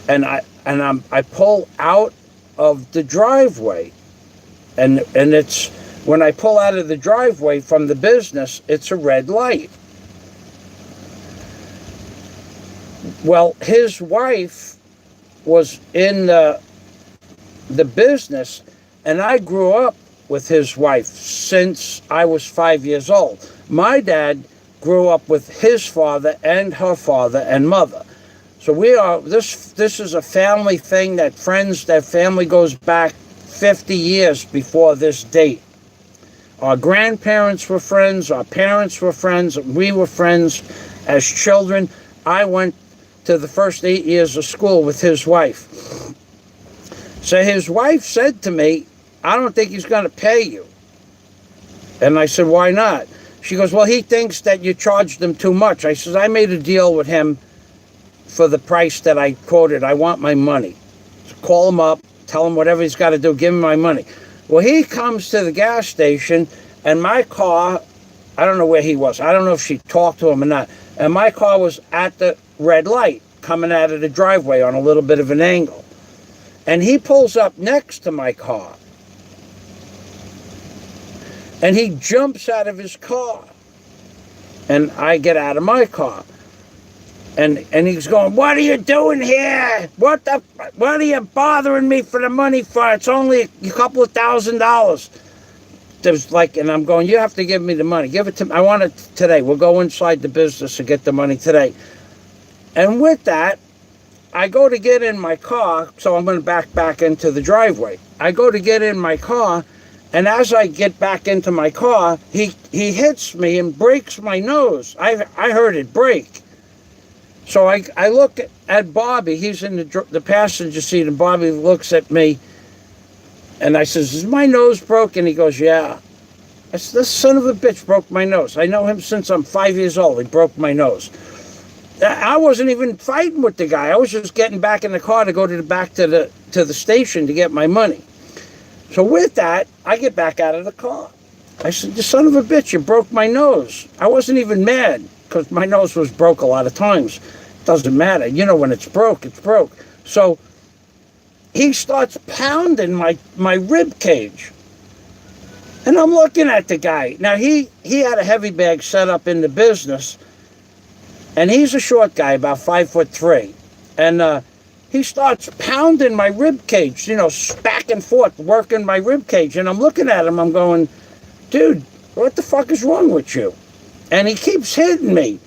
And I pull out of the driveway, and it's, when I pull out of the driveway from the business, it's a red light. Well, his wife was in the business, and I grew up with his wife since I was 5 years old. My dad grew up with his father and her father and mother. So we are, this is a family thing, that family goes back 50 years before this date. Our grandparents were friends, our parents were friends, we were friends as children. I went to the first 8 years of school with his wife. So his wife said to me, I don't think he's going to pay you. And I said, why not? She goes, well, he thinks that you charged him too much. I said, I made a deal with him for the price that I quoted. I want my money. So call him up, tell him whatever he's got to do, give him my money. Well, he comes to the gas station, and my car, I don't know where he was. I don't know if she talked to him or not. And my car was at the red light coming out of the driveway on a little bit of an angle. And he pulls up next to my car. And he jumps out of his car. And I get out of my car. And he's going, what are you doing here? What are you bothering me for the money for? It's only a couple of $1,000. There's like, and I'm going, you have to give me the money. Give it to me. I want it today. We'll go inside the business and get the money today. And with that, I go to get in my car. So I'm going to back into the driveway. I go to get in my car. And as I get back into my car, he hits me and breaks my nose. I heard it break. So I look at Bobby. He's in the passenger seat, and Bobby looks at me, and I says, "Is my nose broken?" He goes, "Yeah." I said, "This son of a bitch broke my nose. I know him since I'm 5 years old. He broke my nose." I wasn't even fighting with the guy. I was just getting back in the car to go back to the station to get my money. So with that, I get back out of the car. I said, "You son of a bitch, you broke my nose." I wasn't even mad because my nose was broke a lot of times. Doesn't matter. You know, when it's broke, it's broke. So he starts pounding my rib cage. And I'm looking at the guy. Now, he had a heavy bag set up in the business. And he's a short guy, about 5'3". And he starts pounding my rib cage, you know, back and forth, working my rib cage. And I'm looking at him, I'm going, "Dude, what the fuck is wrong with you?" And he keeps hitting me.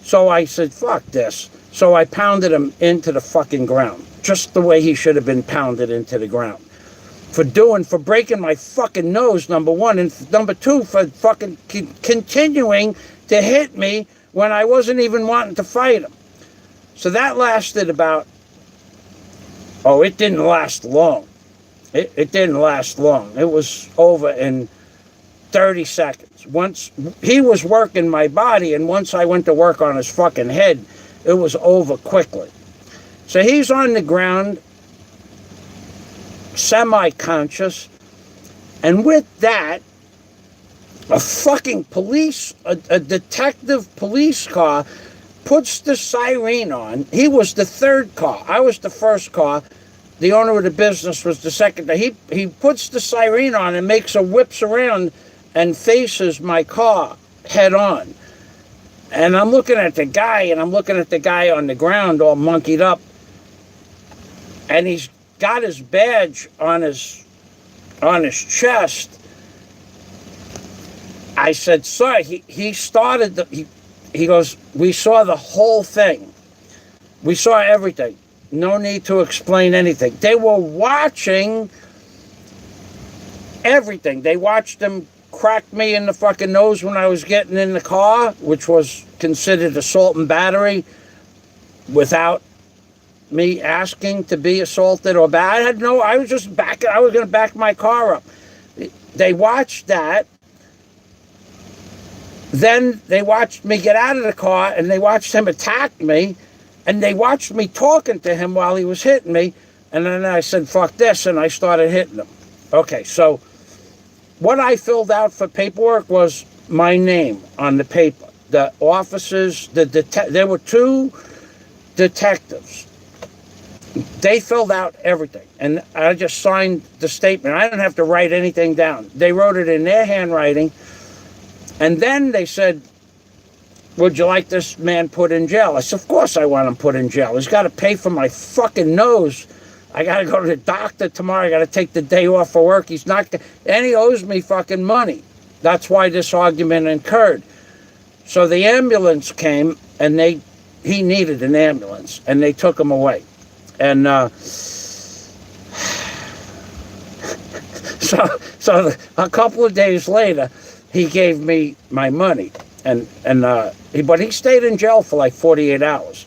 So I said, "Fuck this." So I pounded him into the fucking ground, just the way he should have been pounded into the ground. For breaking my fucking nose, number one, and number two, for fucking continuing to hit me when I wasn't even wanting to fight him. So that lasted about, it didn't last long. It didn't last long. It was over in 30 seconds. Once he was working my body, and once I went to work on his fucking head, it was over quickly. So he's on the ground, semi-conscious, and with that, a fucking a detective police car puts the siren on. He was the third car. I was the first car. The owner of the business was the second. He puts the siren on and whips around and faces my car head on. And I'm looking at the guy, and I'm looking at the guy on the ground all monkeyed up, and he's got his badge on his chest. I said, "Sir," he started, he goes, "We saw the whole thing. We saw everything. No need to explain anything." They were watching everything. They watched him crack me in the fucking nose when I was getting in the car, which was considered assault and battery without me asking to be assaulted or bad. I was just I was going to back my car up. They watched that. Then they watched me get out of the car, and they watched him attack me, and they watched me talking to him while he was hitting me. And then I said, "Fuck this," and I started hitting him. Okay, so what I filled out for paperwork was my name on the paper. The officers, there were 2 detectives. They filled out everything, and I just signed the statement. I didn't have to write anything down. They wrote it in their handwriting, and then they said, "Would you like this man put in jail?" I said, "Of course I want him put in jail. He's got to pay for my fucking nose. I got to go to the doctor tomorrow. I got to take the day off for work. He's not, and he owes me fucking money." That's why this argument occurred. So the ambulance came, and he needed an ambulance, and they took him away. And so a couple of days later, he gave me my money, but he stayed in jail for like 48 hours.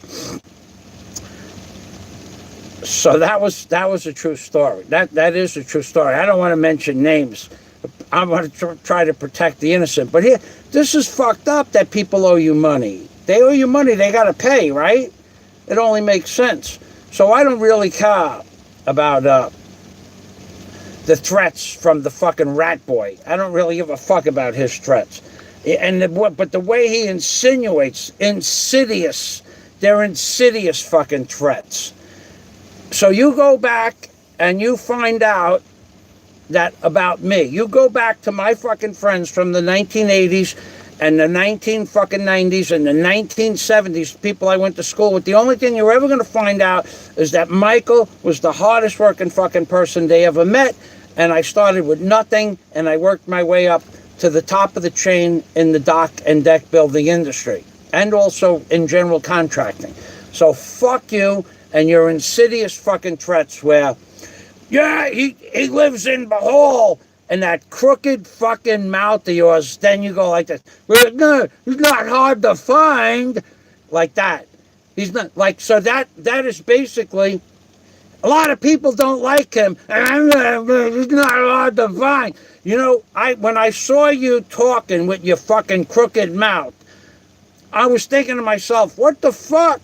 So that was a true story. That is a true story. I don't want to mention names. I want to try to protect the innocent. But here, this is fucked up that people owe you money. They owe you money. They got to pay, right? It only makes sense. So I don't really care about the threats from the fucking rat boy. I don't really give a fuck about his threats. But the way he insinuates, they're insidious fucking threats. So you go back and you find out that about me. You go back to my fucking friends from the 1980s and the 1990s and the 1970s, people I went to school with. The only thing you're ever going to find out is that Michael was the hardest working fucking person they ever met, and I started with nothing, and I worked my way up to the top of the chain in the dock and deck building industry, and also in general contracting. So fuck you and your insidious fucking threats where, yeah, he lives in the hall, and that crooked fucking mouth of yours, then you go like this, well, no, it's not hard to find, like that. He's not like, so that is basically, a lot of people don't like him. He's not allowed to find. You know, when I saw you talking with your fucking crooked mouth, I was thinking to myself, what the fuck?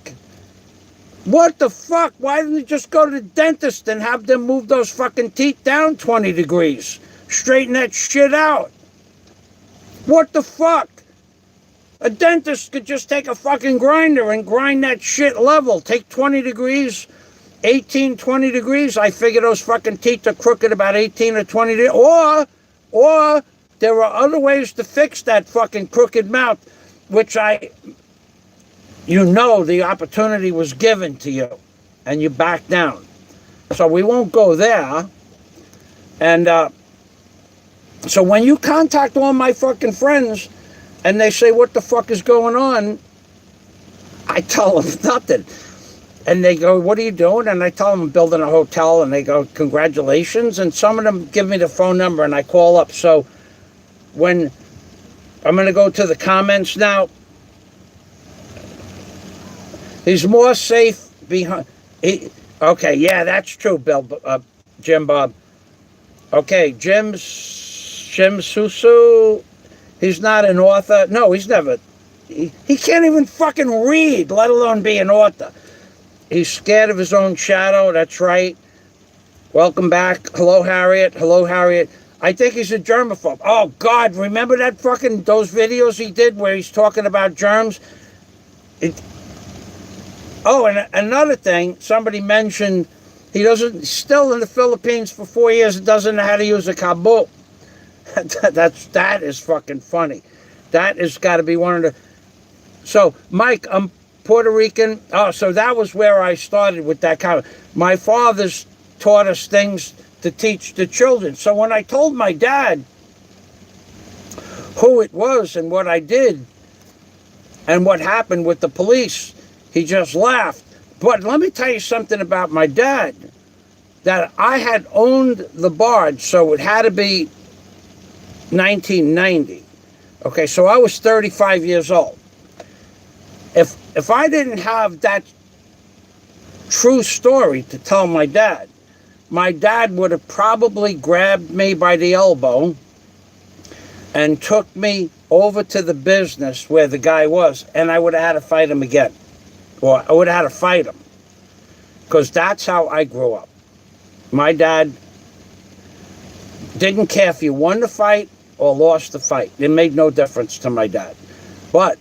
What the fuck? Why didn't you just go to the dentist and have them move those fucking teeth down 20 degrees? Straighten that shit out. What the fuck? A dentist could just take a fucking grinder and grind that shit level. Take 20 degrees, 18, 20 degrees. I figure those fucking teeth are crooked about 18 or 20 degrees. Or there are other ways to fix that fucking crooked mouth, which the opportunity was given to you, and you back down. So we won't go there. And so when you contact all my fucking friends, and they say, what the fuck is going on? I tell them nothing. And they go, what are you doing? And I tell them I'm building a hotel, and they go, congratulations. And some of them give me the phone number, and I call up. So when I'm going to go to the comments now, he's more safe behind. Okay, yeah, that's true, Jim Bob. Okay, Jim Susu. He's not an author. No, he's never. He can't even fucking read, let alone be an author. He's scared of his own shadow. That's right. Welcome back. Hello, Harriet. Hello, Harriet. I think he's a germaphobe. Oh, God. Remember that fucking, those videos he did where he's talking about germs? Oh, and another thing, somebody mentioned still in the Philippines for 4 years and doesn't know how to use a kabut. That is fucking funny. That has got to be one of the... So, Mike, I'm Puerto Rican. Oh, so that was where I started with that comment. My fathers taught us things to teach the children. So when I told my dad who it was and what I did and what happened with the police, he just laughed. But let me tell you something about my dad. That I had owned the barge, so it had to be 1990. Okay, so I was 35 years old. If I didn't have that true story to tell my dad would have probably grabbed me by the elbow and took me over to the business where the guy was, and I would have had to fight him again. Or I would have had to fight him. Because that's how I grew up. My dad didn't care if you won the fight or lost the fight. It made no difference to my dad. But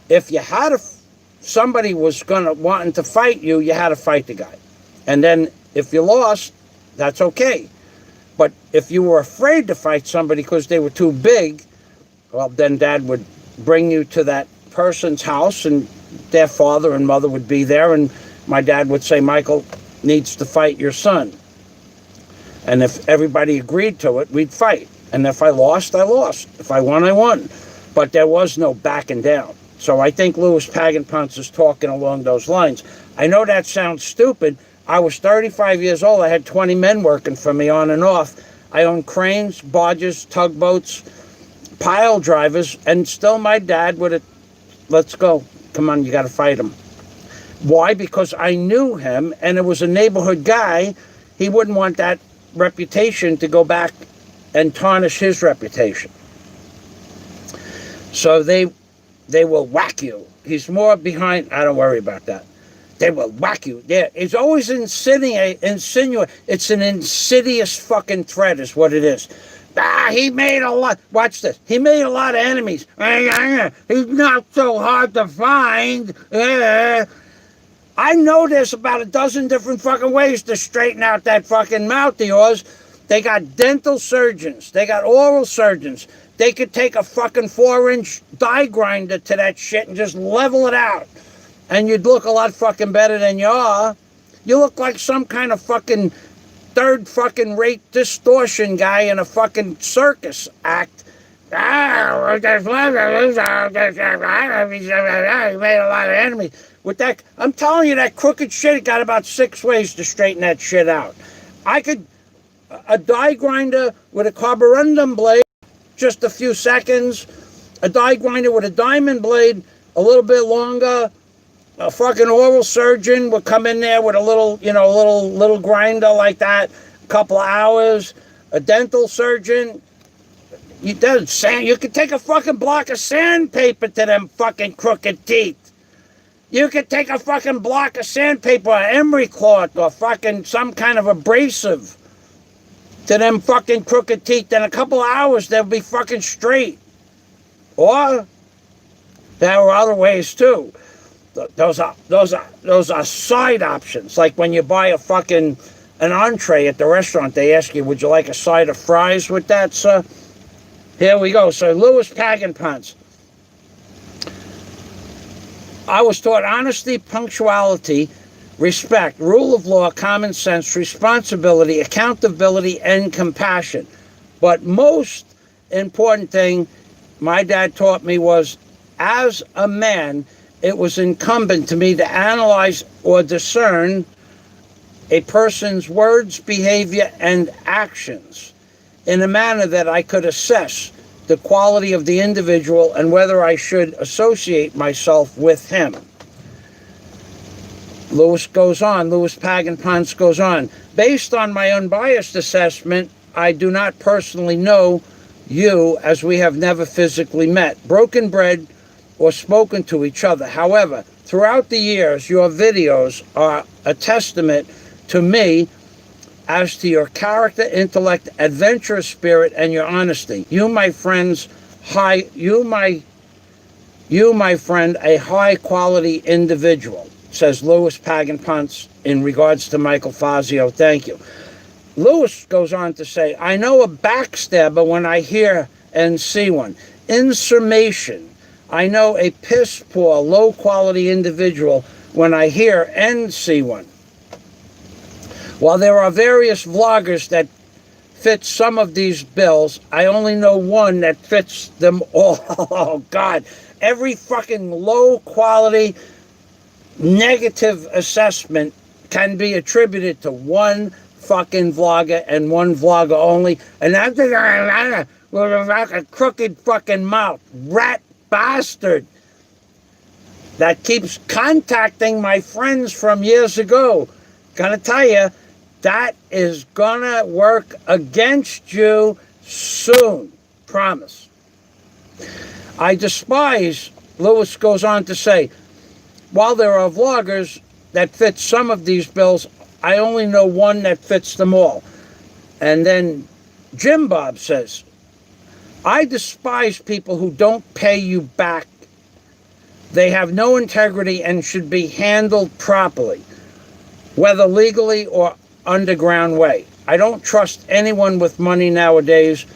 if you had somebody was wanting to fight you, you had to fight the guy. And then if you lost, that's okay. But if you were afraid to fight somebody because they were too big, well, then Dad would bring you to that person's house, and their father and mother would be there, and my dad would say, Michael needs to fight your son. And if everybody agreed to it, we'd fight. And if I lost, I lost. If I won, I won. But there was no backing down. So I think Louis Pagenpons is talking along those lines. I know that sounds stupid. I was 35 years old. I had 20 men working for me on and off. I owned cranes, barges, tugboats, pile drivers, and still my dad would have, let's go. Come on, you got to fight him. Why? Because I knew him, and it was a neighborhood guy. He wouldn't want that reputation to go back and tarnish his reputation. So they will whack you. He's more behind. I don't worry about that. They will whack you. Yeah, it's always insinuate. It's an insidious fucking threat is what it is. He made a lot. Watch this. He made a lot of enemies. He's not so hard to find. I know there's about a dozen different fucking ways to straighten out that fucking mouth of yours. They got dental surgeons. They got oral surgeons. They could take a fucking 4-inch die grinder to that shit and just level it out. And you'd look a lot fucking better than you are. You look like some kind of fucking third fucking rate distortion guy in a fucking circus act. He made a lot of enemies. With that, I'm telling you, that crooked shit got about 6 ways to straighten that shit out. A die grinder with a carborundum blade, just a few seconds. A die grinder with a diamond blade, a little bit longer. A fucking oral surgeon would come in there with a little, you know, little grinder like that, a couple of hours. A dental surgeon, you could take a fucking block of sandpaper to them fucking crooked teeth. You could take a fucking block of sandpaper or emery cloth or fucking some kind of abrasive to them fucking crooked teeth. In a couple of hours, they'll be fucking straight. Or there are other ways too. Those are side options. Like when you buy an entree at the restaurant, they ask you, would you like a side of fries with that, sir? Here we go. So Louis Pagan-Ponce. I was taught honesty, punctuality, respect, rule of law, common sense, responsibility, accountability, and compassion. But most important thing my dad taught me was, as a man, it was incumbent to me to analyze or discern a person's words, behavior, and actions in a manner that I could assess the quality of the individual and whether I should associate myself with him. Louis Pagan-Ponce goes on. Based on my unbiased assessment, I do not personally know you, as we have never physically met, broken bread, or spoken to each other. However, throughout the years, your videos are a testament to me as to your character, intellect, adventurous spirit, and your honesty. You, my friend, a high-quality individual, says Louis Pagan-Ponce in regards to Michael Fazio. Thank you. Louis goes on to say, I know a backstabber when I hear and see one. In summation, I know a piss-poor, low-quality individual when I hear and see one. While there are various vloggers that fit some of these bills, I only know one that fits them all. Oh, God. Every fucking low-quality, negative assessment can be attributed to one fucking vlogger and one vlogger only. And that's with a crooked fucking mouth. Rat bastard that keeps contacting my friends from years ago. Gonna tell you, that is gonna work against you soon. Promise. I despise, Louis goes on to say, while there are vloggers that fit some of these bills, I only know one that fits them all. And then Jim Bob says, I despise people who don't pay you back. They have no integrity and should be handled properly, whether legally or underground way. I don't trust anyone with money nowadays,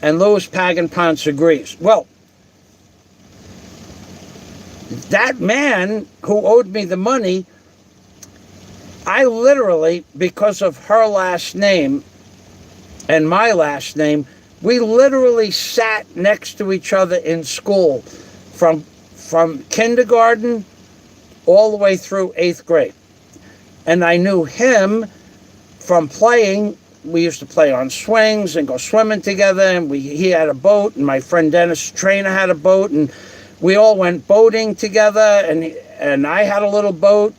and Louis Pagan-Ponce agrees. Well, that man who owed me the money, I literally, because of her last name and my last name, we literally sat next to each other in school from kindergarten all the way through 8th grade. And I knew him from playing. We used to play on swings and go swimming together, and he had a boat, and my friend Dennis Trainer had a boat, and we all went boating together, and I had a little boat.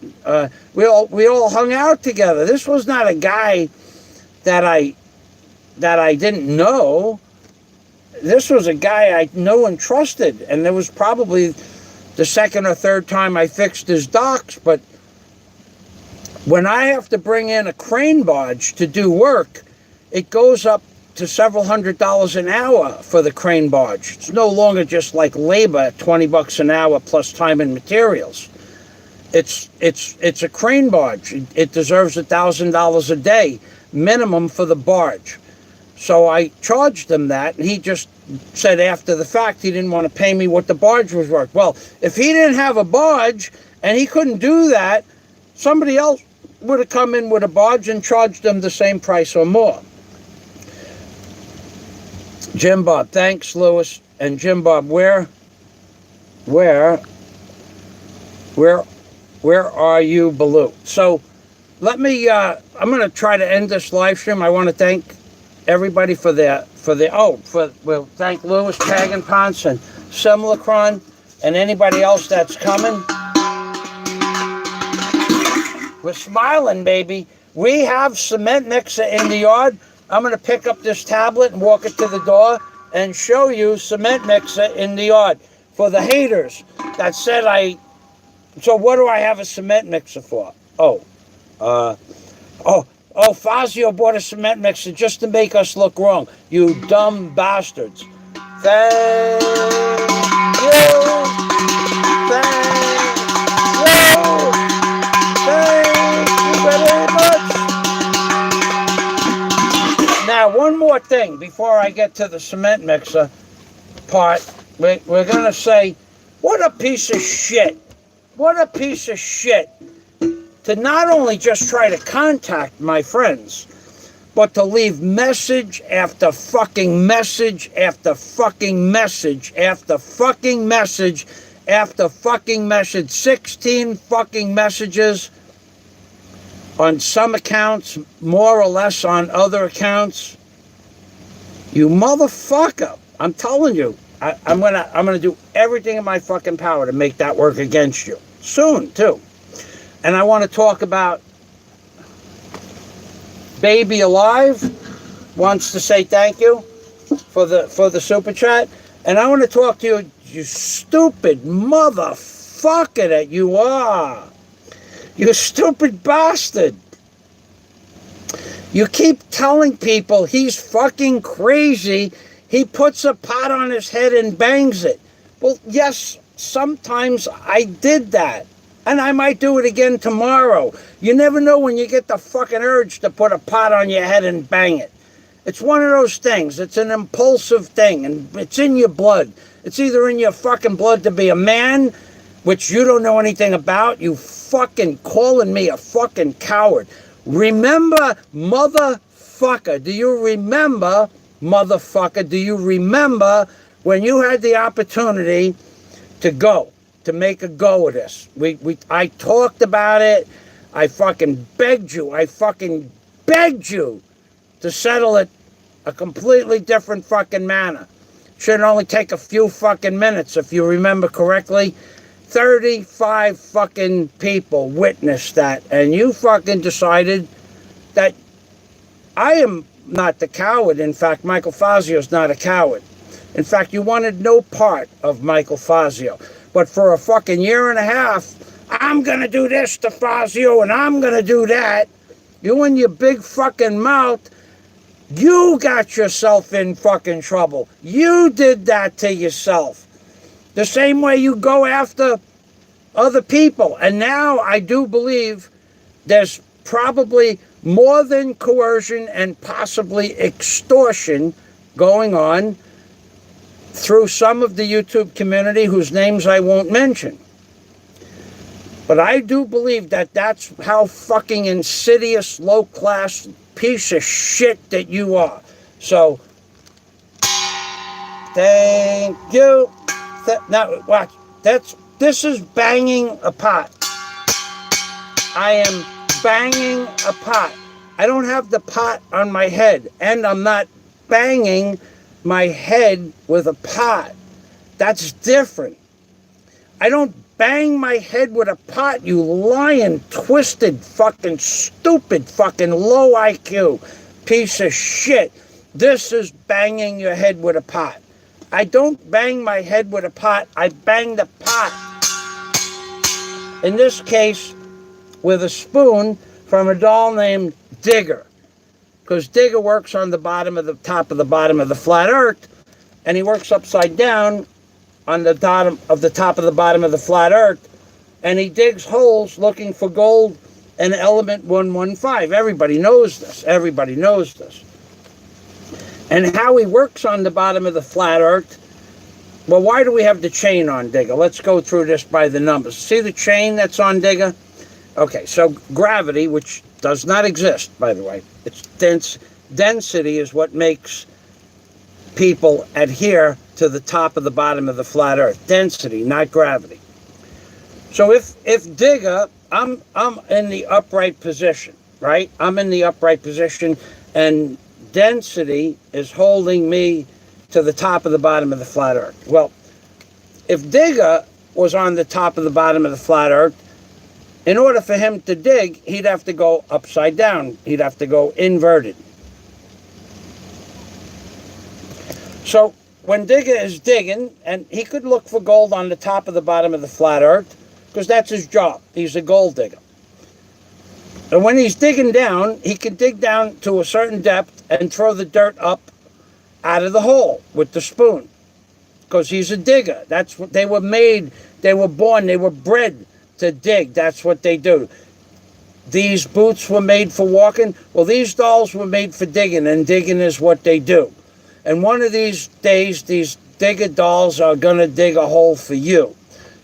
We all hung out together. This was not a guy that I didn't know. This was a guy I knew and trusted, and it was probably the second or third time I fixed his docks. But when I have to bring in a crane barge to do work, it goes up to several $100s an hour for the crane barge. It's no longer just like labor at $20 an hour plus time and materials. It's a crane barge. It deserves $1,000 a day minimum for the barge. So I charged him that, and he just said after the fact he didn't want to pay me what the barge was worth. Well, if he didn't have a barge and he couldn't do that, somebody else would have come in with a barge and charged them the same price or more. Jim Bob, thanks, Louis. And Jim Bob, where are you, Baloo? So let me, I'm going to try to end this live stream. I want to thank everybody we'll thank Louis Pagan-Ponce and Simulacron and anybody else that's coming. We're smiling, baby. We have cement mixer in the yard. I'm going to pick up this tablet and walk it to the door and show you cement mixer in the yard. For the haters that said so what do I have a cement mixer for? Fazio bought a cement mixer just to make us look wrong. You dumb bastards. Thank you. Thank you very much. Now, one more thing before I get to the cement mixer part. We're going to say, what a piece of shit. What a piece of shit to not only just try to contact my friends, but to leave message after fucking message after fucking message after fucking message after fucking message. 16 fucking messages on some accounts, more or less on other accounts. You motherfucker. I'm telling you, I'm gonna do everything in my fucking power to make that work against you. Soon, too. And I want to talk about Baby Alive wants to say thank you for the super chat. And I want to talk to you, you stupid motherfucker that you are. You stupid bastard. You keep telling people he's fucking crazy. He puts a pot on his head and bangs it. Well, yes, sometimes I did that. And I might do it again tomorrow. You never know when you get the fucking urge to put a pot on your head and bang it. It's one of those things. It's an impulsive thing, and it's in your blood. It's either in your fucking blood to be a man, which you don't know anything about. You fucking calling me a fucking coward. Remember, motherfucker. Do you remember, motherfucker? Do you remember when you had the opportunity to make a go of this? I talked about it. I fucking begged you. I fucking begged you to settle it a completely different fucking manner. Should only take a few fucking minutes, if you remember correctly. 35 fucking people witnessed that, and you fucking decided that I am not the coward. In fact, Michael Fazio is not a coward. In fact, you wanted no part of Michael Fazio. But for a fucking year and a half, I'm going to do this to Fazio and I'm going to do that. You and your big fucking mouth, you got yourself in fucking trouble. You did that to yourself. The same way you go after other people. And now I do believe there's probably more than coercion and possibly extortion going on through some of the YouTube community whose names I won't mention. But I do believe that that's how fucking insidious, low-class piece of shit that you are. So, thank you. Now, watch. This is banging a pot. I am banging a pot. I don't have the pot on my head, and I'm not banging my head with a pot. That's different. I don't bang my head with a pot, you lying, twisted, fucking stupid, fucking low IQ piece of shit. This is banging your head with a pot. I don't bang my head with a pot, I bang the pot. In this case, with a spoon from a doll named Digger. Because Digger works on the top of the bottom of the flat earth, and he works upside down on the top of the bottom of the flat earth, and he digs holes looking for gold and element 115. Everybody knows this. Everybody knows this. And how he works on the bottom of the flat earth, well, why do we have the chain on Digger? Let's go through this by the numbers. See the chain that's on Digger? Okay, so gravity, which does not exist, by the way. It's density is what makes people adhere to the top of the bottom of the flat earth. Density, not gravity. So if Digger, I'm in the upright position, right? I'm in the upright position, and density is holding me to the top of the bottom of the flat earth. Well, if Digger was on the top of the bottom of the flat earth, In order for him to dig, he'd have to go upside down. He'd have to go inverted. So when Digger is digging, and he could look for gold on the top of the bottom of the flat earth, because that's his job. He's a gold digger. And when he's digging down, he can dig down to a certain depth and throw the dirt up out of the hole with the spoon, because he's a digger. That's what they were made. They were born. They were bred to dig. That's what they do. These boots were made for walking. Well, these dolls were made for digging, and digging is what they do. And one of these days, these digger dolls are going to dig a hole for you.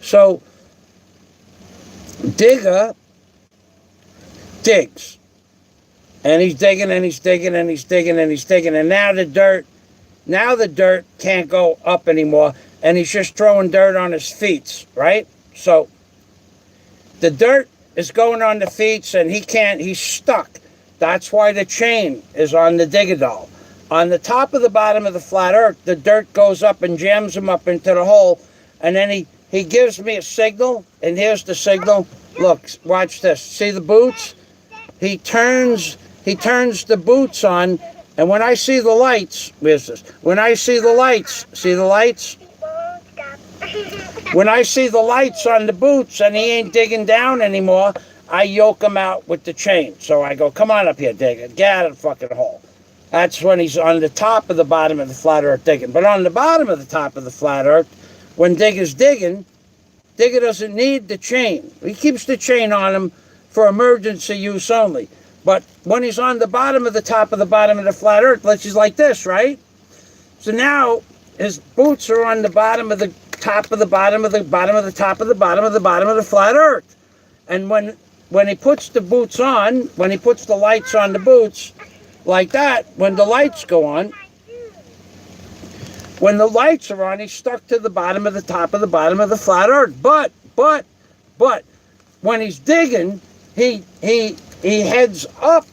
So Digger digs, and he's digging, and he's digging, and he's digging, and he's digging, and now the dirt can't go up anymore, and he's just throwing dirt on his feet, right? So the dirt is going on the feet, and he's stuck. That's why the chain is on the digger doll. On the top of the bottom of the flat earth, the dirt goes up and jams him up into the hole, and then he gives me a signal, and here's the signal. Look, watch this. See the boots? He turns the boots on, and when I see the lights, where's this? When I see the lights, see the lights? When I see the lights on the boots and he ain't digging down anymore, I yoke him out with the chain. So I go, come on up here, Digger. Get out of the fucking hole. That's when he's on the top of the bottom of the flat earth digging. But on the bottom of the top of the flat earth, when Digger's digging, Digger doesn't need the chain. He keeps the chain on him for emergency use only. But when he's on the bottom of the top of the bottom of the flat earth, he's like this, right? So now his boots are on the bottom of the top of the bottom of the bottom of the top of the bottom of the bottom of the flat earth. And when he puts the boots on, when he puts the lights on the boots, like that, when the lights go on, when the lights are on, he's stuck to the bottom of the top of the bottom of the flat earth. But when he's digging, he heads up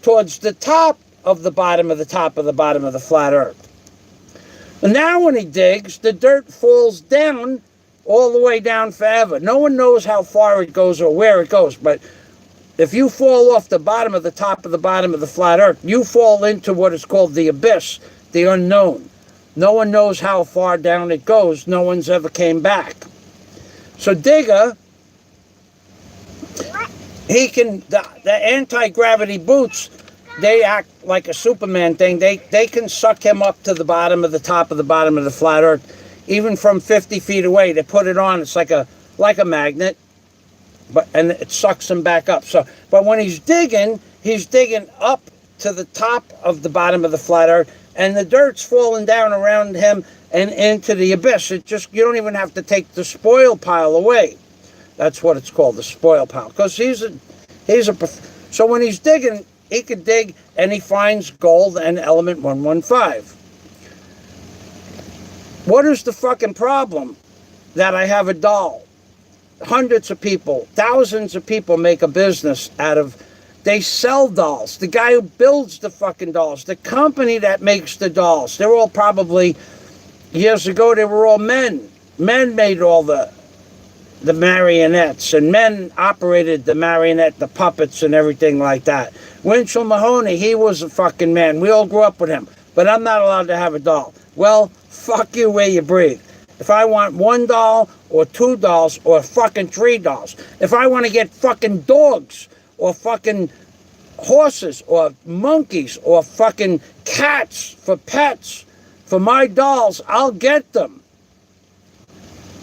towards the top of the bottom of the top of the bottom of the flat earth. And now when he digs, the dirt falls down all the way down forever. No one knows how far it goes or where it goes, but if you fall off the bottom of the top of the bottom of the flat earth, you fall into what is called the abyss, the unknown. No one knows how far down it goes. No one's ever came back. So Digger, he can, the anti-gravity boots, they act like a Superman thing. They can suck him up to the bottom of the top of the bottom of the flat earth, even from 50 feet away. They put it on. It's like a magnet, and it sucks him back up. So, but when he's digging up to the top of the bottom of the flat earth, and the dirt's falling down around him and into the abyss. You don't even have to take the spoil pile away. That's what it's called, the spoil pile. Because so when he's digging, he could dig and he finds gold and element 115. What is the fucking problem? That I have a doll. Hundreds of people, thousands of people make a business out of, they sell dolls. The guy who builds the fucking dolls, the company that makes the dolls, they're all probably, years ago, they were all men. Men made all the marionettes, and men operated the marionette, the puppets, and everything like that. Winchell Mahoney, he was a fucking man. We all grew up with him. But I'm not allowed to have a doll. Well, fuck you where you breathe. If I want one doll, or two dolls, or fucking three dolls. If I want to get fucking dogs, or fucking horses, or monkeys, or fucking cats for pets, for my dolls, I'll get them.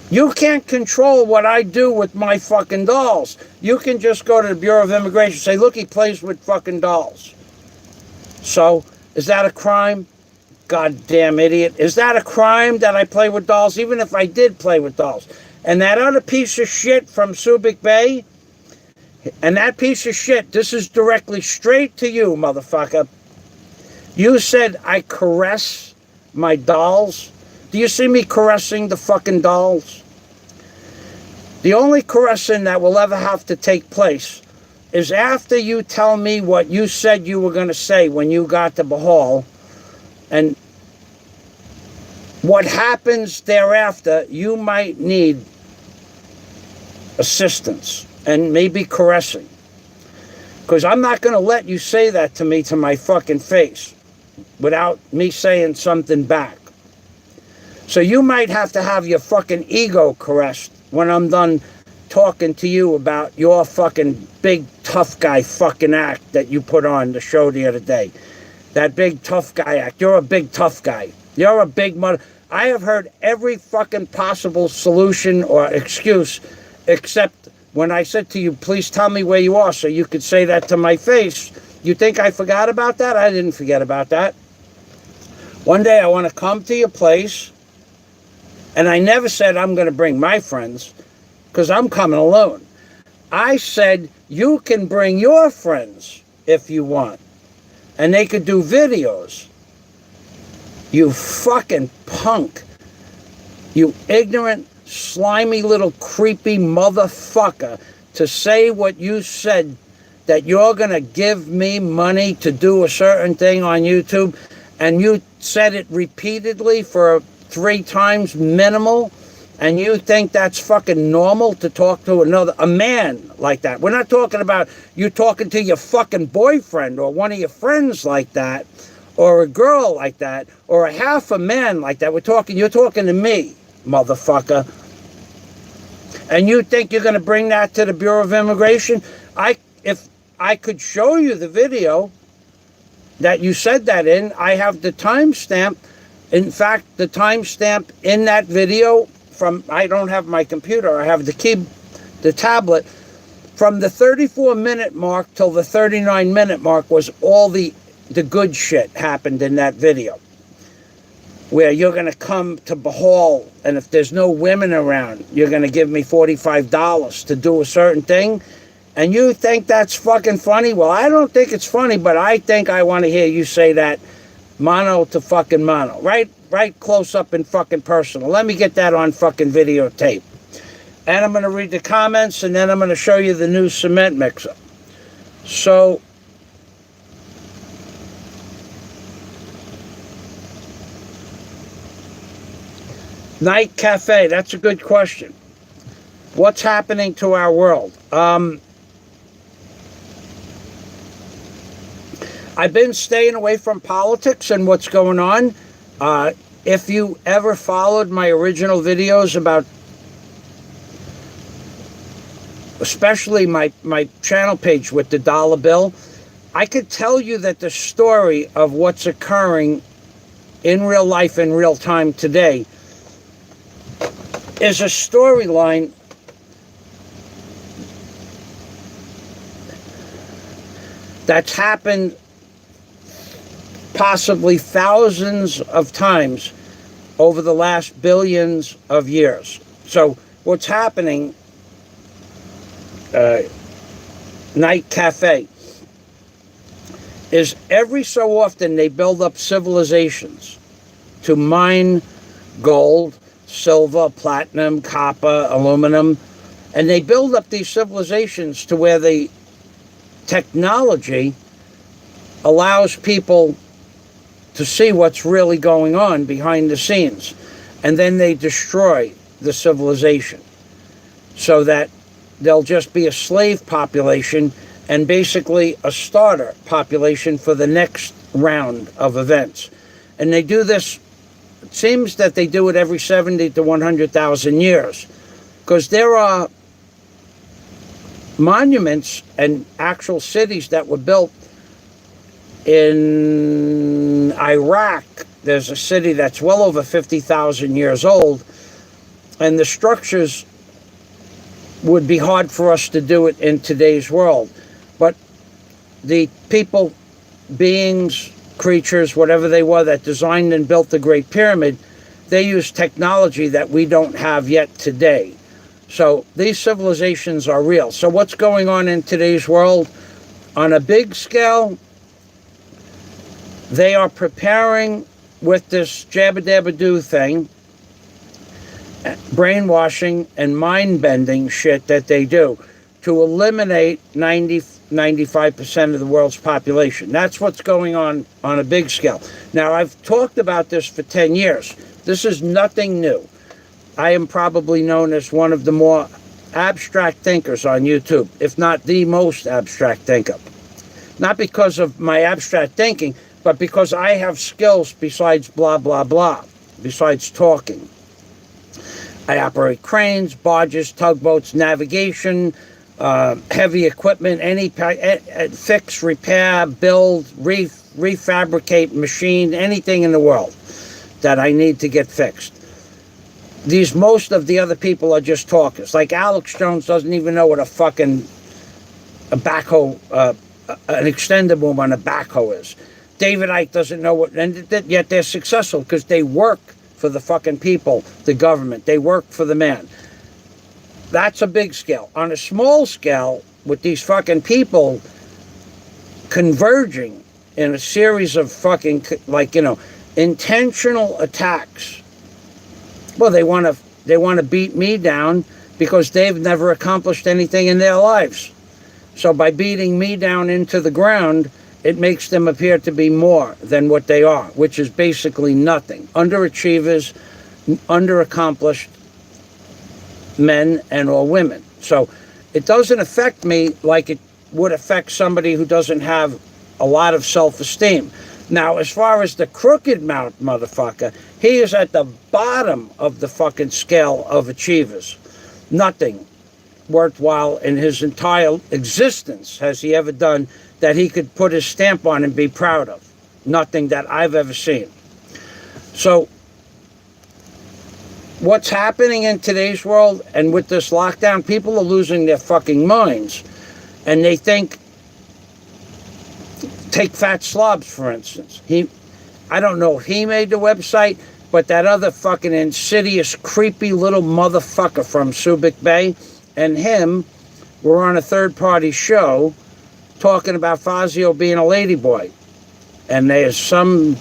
You can't control what I do with my fucking dolls. You can just go to the Bureau of Immigration and say, look, he plays with fucking dolls. So, is that a crime? Goddamn idiot. Is that a crime that I play with dolls? Even if I did play with dolls. And that other piece of shit from Subic Bay, and that piece of shit, this is directly straight to you, motherfucker. You said I caress my dolls. Do you see me caressing the fucking dolls? The only caressing that will ever have to take place is after you tell me what you said you were going to say when you got to Bahal, and what happens thereafter, you might need assistance. and maybe caressing. Because I'm not going to let you say that to me to my fucking face without me saying something back. So you might have to have your fucking ego caressed when I'm done talking to you about your fucking big tough guy fucking act that you put on the show the other day. That big tough guy act. You're a big tough guy. You're a big mother. I have heard every fucking possible solution or excuse except when I said to you, please tell me where you are so you could say that to my face. You think I forgot about that? I didn't forget about that. One day I want to come to your place, and I never said I'm going to bring my friends because I'm coming alone. I said you can bring your friends if you want, and they could do videos. You fucking punk. You ignorant, slimy little creepy motherfucker, to say what you said, that you're going to give me money to do a certain thing on YouTube, and you said it repeatedly for 3 times minimal, and you think that's fucking normal to talk to a man like that. We're not talking about you talking to your fucking boyfriend or one of your friends like that, or a girl like that, or a half a man like that. You're talking to me, motherfucker. And you think you're going to bring that to the Bureau of Immigration? If I could show you the video that you said that in, I have the timestamp. In fact, the timestamp in that video I don't have my computer, I have the tablet, from the 34-minute mark till the 39-minute mark was all the good shit happened in that video. Where you're going to come to Bahal, and if there's no women around, you're going to give me $45 to do a certain thing, and you think that's fucking funny? Well, I don't think it's funny, but I think I want to hear you say that mono to fucking mono. Right close up and fucking personal. Let me get that on fucking videotape. And I'm going to read the comments, and then I'm going to show you the new cement mixer. So, Night Cafe, that's a good question. What's happening to our world? I've been staying away from politics and what's going on. If you ever followed my original videos about, especially my channel page with the dollar bill, I could tell you that the story of what's occurring in real life, in real time today, is a storyline that's happened possibly thousands of times over the last billions of years. So what's happening, Night Cafe, is every so often they build up civilizations to mine gold, silver, platinum, copper, aluminum, and they build up these civilizations to where the technology allows people to see what's really going on behind the scenes, and then they destroy the civilization so that there'll just be a slave population and basically a starter population for the next round of events. And they do this, it seems that they do it every 70 to 100,000 years, because there are monuments and actual cities that were built in Iraq. There's a city that's well over 50,000 years old, and the structures would be hard for us to do it in today's world. But the people, beings, creatures, whatever they were, that designed and built the Great Pyramid, they used technology that we don't have yet today. So these civilizations are real. So what's going on in today's world? On a big scale, they are preparing with this jabba-dabba-doo thing, brainwashing and mind-bending shit that they do, to eliminate 95% of the world's population. That's what's going on a big scale. Now, I've talked about this for 10 years. This is nothing new. I am probably known as one of the more abstract thinkers on YouTube, if not the most abstract thinker. Not because of my abstract thinking, but because I have skills besides blah, blah, blah, besides talking. I operate cranes, barges, tugboats, navigation, heavy equipment, any fix, repair, build, refabricate, machine, anything in the world that I need to get fixed. Most of the other people are just talkers. Like Alex Jones doesn't even know what a backhoe, an extended boom on a backhoe is. David Icke doesn't know what, and yet they're successful because they work for the fucking people, the government. They work for the man. That's a big scale. On a small scale, with these fucking people converging in a series of fucking, intentional attacks. Well, they want to beat me down because they've never accomplished anything in their lives. So by beating me down into the ground, it makes them appear to be more than what they are, which is basically nothing. Underachievers, underaccomplished men and or women. So it doesn't affect me like it would affect somebody who doesn't have a lot of self-esteem. Now, as far as the crooked mouth motherfucker, he is at the bottom of the fucking scale of achievers. Nothing worthwhile in his entire existence has he ever done that he could put his stamp on and be proud of. Nothing that I've ever seen. So, what's happening in today's world and with this lockdown, people are losing their fucking minds. And they think, take Fat Slobs, for instance. I don't know if he made the website, but that other fucking insidious, creepy little motherfucker from Subic Bay and him were on a third-party show talking about Fazio being a ladyboy. And there's some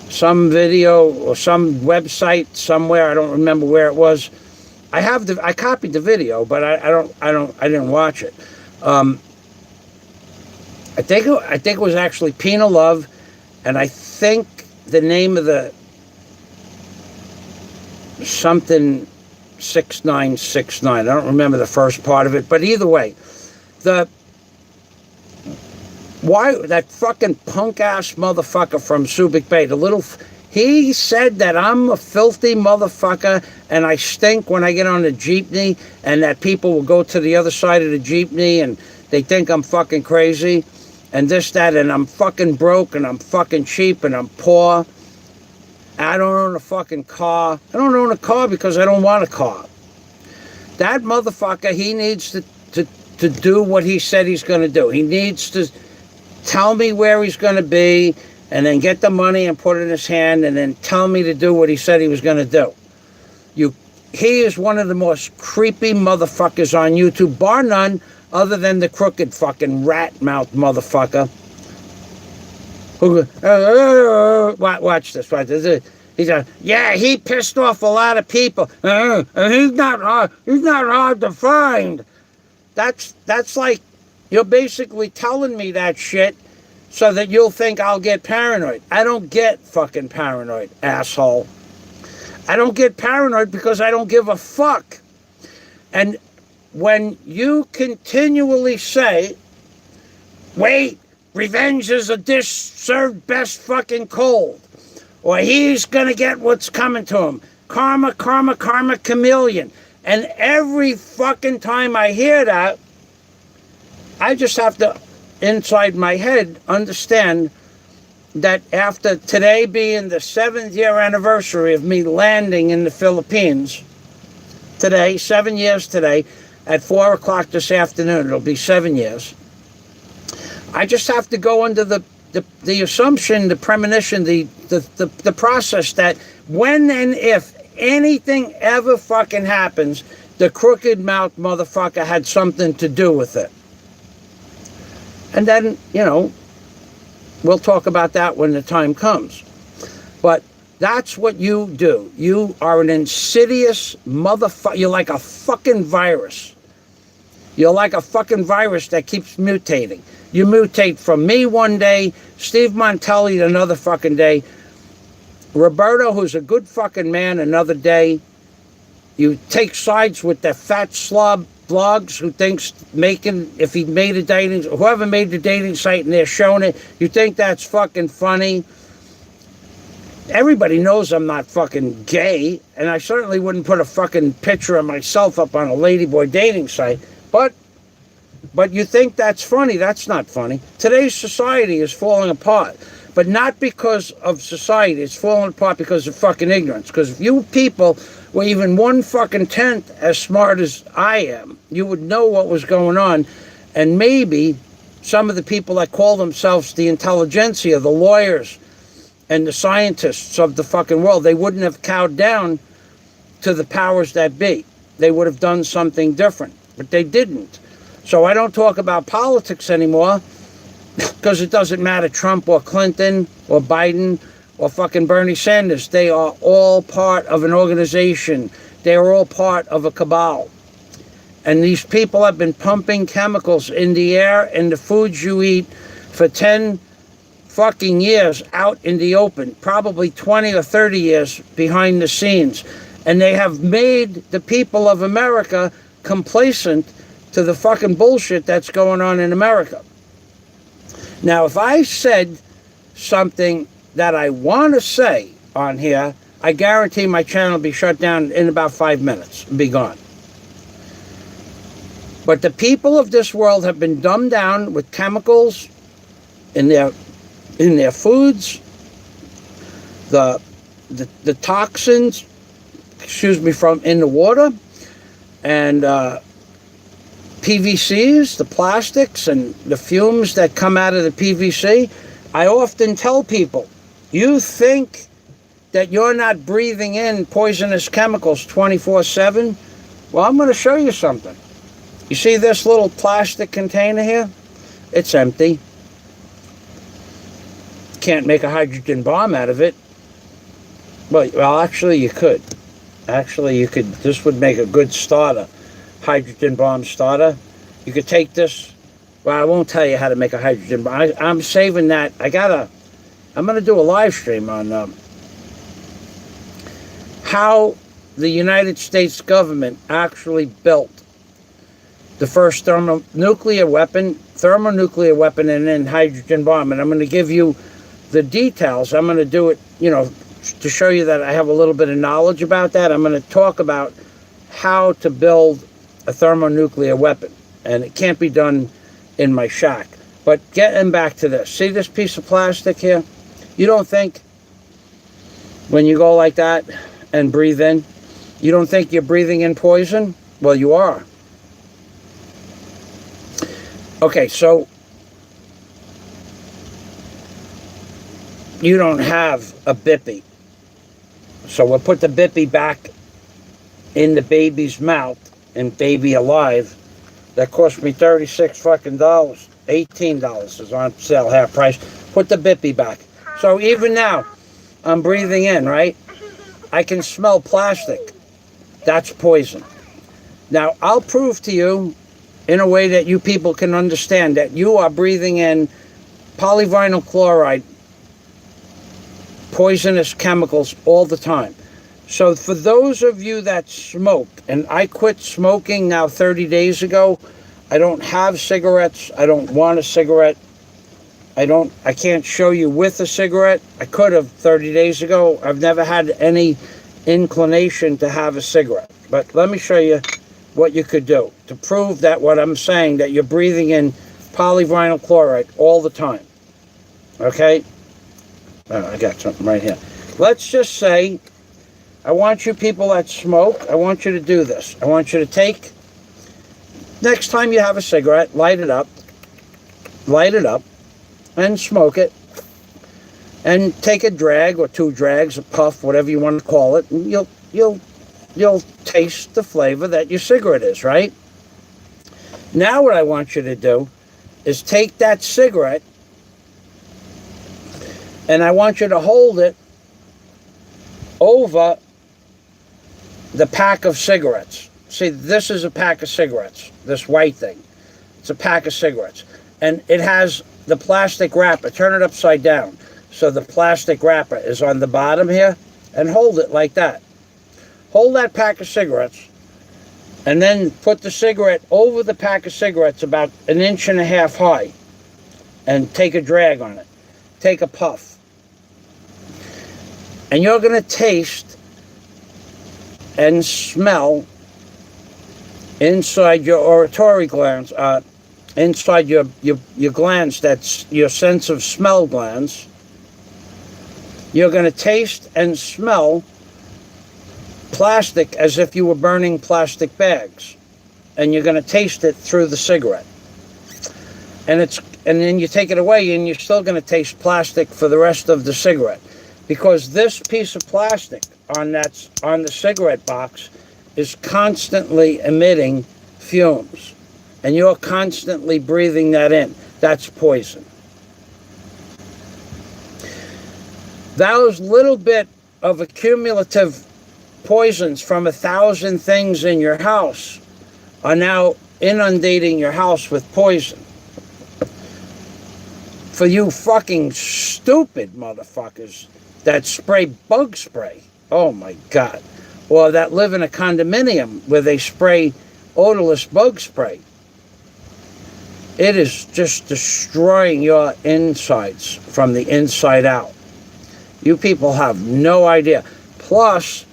video or some website somewhere, I don't remember where it was. I copied the video, but I didn't watch it. I think it was actually Pina Love, and I think the name of the something 6969. I don't remember the first part of it, but either way, why that fucking punk ass motherfucker from Subic Bay, he said that I'm a filthy motherfucker and I stink when I get on the jeepney, and that people will go to the other side of the jeepney and they think I'm fucking crazy and this, that, and I'm fucking broke and I'm fucking cheap and I'm poor. I don't own a fucking car. I don't own a car because I don't want a car. That motherfucker, he needs to do what he said he's going to do. He needs to tell me where he's going to be and then get the money and put it in his hand and then tell me to do what he said he was going to do. He is one of the most creepy motherfuckers on YouTube, bar none, other than the crooked fucking rat mouth motherfucker. Watch this. Watch this. He's like, yeah, he pissed off a lot of people. And he's not hard to find. That's like, you're basically telling me that shit so that you'll think I'll get paranoid. I don't get fucking paranoid, asshole. I don't get paranoid because I don't give a fuck. And when you continually say, wait, revenge is a dish served best fucking cold, or he's gonna get what's coming to him, karma, karma, karma, chameleon. And every fucking time I hear that, I just have to, inside my head, understand that after today being the 7th year anniversary of me landing in the Philippines, today, 7 years today, at 4 o'clock this afternoon, it'll be 7 years, I just have to go under the assumption, the premonition, the process that when and if anything ever fucking happens, the crooked mouth motherfucker had something to do with it. And then, we'll talk about that when the time comes. But that's what you do. You are an insidious motherfucker. You're like a fucking virus. You're like a fucking virus that keeps mutating. You mutate from me one day, Steve Montelli another fucking day, Roberto, who's a good fucking man, another day, You take sides with the fat slob blogs who thinks if he made a dating, whoever made the dating site and they're showing it, you think that's fucking funny. Everybody knows I'm not fucking gay, and I certainly wouldn't put a fucking picture of myself up on a ladyboy dating site. But you think that's funny. That's not funny. Today's society is falling apart. But not because of society. It's falling apart because of fucking ignorance. Because if you people were even 1/10 as smart as I am, you would know what was going on. And maybe some of the people that call themselves the intelligentsia, the lawyers and the scientists of the fucking world, they wouldn't have cowed down to the powers that be. They would have done something different. But they didn't. So I don't talk about politics anymore. Because it doesn't matter Trump or Clinton or Biden or fucking Bernie Sanders. They are all part of an organization. They are all part of a cabal. And these people have been pumping chemicals in the air and the foods you eat for 10 fucking years out in the open. Probably 20 or 30 years behind the scenes. And they have made the people of America complacent to the fucking bullshit that's going on in America. Now, if I said something that I want to say on here, I guarantee my channel will be shut down in about 5 minutes and be gone. But the people of this world have been dumbed down with chemicals in their foods, the toxins, from in the water, and PVCs, the plastics, and the fumes that come out of the PVC. I often tell people, you think that you're not breathing in poisonous chemicals 24/7? Well, I'm going to show you something. You see this little plastic container here? It's empty. Can't make a hydrogen bomb out of it. Well, actually you could. Actually, you could. This would make a good starter. Hydrogen bomb starter. You could take this. Well, I won't tell you how to make a hydrogen bomb. I'm saving that. I'm going to do a live stream on how the United States government actually built the first thermonuclear weapon, and then hydrogen bomb. And I'm going to give you the details. I'm going to do it, to show you that I have a little bit of knowledge about that. I'm going to talk about how to build a thermonuclear weapon, and it can't be done in my shack. But getting back to this, see this piece of plastic here? You don't think when you go like that and breathe in, you don't think you're breathing in poison? Well, you are. Okay, so you don't have a bippy. So we'll put the bippy back in the baby's mouth, and baby alive. That cost me $36 fucking dollars. $18 is on sale, half price. Put the bippy back. So even now, I'm breathing in, right? I can smell plastic. That's poison. Now, I'll prove to you in a way that you people can understand that you are breathing in polyvinyl chloride, poisonous chemicals all the time. So for those of you that smoke, and I quit smoking now 30 days ago. I don't have cigarettes. I don't want a cigarette. I can't show you with a cigarette. I could have 30 days ago. I've never had any inclination to have a cigarette. But let me show you what you could do to prove that what I'm saying, that you're breathing in polyvinyl chloride all the time. Okay? I got something right here. Let's just say, I want you people that smoke, I want you to do this. I want you to take, next time you have a cigarette, light it up, and smoke it, and take a drag or two drags, a puff, whatever you want to call it, and you'll taste the flavor that your cigarette is, right? Now what I want you to do is take that cigarette, and I want you to hold it over the pack of cigarettes. See, this is a pack of cigarettes, this white thing. It's a pack of cigarettes. And it has the plastic wrapper. Turn it upside down. So the plastic wrapper is on the bottom here. And hold it like that. hold that pack of cigarettes, and then put the cigarette over the pack of cigarettes about 1.5 inches high, and take a drag on it. Take a puff. And you're going to taste and smell inside your auditory glands, inside your glands, that's your sense of smell glands. You're going to taste and smell plastic as if you were burning plastic bags. And you're going to taste it through the cigarette. And then you take it away and you're still going to taste plastic for the rest of the cigarette. Because this piece of plastic on the cigarette box is constantly emitting fumes. And you're constantly breathing that in. That's poison. Those little bit of accumulative poisons from 1,000 things in your house are now inundating your house with poison. For you fucking stupid motherfuckers that spray bug spray. Oh my God. Or that live in a condominium where they spray odorless bug spray. It is just destroying your insides from the inside out. You people have no idea. Plus,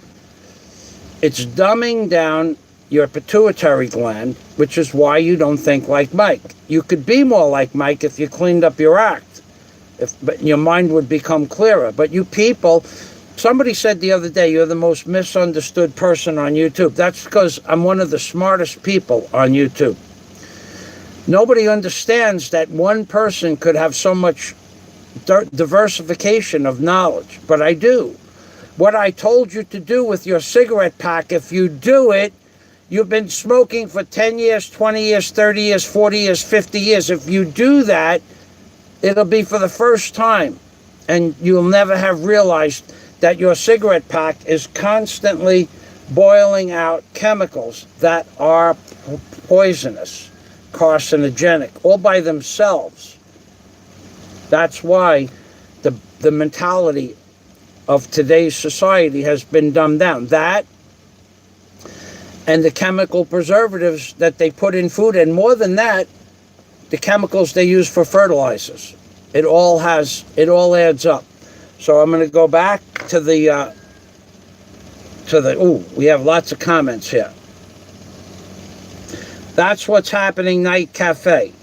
it's dumbing down your pituitary gland, which is why you don't think like Mike. You could be more like Mike if you cleaned up your act. But your mind would become clearer. But you people, somebody said the other day, you're the most misunderstood person on YouTube. That's because I'm one of the smartest people on YouTube. Nobody understands that one person could have so much diversification of knowledge, but I do. What I told you to do with your cigarette pack, if you do it, you've been smoking for 10 years, 20 years, 30 years, 40 years, 50 years. If you do that, it'll be for the first time, and you'll never have realized that your cigarette pack is constantly boiling out chemicals that are poisonous, carcinogenic, all by themselves. That's why the mentality of today's society has been dumbed down. That and the chemical preservatives that they put in food, and more than that, the chemicals they use for fertilizers. It all adds up. So I'm going to go back to we have lots of comments here. That's what's happening, Night Cafe.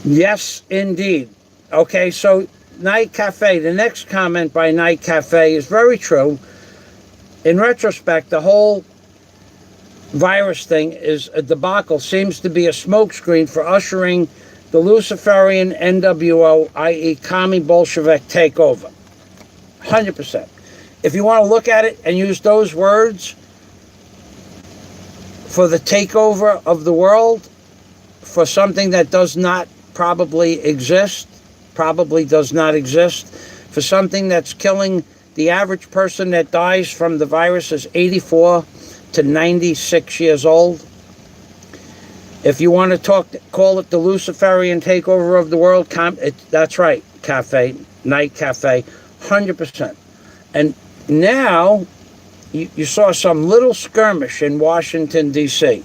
Yes, indeed. Okay, so Night Cafe, the next comment by Night Cafe is very true. In retrospect, the whole virus thing is a debacle, seems to be a smokescreen for ushering the Luciferian NWO, i.e. Commie Bolshevik takeover. 100%. If you want to look at it and use those words for the takeover of the world, for something that does not probably does not exist, for something that's killing the average person that dies from the virus is 84 to 96 years old. If you want to call it the Luciferian takeover of the world, that's right, Night Cafe, 100%. And now, you saw some little skirmish in Washington, D.C.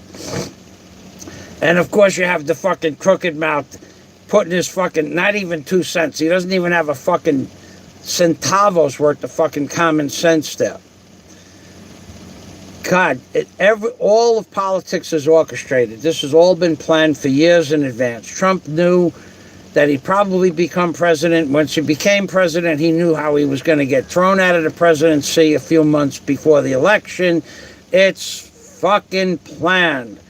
And of course you have the fucking crooked mouth putting his fucking, not even 2 cents. He doesn't even have a fucking centavos worth of fucking common sense there. God, all of politics is orchestrated. This has all been planned for years in advance. Trump knew that he'd probably become president. Once he became president, he knew how he was going to get thrown out of the presidency a few months before the election. It's fucking planned.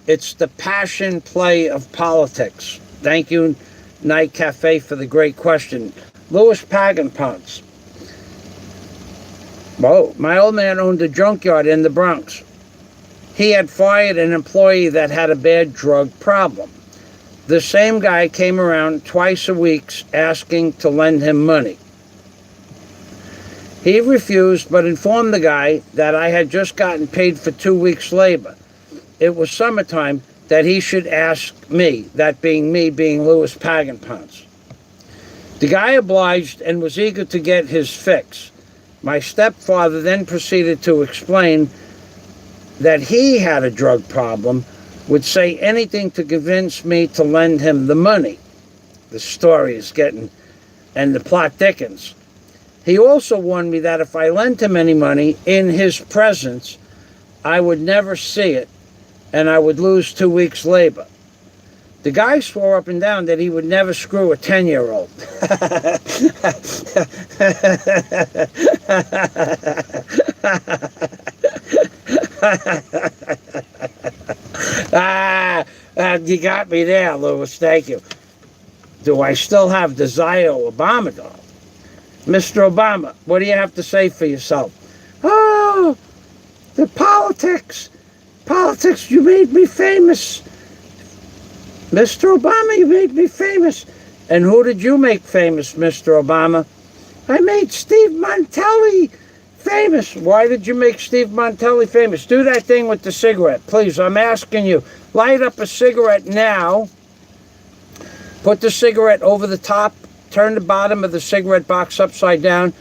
It's the passion play of politics. Thank you, Night Cafe, for the great question. Louis Paganpants. Whoa, my old man owned a junkyard in the Bronx. He had fired an employee that had a bad drug problem. The same guy came around twice a week asking to lend him money. He refused, but informed the guy that I had just gotten paid for 2 weeks' labor. It was summertime, that he should ask me, that being me, being Louis Paganpants. The guy obliged and was eager to get his fix. My stepfather then proceeded to explain that he had a drug problem, would say anything to convince me to lend him the money. The story is getting, and the plot thickens. He also warned me that if I lent him any money in his presence, I would never see it, and I would lose 2 weeks' labor. The guy swore up and down that he would never screw a 10-year-old. You got me there, Lewis. Thank you. Do I still have Desire Obama, though? Mr. Obama, what do you have to say for yourself? Oh, the politics. Politics, you made me famous. Mr. Obama, you made me famous. And who did you make famous, Mr. Obama? I made Steve Montelli famous. Why did you make Steve Montelli famous? Do that thing with the cigarette, please. I'm asking you. Light up a cigarette now. Put the cigarette over the top. Turn the bottom of the cigarette box upside down.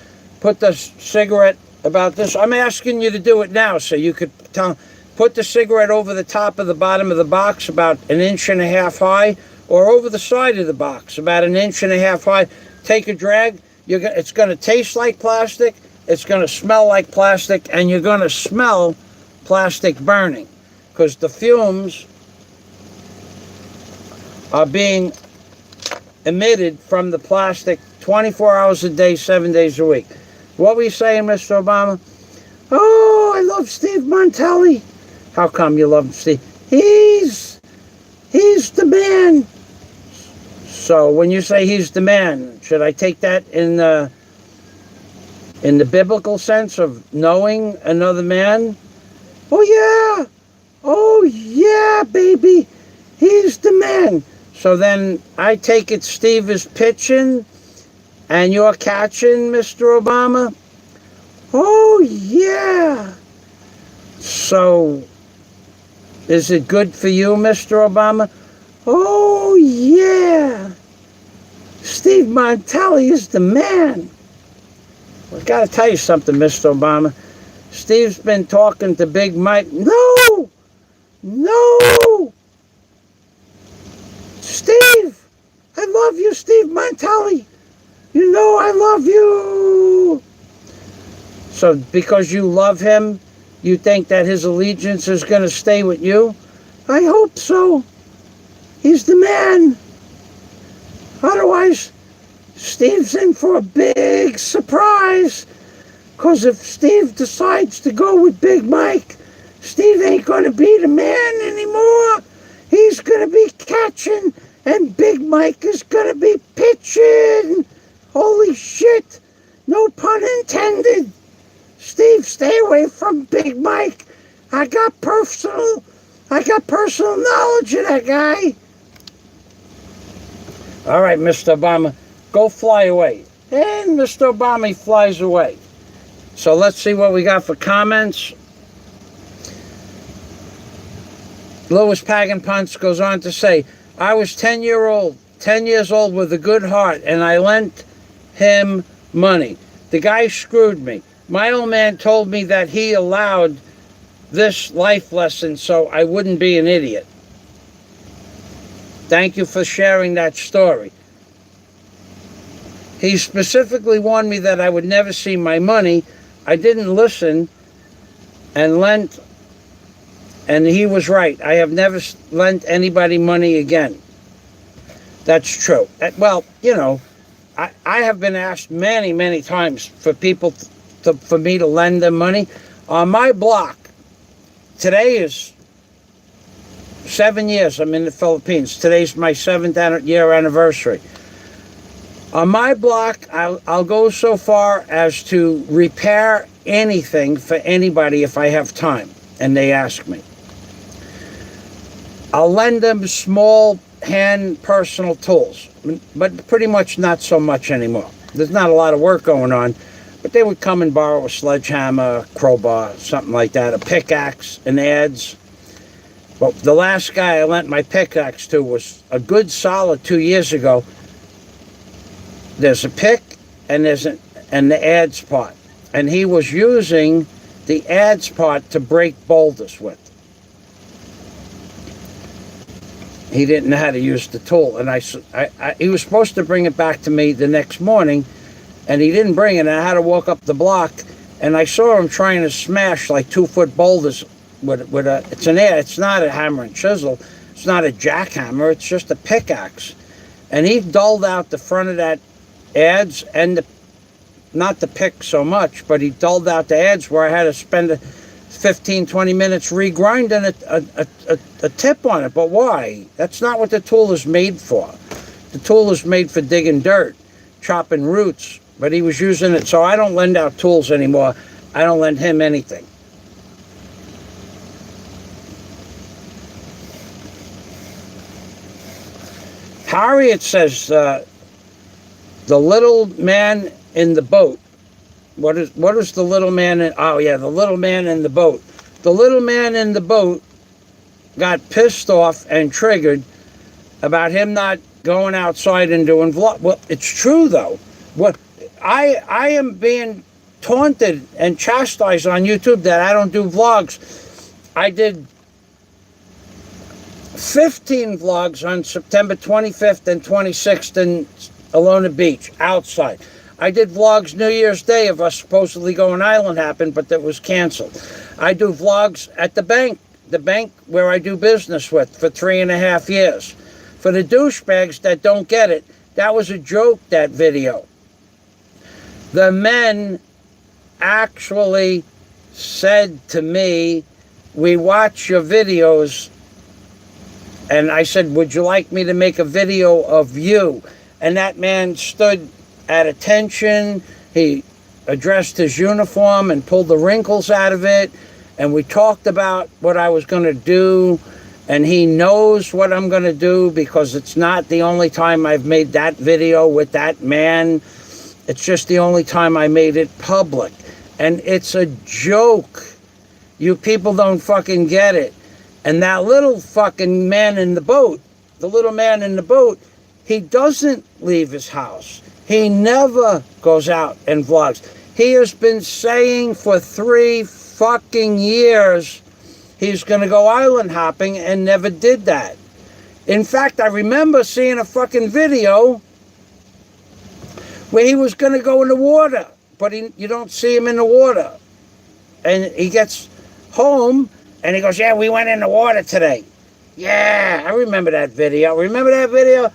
Put the cigarette about this. I'm asking you to do it now so you could tell. Put the cigarette over the top of the bottom of the box about 1.5 inches high, or over the side of the box about 1.5 inches high. Take a drag. It's going to taste like plastic. It's going to smell like plastic, and you're going to smell plastic burning because the fumes are being emitted from the plastic 24 hours a day, 7 days a week. What were you saying, Mr. Obama? Oh, I love Steve Montelli. How come you love Steve? He's the man. So when you say he's the man, should I take that in the biblical sense of knowing another man? Oh yeah, baby, he's the man. So then I take it Steve is pitching and you're catching, Mr. Obama? Oh yeah. So is it good for you, Mr. Obama? Oh yeah. Steve Montelli is the man. I've got to tell you something, Mr. Obama. Steve's been talking to Big Mike. No! Steve! I love you, Steve Montelli. You know I love you. So because you love him, you think that his allegiance is going to stay with you? I hope so. He's the man. Otherwise, Steve's in for a big surprise. Because if Steve decides to go with Big Mike, Steve ain't going to be the man anymore. He's going to be catching, and Big Mike is going to be pitching. Holy shit. No pun intended. Steve, stay away from Big Mike. I got personal knowledge of that guy. All right, Mr. Obama, go fly away. And Mr. Obama, he flies away. So let's see what we got for comments. Louis Pagan Punts goes on to say, I was 10 years old with a good heart, and I lent him money. The guy screwed me. My old man told me that he allowed this life lesson so I wouldn't be an idiot. Thank you for sharing that story. He specifically warned me that I would never see my money. I didn't listen and lent, and he was right. I have never lent anybody money again. That's true. Well, you know, I have been asked many, many times for people for me to lend them money. On my block, today is 7 years I'm in the Philippines. Today's my 7th year anniversary. On my block, I'll go so far as to repair anything for anybody if I have time and they ask me. I'll lend them small hand personal tools, but pretty much not so much anymore. There's not a lot of work going on, but they would come and borrow a sledgehammer, a crowbar, something like that, a pickaxe, an adze. Well, the last guy I lent my pickaxe to was a good solid 2 years ago. there's a pick and and the adze part. And he was using the adze part to break boulders with. He didn't know how to use the tool. And he was supposed to bring it back to me the next morning, and he didn't bring it. And I had to walk up the block, and I saw him trying to smash like 2-foot boulders with it's not a hammer and chisel. It's not a jackhammer. It's just a pickaxe. And he dulled out the front of that adze and not the pick so much, but he dulled out the adze where I had to spend 15, 20 minutes regrinding a tip on it. But why? That's not what the tool is made for. The tool is made for digging dirt, chopping roots, but he was using it. So I don't lend out tools anymore. I don't lend him anything. Harriet says, the little man in the boat. What is the little man in, oh yeah, the little man in the boat. The little man in the boat got pissed off and triggered about him not going outside and doing vlog. Well, it's true though. What I am being taunted and chastised on YouTube that I don't do vlogs. I did 15 vlogs on September 25th and 26th in Alona Beach, outside. I did vlogs New Year's Day of us supposedly going island hopping, but that was canceled. I do vlogs at the bank where I do business with for 3.5 years. For the douchebags that don't get it, that was a joke, that video. The men actually said to me, we watch your videos, and I said, would you like me to make a video of you? And that man stood at attention. He addressed his uniform and pulled the wrinkles out of it, and we talked about what I was going to do, and he knows what I'm going to do because it's not the only time I've made that video with that man. It's just the only time I made it public, and it's a joke. You people don't fucking get it. And that little fucking man in the boat, the little man in the boat, he doesn't leave his house. He never goes out and vlogs. He has been saying for 3 fucking years he's going to go island hopping and never did that. In fact, I remember seeing a fucking video where he was going to go in the water, but you don't see him in the water. And he gets home and he goes, yeah, we went in the water today. Yeah, I remember that video. Remember that video?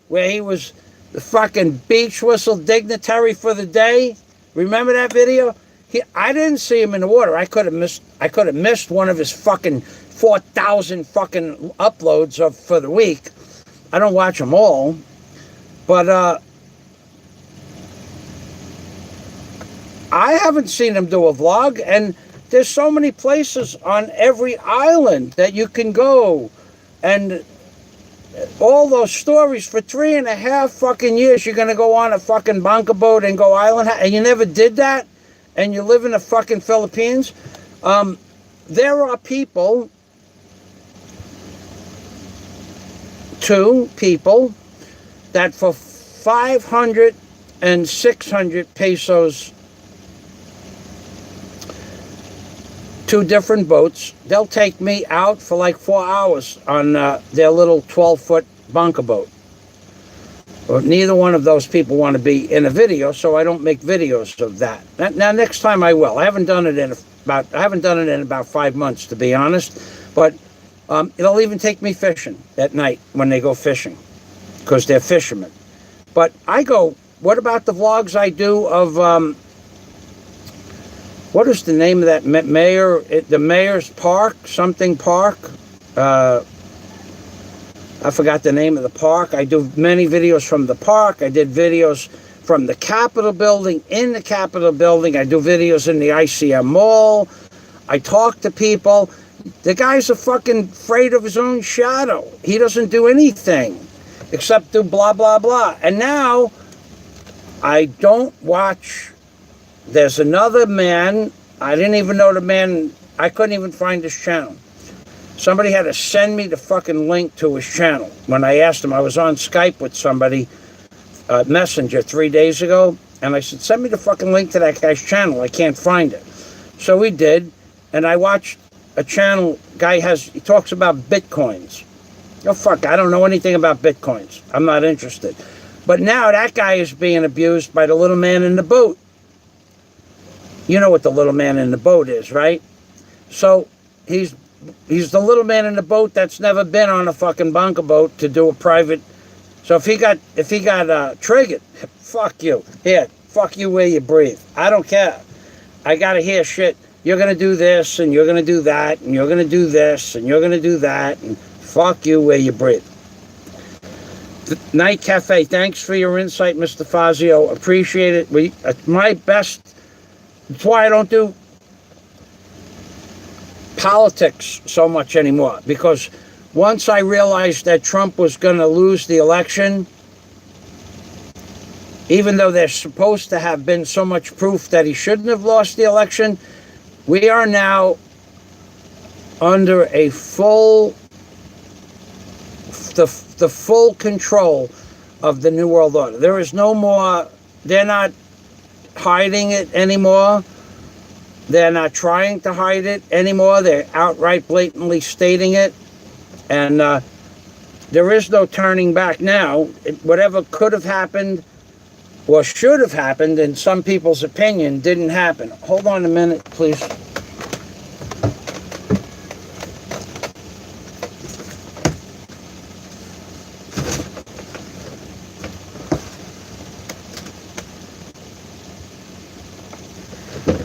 Where he was the fucking beach whistle dignitary for the day. Remember that video? I didn't see him in the water. I could have missed one of his fucking 4,000 fucking uploads for the week. I don't watch them all. But I haven't seen him do a vlog, and there's so many places on every island that you can go, and all those stories for 3.5 fucking years. You're gonna go on a fucking bunker boat and go island, and you never did that, and you live in the fucking Philippines. There are people, 2 people, that for 500 and 600 pesos, 2 different boats, they'll take me out for like 4 hours on their little 12-foot bunker boat. Well, neither one of those people want to be in a video, so I don't make videos of that. Now, next time I will. I haven't done it in about 5 months, to be honest. But they'll even take me fishing at night when they go fishing, because they're fishermen. But I go, what about the vlogs I do of what is the name of that the Mayor's Park, something park? I forgot the name of the park. I do many videos from the park. I did videos from the Capitol building, in the Capitol building. I do videos in the ICM Mall. I talk to people. The guy's a fucking afraid of his own shadow. He doesn't do anything except do blah, blah, blah. And now I don't watch. There's another man. I didn't even know the man. I couldn't even find his channel. Somebody had to send me the fucking link to his channel. When I asked him, I was on Skype with somebody, Messenger, 3 days ago, and I said, send me the fucking link to that guy's channel. I can't find it. So he did, and I watched a channel, he talks about Bitcoins. Oh, fuck, I don't know anything about Bitcoins. I'm not interested. But now that guy is being abused by the little man in the boat. You know what the little man in the boat is, right? So he's the little man in the boat that's never been on a fucking bunker boat to do a private. So if he got triggered, fuck you. Here, fuck you where you breathe. I don't care. I gotta hear shit. You're gonna do this, and you're gonna do that, and you're gonna do this, and you're gonna do that, and fuck you where you breathe. Night Cafe, thanks for your insight, Mr. Fazio. Appreciate it. My best. That's why I don't do politics so much anymore, because once I realized that Trump was going to lose the election, even though there's supposed to have been so much proof that he shouldn't have lost the election, we are now under a the full control of the New World Order. There is no more, they're not hiding it anymore. They're not trying to hide it anymore. They're outright blatantly stating it. And there is no turning back now. Whatever could have happened or should have happened, in some people's opinion, didn't happen. Hold on a minute, please.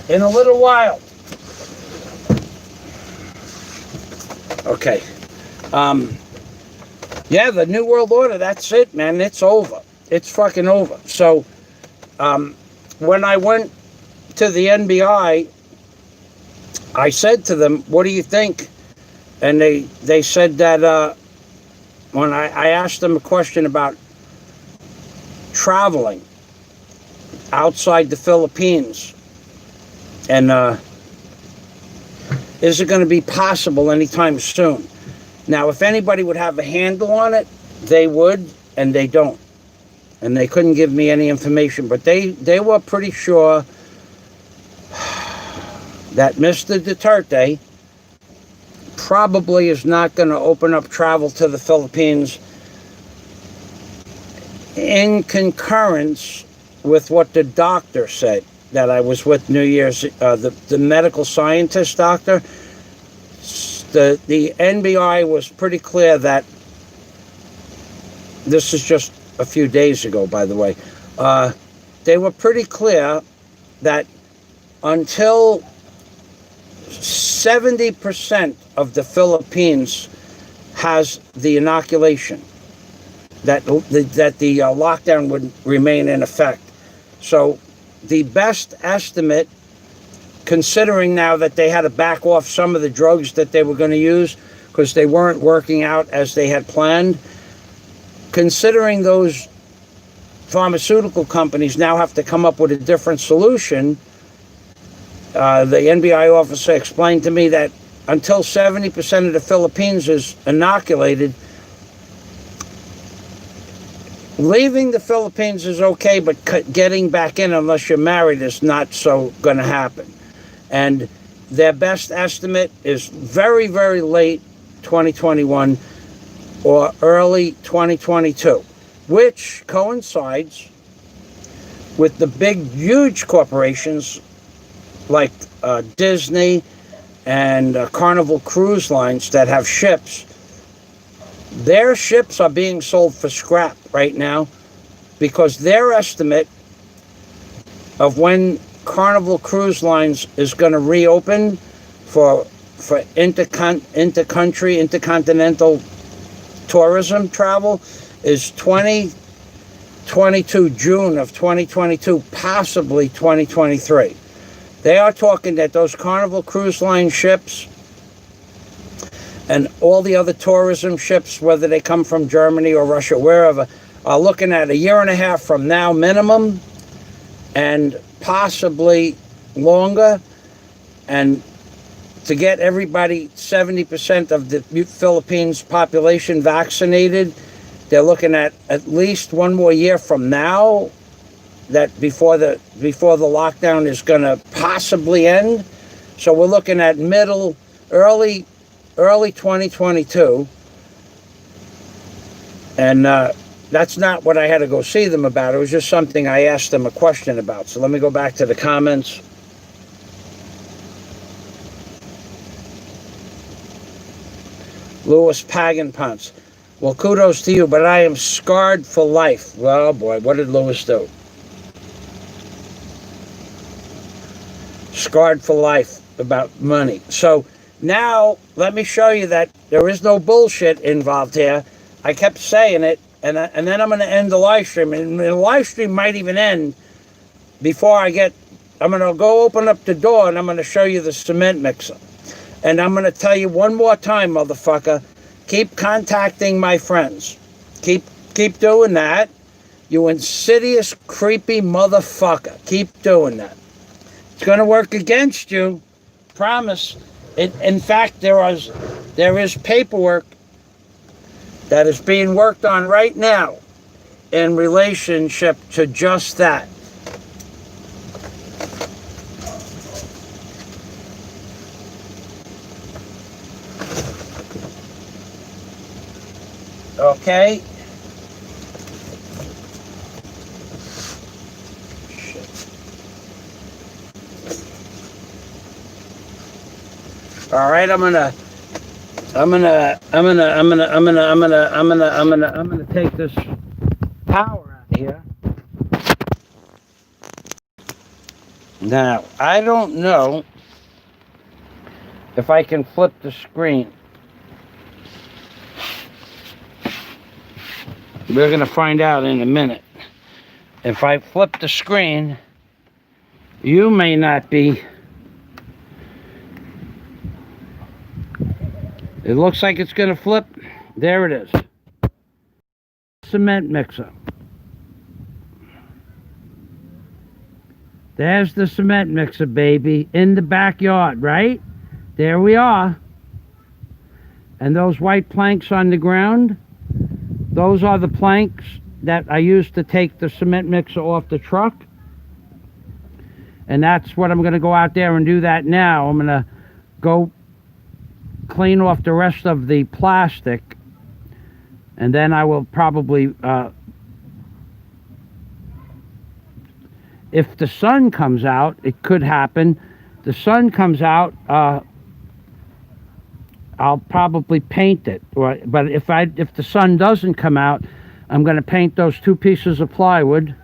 In a little while. Okay. Yeah, the New World Order, that's it, man. It's over. It's fucking over. So, when I went to the NBI, I said to them, what do you think? And they said that, when I asked them a question about traveling outside the Philippines, and is it going to be possible anytime soon? Now, if anybody would have a handle on it, they would, and they don't. And they couldn't give me any information, but they were pretty sure that Mr. Duterte probably is not going to open up travel to the Philippines in concurrence with what the doctor said that I was with New Year's, the medical scientist doctor. The NBI was pretty clear that, this is just a few days ago, by the way, they were pretty clear that until 70% of the Philippines has the inoculation, that the lockdown would remain in effect. So the best estimate, considering now that they had to back off some of the drugs that they were going to use because they weren't working out as they had planned, considering those pharmaceutical companies now have to come up with a different solution, the NBI officer explained to me that until 70% of the Philippines is inoculated, leaving the Philippines is okay, but getting back in unless you're married is not so going to happen. And their best estimate is very, very late 2021 or early 2022, which coincides with the big, huge corporations like Disney and Carnival Cruise Lines that have ships. Their ships are being sold for scrap right now because their estimate of when Carnival Cruise Lines is going to reopen for intercontinental tourism travel is 2022, June of 2022, possibly 2023. They are talking that those Carnival Cruise Line ships and all the other tourism ships, whether they come from Germany or Russia, wherever, are looking at a year and a half from now minimum, and possibly longer. And to get everybody, 70% of the Philippines population vaccinated. They're looking at least 1 more year from now, that before the lockdown is going to possibly end. So we're looking at early 2022. And that's not what I had to go see them about. It was just something I asked them a question about. So let me go back to the comments. Louis Pagan Punts. Well, kudos to you, but I am scarred for life. Well, boy, what did Louis do? Scarred for life about money. So now let me show you that there is no bullshit involved here. I kept saying it, and then I'm going to end the live stream. And the live stream might even end before I'm going to go open up the door, and I'm going to show you the cement mixer. And I'm going to tell you one more time, motherfucker, keep contacting my friends. Keep doing that. You insidious, creepy motherfucker. Keep doing that. It's going to work against you. Promise. In fact, there is paperwork that is being worked on right now in relationship to just that. Okay? All right, I'm gonna take this power out of here. Now, I don't know if I can flip the screen. We're gonna find out in a minute. If I flip the screen, you may not be. It looks like it's going to flip. There it is. Cement mixer. There's the cement mixer, baby, in the backyard, right? There we are. And those white planks on the ground, those are the planks that I used to take the cement mixer off the truck. And that's what I'm going to go out there and do that now. I'm going to go clean off the rest of the plastic, and then I will probably if the sun comes out, it could happen. The sun comes out, I'll probably paint it. But if the sun doesn't come out, I'm going to paint those 2 pieces of plywood,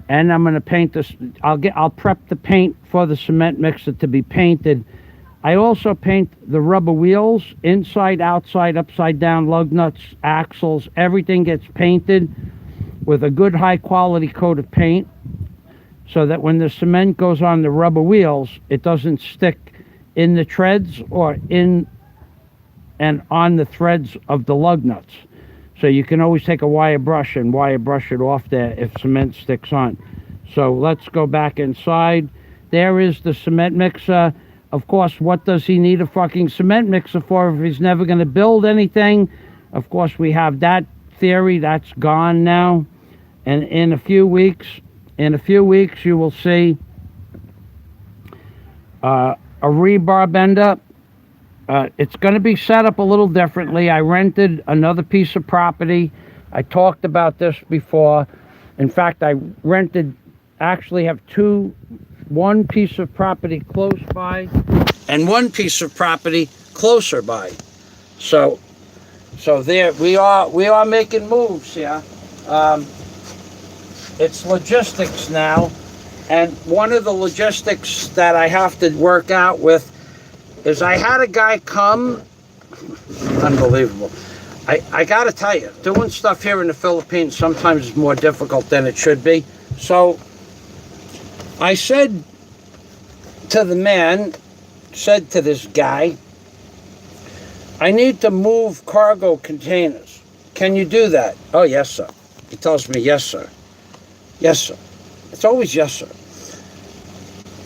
and I'm going to paint this. I'll prep the paint for the cement mixer to be painted. I also paint the rubber wheels, inside, outside, upside down, lug nuts, axles. Everything gets painted with a good high quality coat of paint, so that when the cement goes on the rubber wheels, it doesn't stick in the treads or in and on the threads of the lug nuts. So you can always take a wire brush and wire brush it off there if cement sticks on. So let's go back inside. There is the cement mixer. Of course, what does he need a fucking cement mixer for if he's never going to build anything? Of course, we have that theory. That's gone now. And in a few weeks, you will see a rebar bender. It's going to be set up a little differently. I rented another piece of property. I talked about this before. In fact, I actually have one piece of property close by and one piece of property closer by. So there we are making moves here. It's logistics now, and one of the logistics that I have to work out with is I had a guy come. Unbelievable. I gotta tell you, doing stuff here in the Philippines sometimes is more difficult than it should be. So I said to this guy, I need to move cargo containers. Can you do that? Oh, yes, sir. He tells me, yes, sir. Yes, sir. It's always yes, sir.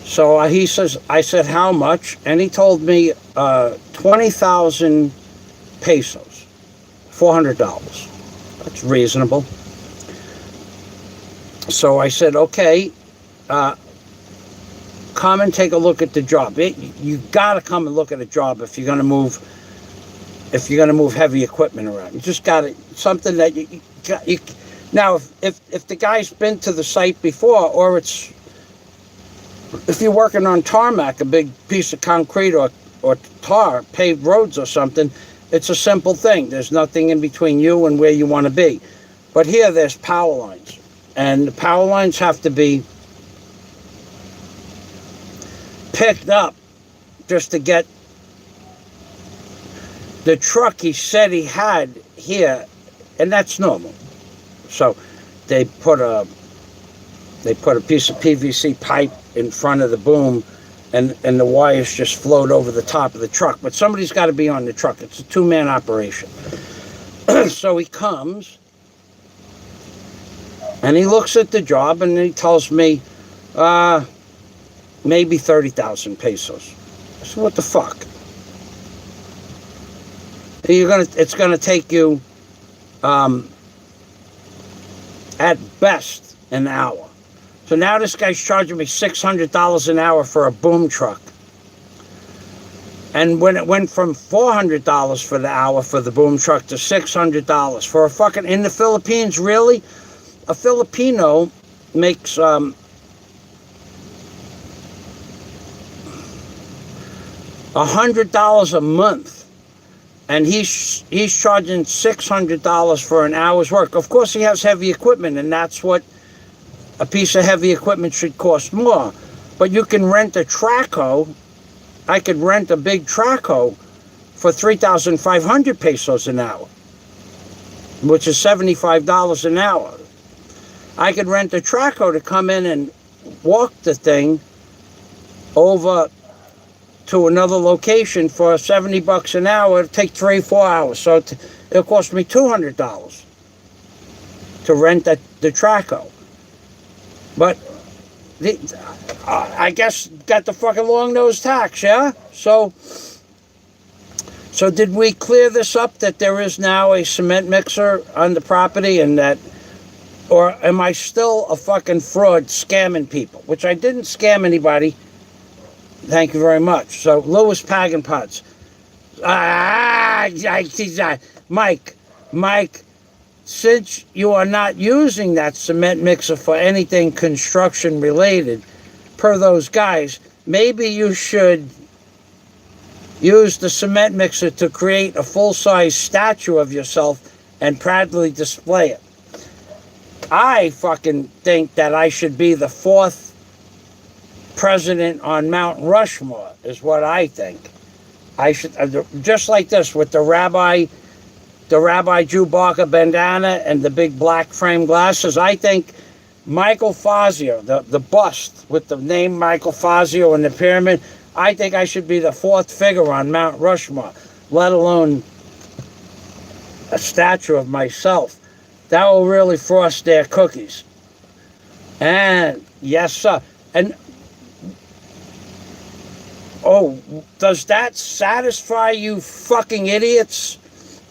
So he says, I said, how much? And he told me 20,000 pesos, $400. That's reasonable. So I said, okay, come and take a look at the job. You got to come and look at a job if you're going to move. If you're going to move heavy equipment around, you just got to something that you now. If the guy's been to the site before, or if you're working on tarmac, a big piece of concrete or tar, paved roads or something, it's a simple thing. There's nothing in between you and where you want to be. But here, there's power lines, and the power lines have to be picked up just to get the truck he said he had here, and that's normal. So they put a piece of PVC pipe in front of the boom, and the wires just float over the top of the truck. But somebody's got to be on the truck. It's a two-man operation. So he comes, and he looks at the job, and he tells me, maybe 30,000 pesos. I said, what the fuck? It's gonna take you, at best, an hour. So now this guy's charging me $600 an hour for a boom truck. And when it went from $400 for the hour for the boom truck to $600 for a fucking, in the Philippines, really? A Filipino makes, $100 a month. And he's charging $600 for an hour's work. Of course, he has heavy equipment, and that's what a piece of heavy equipment should cost more. But you can rent a track hoe. I could rent a big track hoe for 3,500 pesos an hour, which is $75 an hour. I could rent a track hoe to come in and walk the thing over to another location for $70 an hour. It'll take 3-4 hours. So it'll cost me $200 to rent the track hoe. But I guess got the fucking long-nosed tax, yeah? So did we clear this up that there is now a cement mixer on the property, and that, or am I still a fucking fraud scamming people? Which I didn't scam anybody. Thank you very much. So, Louis Pagan Pots. Mike, since you are not using that cement mixer for anything construction related, per those guys, maybe you should use the cement mixer to create a full-size statue of yourself and proudly display it. I fucking think that I should be the 4th president on Mount Rushmore, is what I think. I should, just like this, with the Rabbi Chewbacca bandana and the big black frame glasses. I think Michael Fazio, the bust with the name Michael Fazio and the pyramid, I think I should be the 4th figure on Mount Rushmore, let alone a statue of myself. That will really frost their cookies. And yes, sir. And oh, does that satisfy you fucking idiots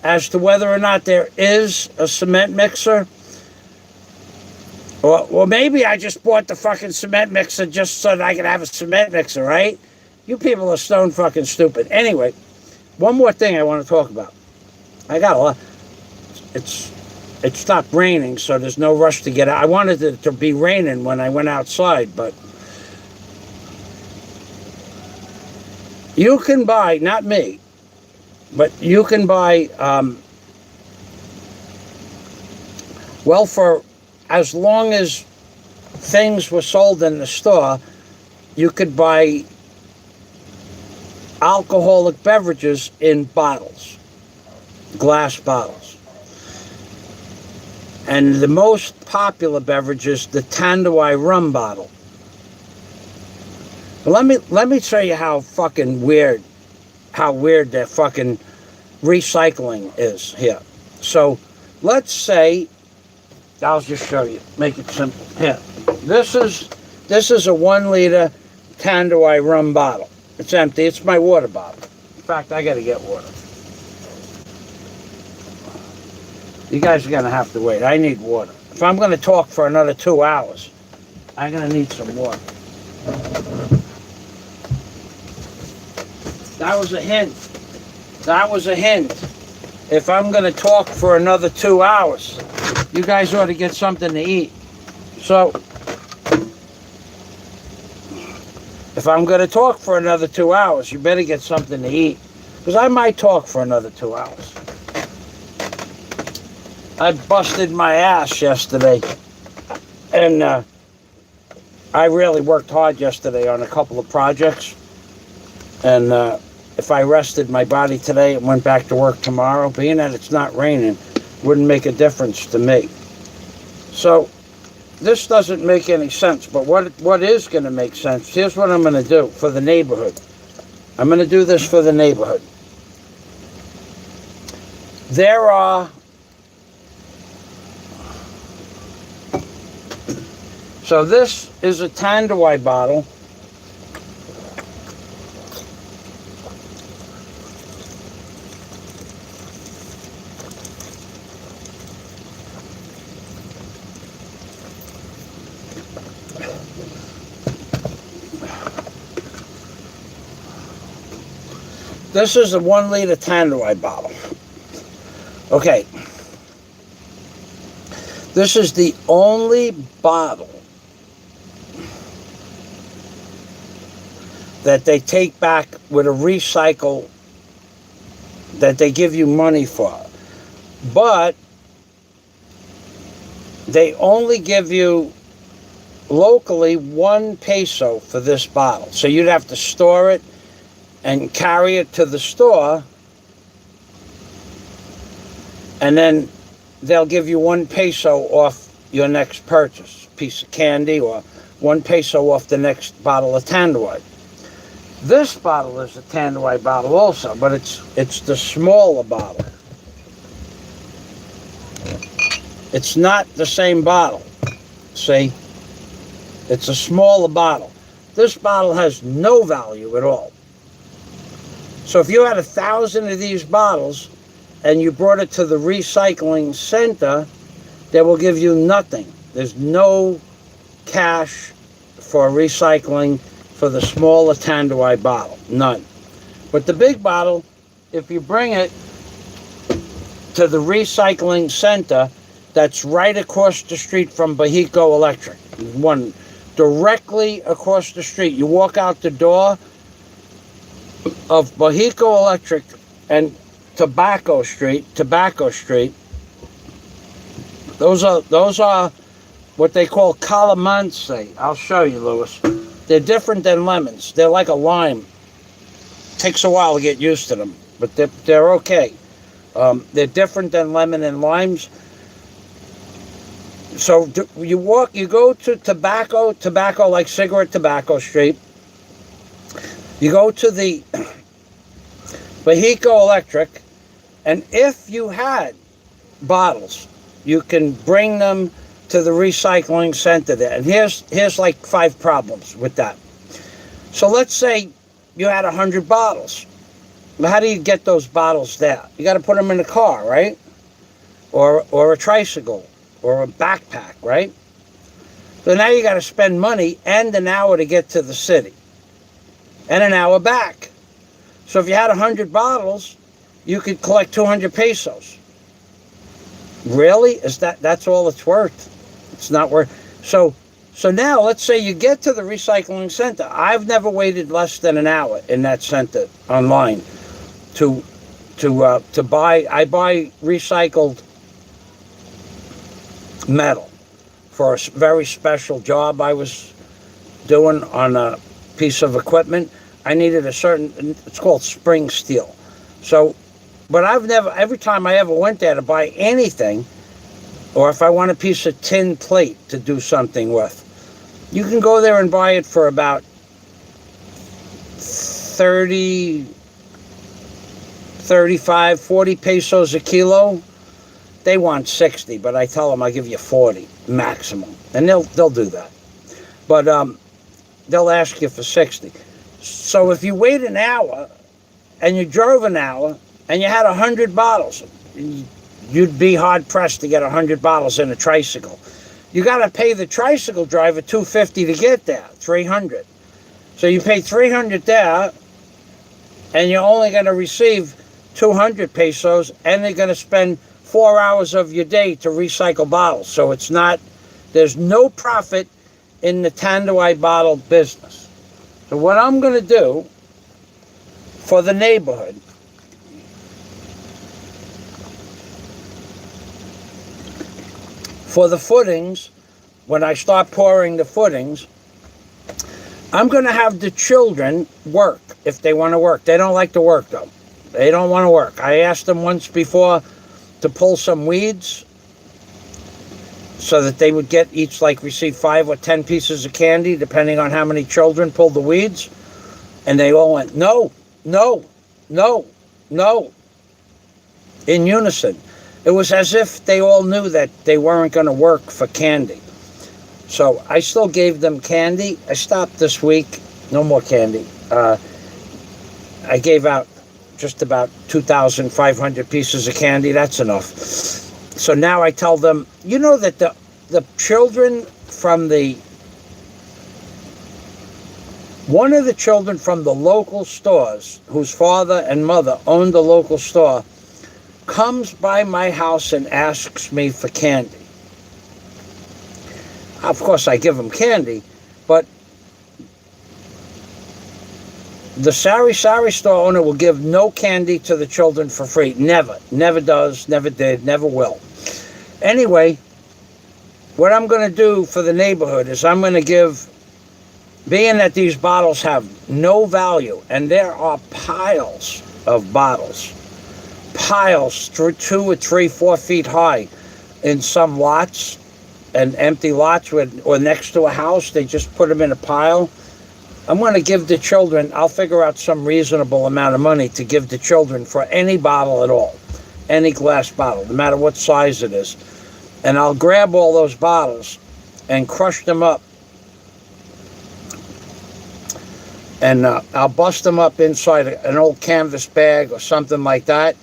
as to whether or not there is a cement mixer? Or maybe I just bought the fucking cement mixer just so that I could have a cement mixer, right? You people are stone fucking stupid. Anyway, one more thing I want to talk about. I got a lot. It stopped raining, so there's no rush to get out. I wanted it to be raining when I went outside, but you can buy, not me, but you can buy, well, for as long as things were sold in the store, you could buy alcoholic beverages in bottles, glass bottles. And the most popular beverage is the Tanduay rum bottle. Let me tell you how fucking weird, their fucking recycling is here. So let's say, I'll just show you, make it simple. Here, this is a 1 liter Tanduay rum bottle. It's empty. It's my water bottle. In fact, I got to get water. You guys are going to have to wait. I need water. If I'm going to talk for another 2 hours, I'm going to need some water. That was a hint. That was a hint. If I'm going to talk for another 2 hours, you guys ought to get something to eat. So, if I'm going to talk for another 2 hours, you better get something to eat. Because I might talk for another 2 hours. I busted my ass yesterday. And I really worked hard yesterday on a couple of projects. And if I rested my body today and went back to work tomorrow, being that it's not raining, wouldn't make a difference to me. So, this doesn't make any sense, but what is going to make sense, here's what I'm going to do for the neighborhood. I'm going to do this for the neighborhood. There are, so this is a Tanduay bottle. This is a 1 liter Tanduay bottle. Okay. This is the only bottle that they take back with a recycle that they give you money for. But they only give you locally 1 peso for this bottle. So you'd have to store it and carry it to the store, and then they'll give you 1 peso off your next purchase, piece of candy, or 1 peso off the next bottle of Tanduay. This bottle is a Tanduay bottle also, but it's the smaller bottle. It's not the same bottle. See? It's a smaller bottle. This bottle has no value at all. So if you had 1,000 of these bottles and you brought it to the recycling center, they will give you nothing. There's no cash for recycling for the smaller Tanduay bottle. None. But the big bottle, if you bring it to the recycling center, that's right across the street from Bajico Electric. One directly across the street. You walk out the door of Bajico Electric and Tobacco Street. Those are what they call calamansi. I'll show you, Louis. They're different than lemons. They're like a lime. Takes a while to get used to them, but they're okay. They're different than lemon and limes. So you go to tobacco like cigarette tobacco street. You go to the Bajico Electric, and if you had bottles, you can bring them to the recycling center there. And here's like 5 problems with that. So let's say you had 100 bottles. Well, how do you get those bottles there? You got to put them in a car, right? Or a tricycle, or a backpack, right? So now you got to spend money and an hour to get to the city, and an hour back. So if you had 100 bottles, you could collect 200 pesos. Really? That's all it's worth? It's not worth. So now let's say you get to the recycling center. I've never waited less than an hour in that center online to buy. I buy recycled metal for a very special job I was doing on a piece of equipment. I needed a certain, it's called spring steel. So, but every time I ever went there to buy anything, or if I want a piece of tin plate to do something with, you can go there and buy it for about 30, 35, 40 pesos a kilo. They want 60, but I tell them I'll give you 40 maximum, and they'll do that. But they'll ask you for 60. So if you wait an hour and you drove an hour and you had 100 bottles, you'd be hard-pressed to get 100 bottles in a tricycle. You got to pay the tricycle driver $250 to get there, $300. So you pay $300 there, and you're only going to receive 200 pesos, and they're going to spend 4 hours of your day to recycle bottles. So it's not, there's no profit in the Tanduay bottle business. So what I'm going to do for the neighborhood, for the footings, when I start pouring the footings, I'm going to have the children work if they want to work. They don't like to work, though. They don't want to work. I asked them once before to pull some weeds so that they would get each, like, receive 5 or 10 pieces of candy, depending on how many children pulled the weeds. And they all went, no, no, no, no, in unison. It was as if they all knew that they weren't going to work for candy. So I still gave them candy. I stopped this week. No more candy. I gave out just about 2,500 pieces of candy. That's enough. So now I tell them, you know that the children from one of the children from the local stores, whose father and mother owned the local store, comes by my house and asks me for candy. Of course, I give them candy, but the Sari Sari store owner will give no candy to the children for free. Never. Never does, never did, never will. Anyway, what I'm going to do for the neighborhood is I'm going to give, being that these bottles have no value, and there are piles of bottles, piles 2 or 3, 4 feet high in some lots, and empty lots or next to a house, they just put them in a pile. I'm going to give the children, I'll figure out some reasonable amount of money to give the children for any bottle at all, any glass bottle, no matter what size it is. And I'll grab all those bottles and crush them up. And I'll bust them up inside an old canvas bag or something like that.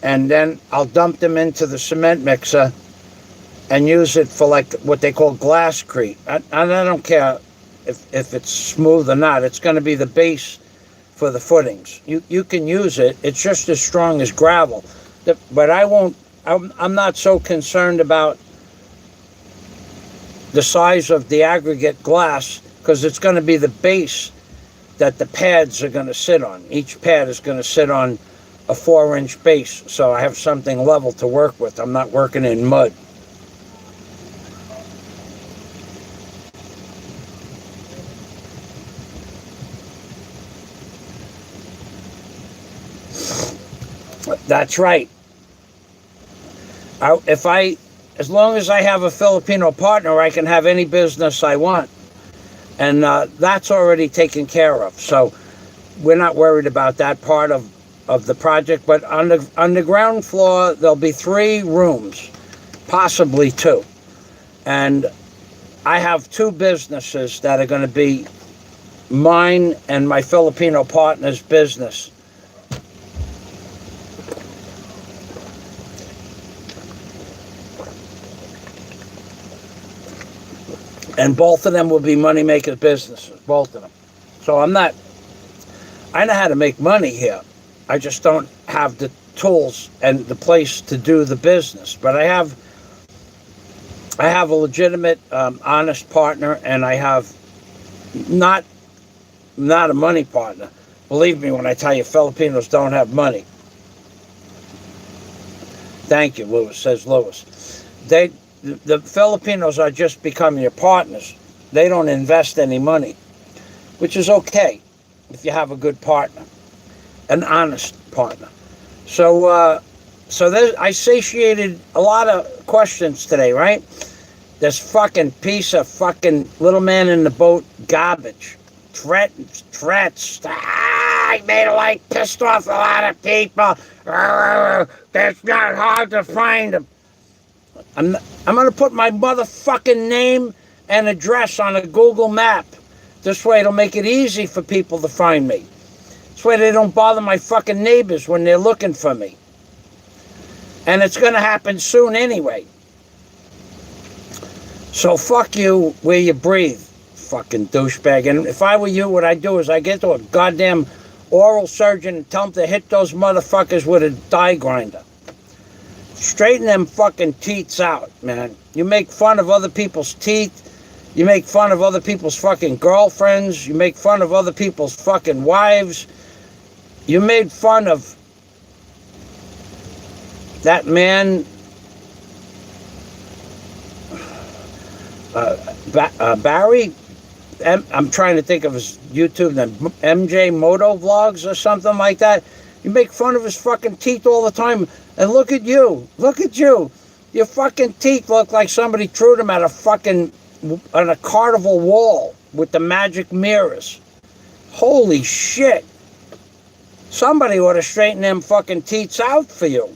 And then I'll dump them into the cement mixer and use it for, like, what they call glasscrete. And I don't care if it's smooth or not. It's going to be the base for the footings. You can use it. It's just as strong as gravel. But I'm not so concerned about the size of the aggregate glass, because it's going to be the base that the pads are going to sit on. Each pad is going to sit on a 4-inch base, so I have something level to work with. I'm not working in mud. That's right. As long as I have a Filipino partner, I can have any business I want. And that's already taken care of. So we're not worried about that part of the project. But on the ground floor, there'll be 3 rooms, possibly 2. And I have 2 businesses that are going to be mine and my Filipino partner's business. And both of them will be money-maker businesses, both of them. So I know how to make money here. I just don't have the tools and the place to do the business. But I have a legitimate, honest partner, and I have not a money partner. Believe me when I tell you, Filipinos don't have money. Thank you, Lewis, says Lewis. The Filipinos are just becoming your partners. They don't invest any money, which is okay if you have a good partner, an honest partner. So I satiated a lot of questions today, right? This fucking piece of fucking little man in the boat garbage. Threats. I made a light, pissed off a lot of people. It's not hard to find them. I'm going to put my motherfucking name and address on a Google map This way it'll make it easy for people to find me. This way they don't bother my fucking neighbors when they're looking for me. And it's going to happen soon anyway. So fuck you where you breathe, fucking douchebag. And if I were you, what I'd do is I'd get to a goddamn oral surgeon and tell him to hit those motherfuckers with a die grinder. Straighten them fucking teats out, man. You make fun of other people's teeth. You make fun of other people's fucking girlfriends. You make fun of other people's fucking wives. You made fun of that man, Barry. I'm trying to think of his YouTube name, MJ Moto Vlogs or something like that. You make fun of his fucking teeth all the time. And look at you. Look at you. Your fucking teeth look like somebody threw them at on a carnival wall with the magic mirrors. Holy shit. Somebody ought to straighten them fucking teeth out for you.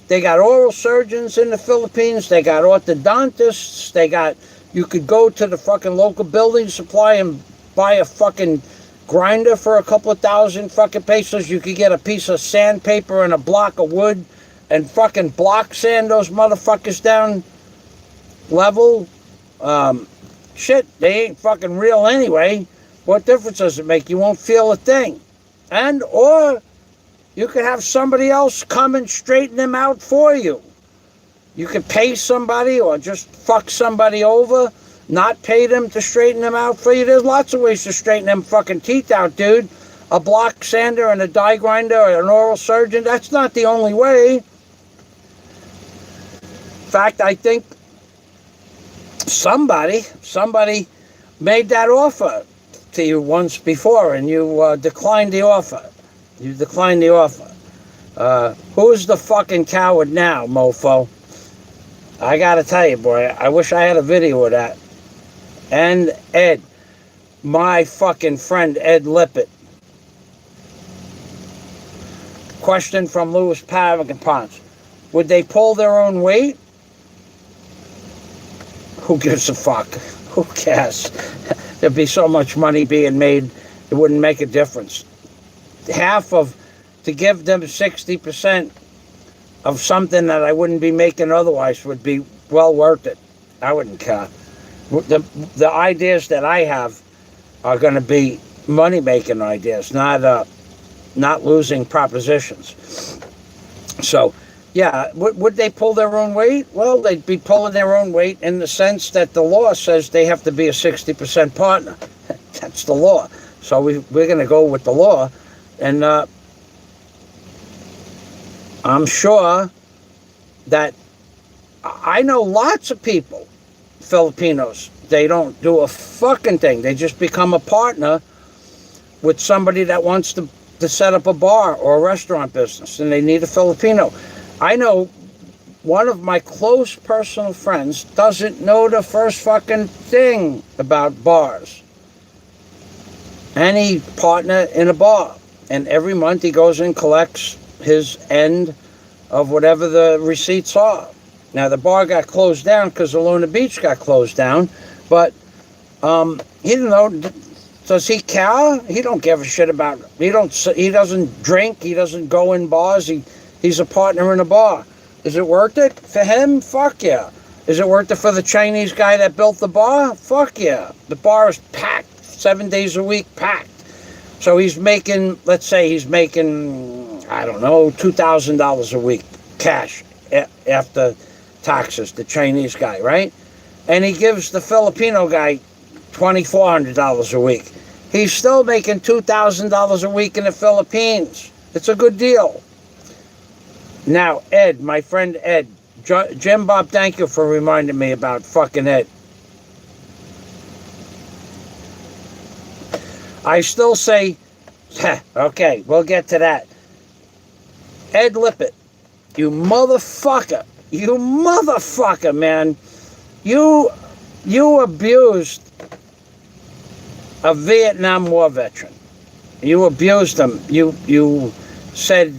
They got oral surgeons in the Philippines. They got orthodontists. You could go to the fucking local building supply and buy a fucking grinder for a couple of thousand fucking pesos. You could get a piece of sandpaper and a block of wood and fucking block sand those motherfuckers down level. Shit, they ain't fucking real anyway. What difference does it make? You won't feel a thing. Or you could have somebody else come and straighten them out for you. You could pay somebody or just fuck somebody over, not pay them to straighten them out for you. There's lots of ways to straighten them fucking teeth out, dude. A block sander and a die grinder or an oral surgeon, that's not the only way. In fact, I think somebody made that offer to you once before and you declined the offer. You declined the offer. Who's the fucking coward now, mofo? I gotta tell you, boy, I wish I had a video of that. And Ed, my fucking friend Ed Lippert. Question from Louis Pavagapons. Would they pull their own weight? Who gives a fuck? Who cares? There'd be so much money being made, it wouldn't make a difference. To give them 60% of something that I wouldn't be making otherwise would be well worth it. I wouldn't care. The ideas that I have are going to be money-making ideas, not losing propositions. So, yeah, would they pull their own weight? Well, they'd be pulling their own weight in the sense that the law says they have to be a 60% partner. That's the law. So we're going to go with the law. And I'm sure that I know lots of people, Filipinos, they don't do a fucking thing. They just become a partner with somebody that wants to set up a bar or a restaurant business, and they need a Filipino. I know one of my close personal friends doesn't know the first fucking thing about bars. And he partner in a bar. And every month he goes and collects his end of whatever the receipts are. Now, the bar got closed down because the Luna Beach got closed down. But he didn't know. Does he care? He don't give a shit about it. He doesn't drink. He doesn't go in bars. He's a partner in a bar. Is it worth it for him? Fuck yeah. Is it worth it for the Chinese guy that built the bar? Fuck yeah. The bar is packed 7 days a week, packed. So he's making, let's say he's making, I don't know, $2,000 a week cash after taxes, the Chinese guy, right? And he gives the Filipino guy $2,400 a week. He's still making $2,000 a week in the Philippines. It's a good deal. Now, Ed, my friend Ed, Jim Bob, thank you for reminding me about fucking Ed. I still say, okay, we'll get to that. Ed Lippert, you motherfucker, man. You abused a Vietnam War veteran. You abused him. You said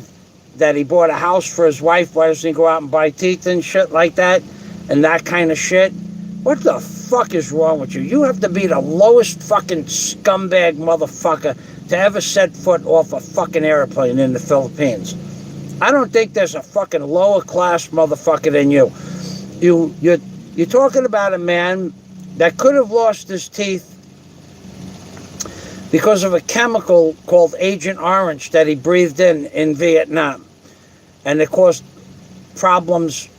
that he bought a house for his wife. Why doesn't he go out and buy teeth and shit like that? And that kind of shit. What the fuck fuck is wrong with you? You have to be the lowest fucking scumbag motherfucker to ever set foot off a fucking airplane in the Philippines. I don't think there's a fucking lower class motherfucker than you. You're talking about a man that could have lost his teeth because of a chemical called Agent Orange that he breathed in Vietnam. And it caused problems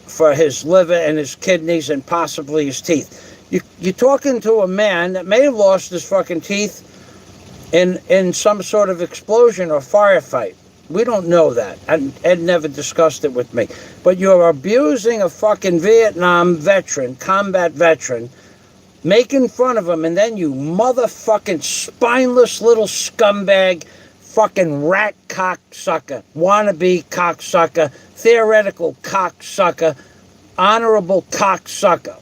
for his liver and his kidneys and possibly his teeth. You're talking to a man that may have lost his fucking teeth in some sort of explosion or firefight. We don't know that. Ed never discussed it with me. But you're abusing a fucking Vietnam veteran, combat veteran, making fun of him, and then you motherfucking spineless little scumbag, fucking rat cocksucker, wannabe cocksucker, theoretical cocksucker, honorable cocksucker.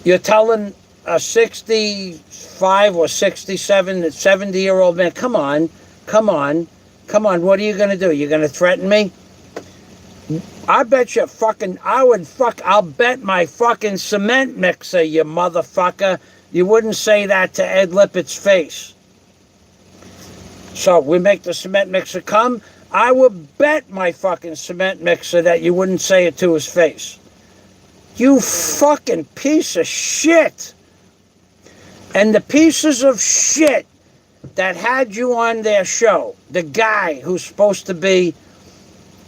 You're telling a 65 or 67, 70-year-old man, come on, what are you going to do? You're going to threaten me? I bet you fucking, I'll bet my fucking cement mixer, you motherfucker, you wouldn't say that to Ed Lippett's face. So we make the cement mixer come. I would bet my fucking cement mixer that you wouldn't say it to his face. You fucking piece of shit. And the pieces of shit that had you on their show, the guy who's supposed to be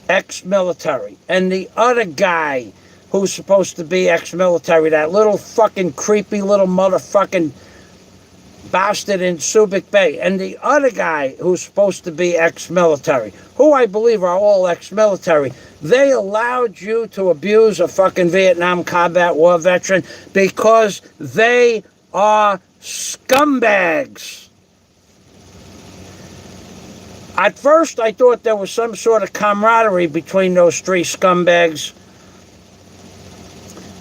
ex-military, and the other guy who's supposed to be ex-military, that little fucking creepy little motherfucking bastard in Subic Bay, and the other guy who's supposed to be ex-military, who I believe are all ex-military, they allowed you to abuse a fucking Vietnam combat war veteran because they are scumbags. At first, I thought there was some sort of camaraderie between those three scumbags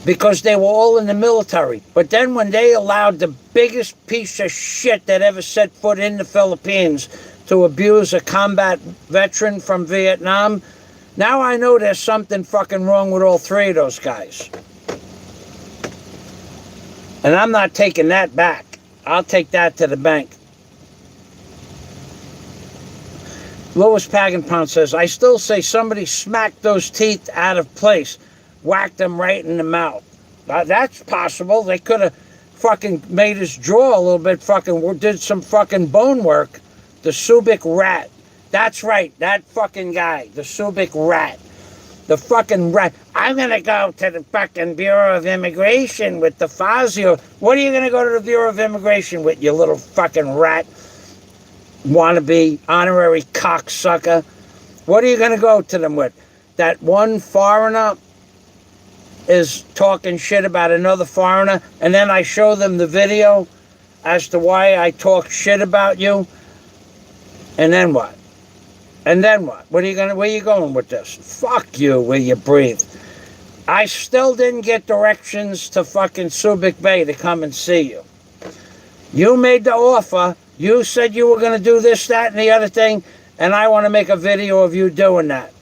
because they were all in the military. But then when they allowed the biggest piece of shit that ever set foot in the Philippines to abuse a combat veteran from Vietnam, now I know there's something fucking wrong with all three of those guys. And I'm not taking that back. I'll take that to the bank. Louis Paganpound says, I still say somebody smacked those teeth out of place, whacked them right in the mouth. That's possible. They could have fucking made his jaw a little bit, fucking did some fucking bone work. The Subic rat. That's right, that fucking guy, the Subic rat. The fucking rat. I'm going to go to the fucking Bureau of Immigration with the Fazio. What are you going to go to the Bureau of Immigration with, you little fucking rat? Wannabe honorary cocksucker. What are you going to go to them with? That one foreigner is talking shit about another foreigner, and then I show them the video as to why I talk shit about you, and then what? And then what? Where are you going with this? Fuck you, where you breathe. I still didn't get directions to fucking Subic Bay to come and see you. You made the offer. You said you were going to do this, that, and the other thing, and I want to make a video of you doing that.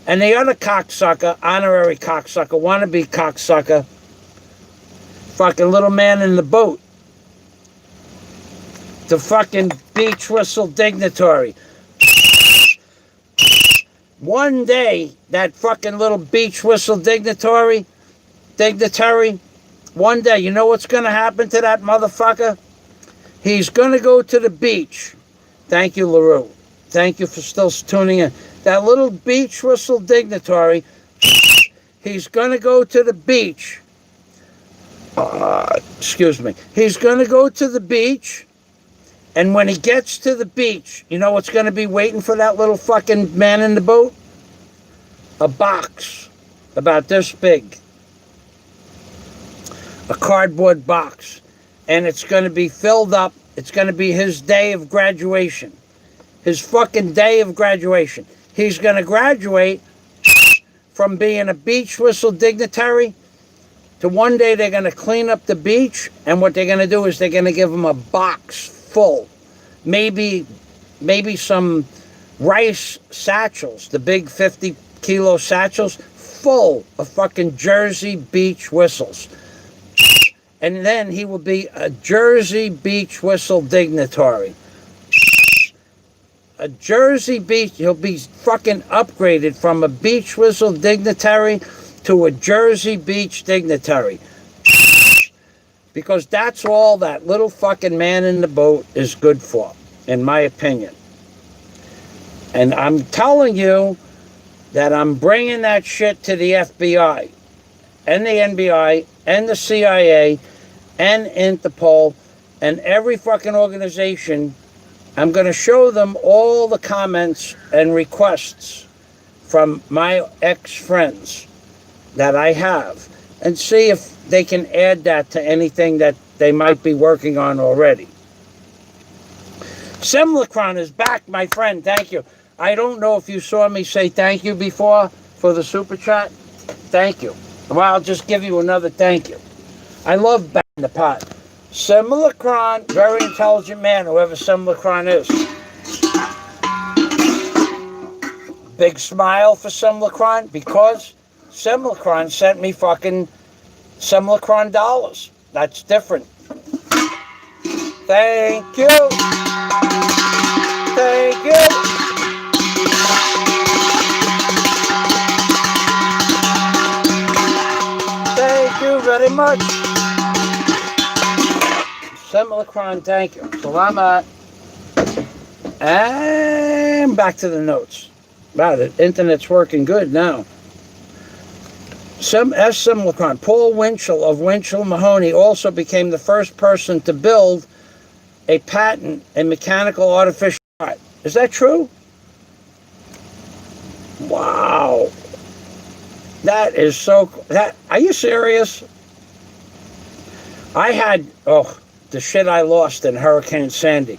And the other cocksucker, honorary cocksucker, wannabe cocksucker, fucking little man in the boat, the fucking beach whistle dignitary. One day, that fucking little beach whistle dignitary, one day, you know what's going to happen to that motherfucker? He's going to go to the beach. Thank you, LaRue. Thank you for still tuning in. That little beach whistle dignitary, he's going to go to the beach. Excuse me. He's going to go to the beach, and when he gets to the beach, you know what's going to be waiting for that little fucking man in the boat? A box about this big. A cardboard box. And it's going to be filled up. It's going to be his day of graduation. His fucking day of graduation. He's going to graduate from being a beach whistle dignitary to one day they're going to clean up the beach, and what they're going to do is they're going to give him a box full. Maybe some rice satchels, the big 50-kilo satchels, full of fucking Jersey beach whistles. And then he will be a Jersey Beach whistle dignitary. A Jersey Beach, he'll be fucking upgraded from a beach whistle dignitary to a Jersey Beach dignitary. Because that's all that little fucking man in the boat is good for, in my opinion. And I'm telling you that I'm bringing that shit to the FBI and the NBI and the CIA and Interpol and every fucking organization. I'm going to show them all the comments and requests from my ex-friends that I have and see if they can add that to anything that they might be working on already. Simulacron is back, my friend. Thank you. I don't know if you saw me say thank you before for the super chat. Thank you. Well, I'll just give you another thank you. I love banging the pot. Simulacron, very intelligent man, whoever Simulacron is. Big smile for Simulacron because Simulacron sent me fucking Simulacron dollars. That's different. Thank you. Thank you. Thank you very much. Simulacron, thank you. Salamat. And back to the notes. Wow, the internet's working good now. Simulacron. Paul Winchell of Winchell Mahoney also became the first person to build a patent in mechanical artificial heart. Is that true? Wow. That is so cool. Are you serious? I had, the shit I lost in Hurricane Sandy.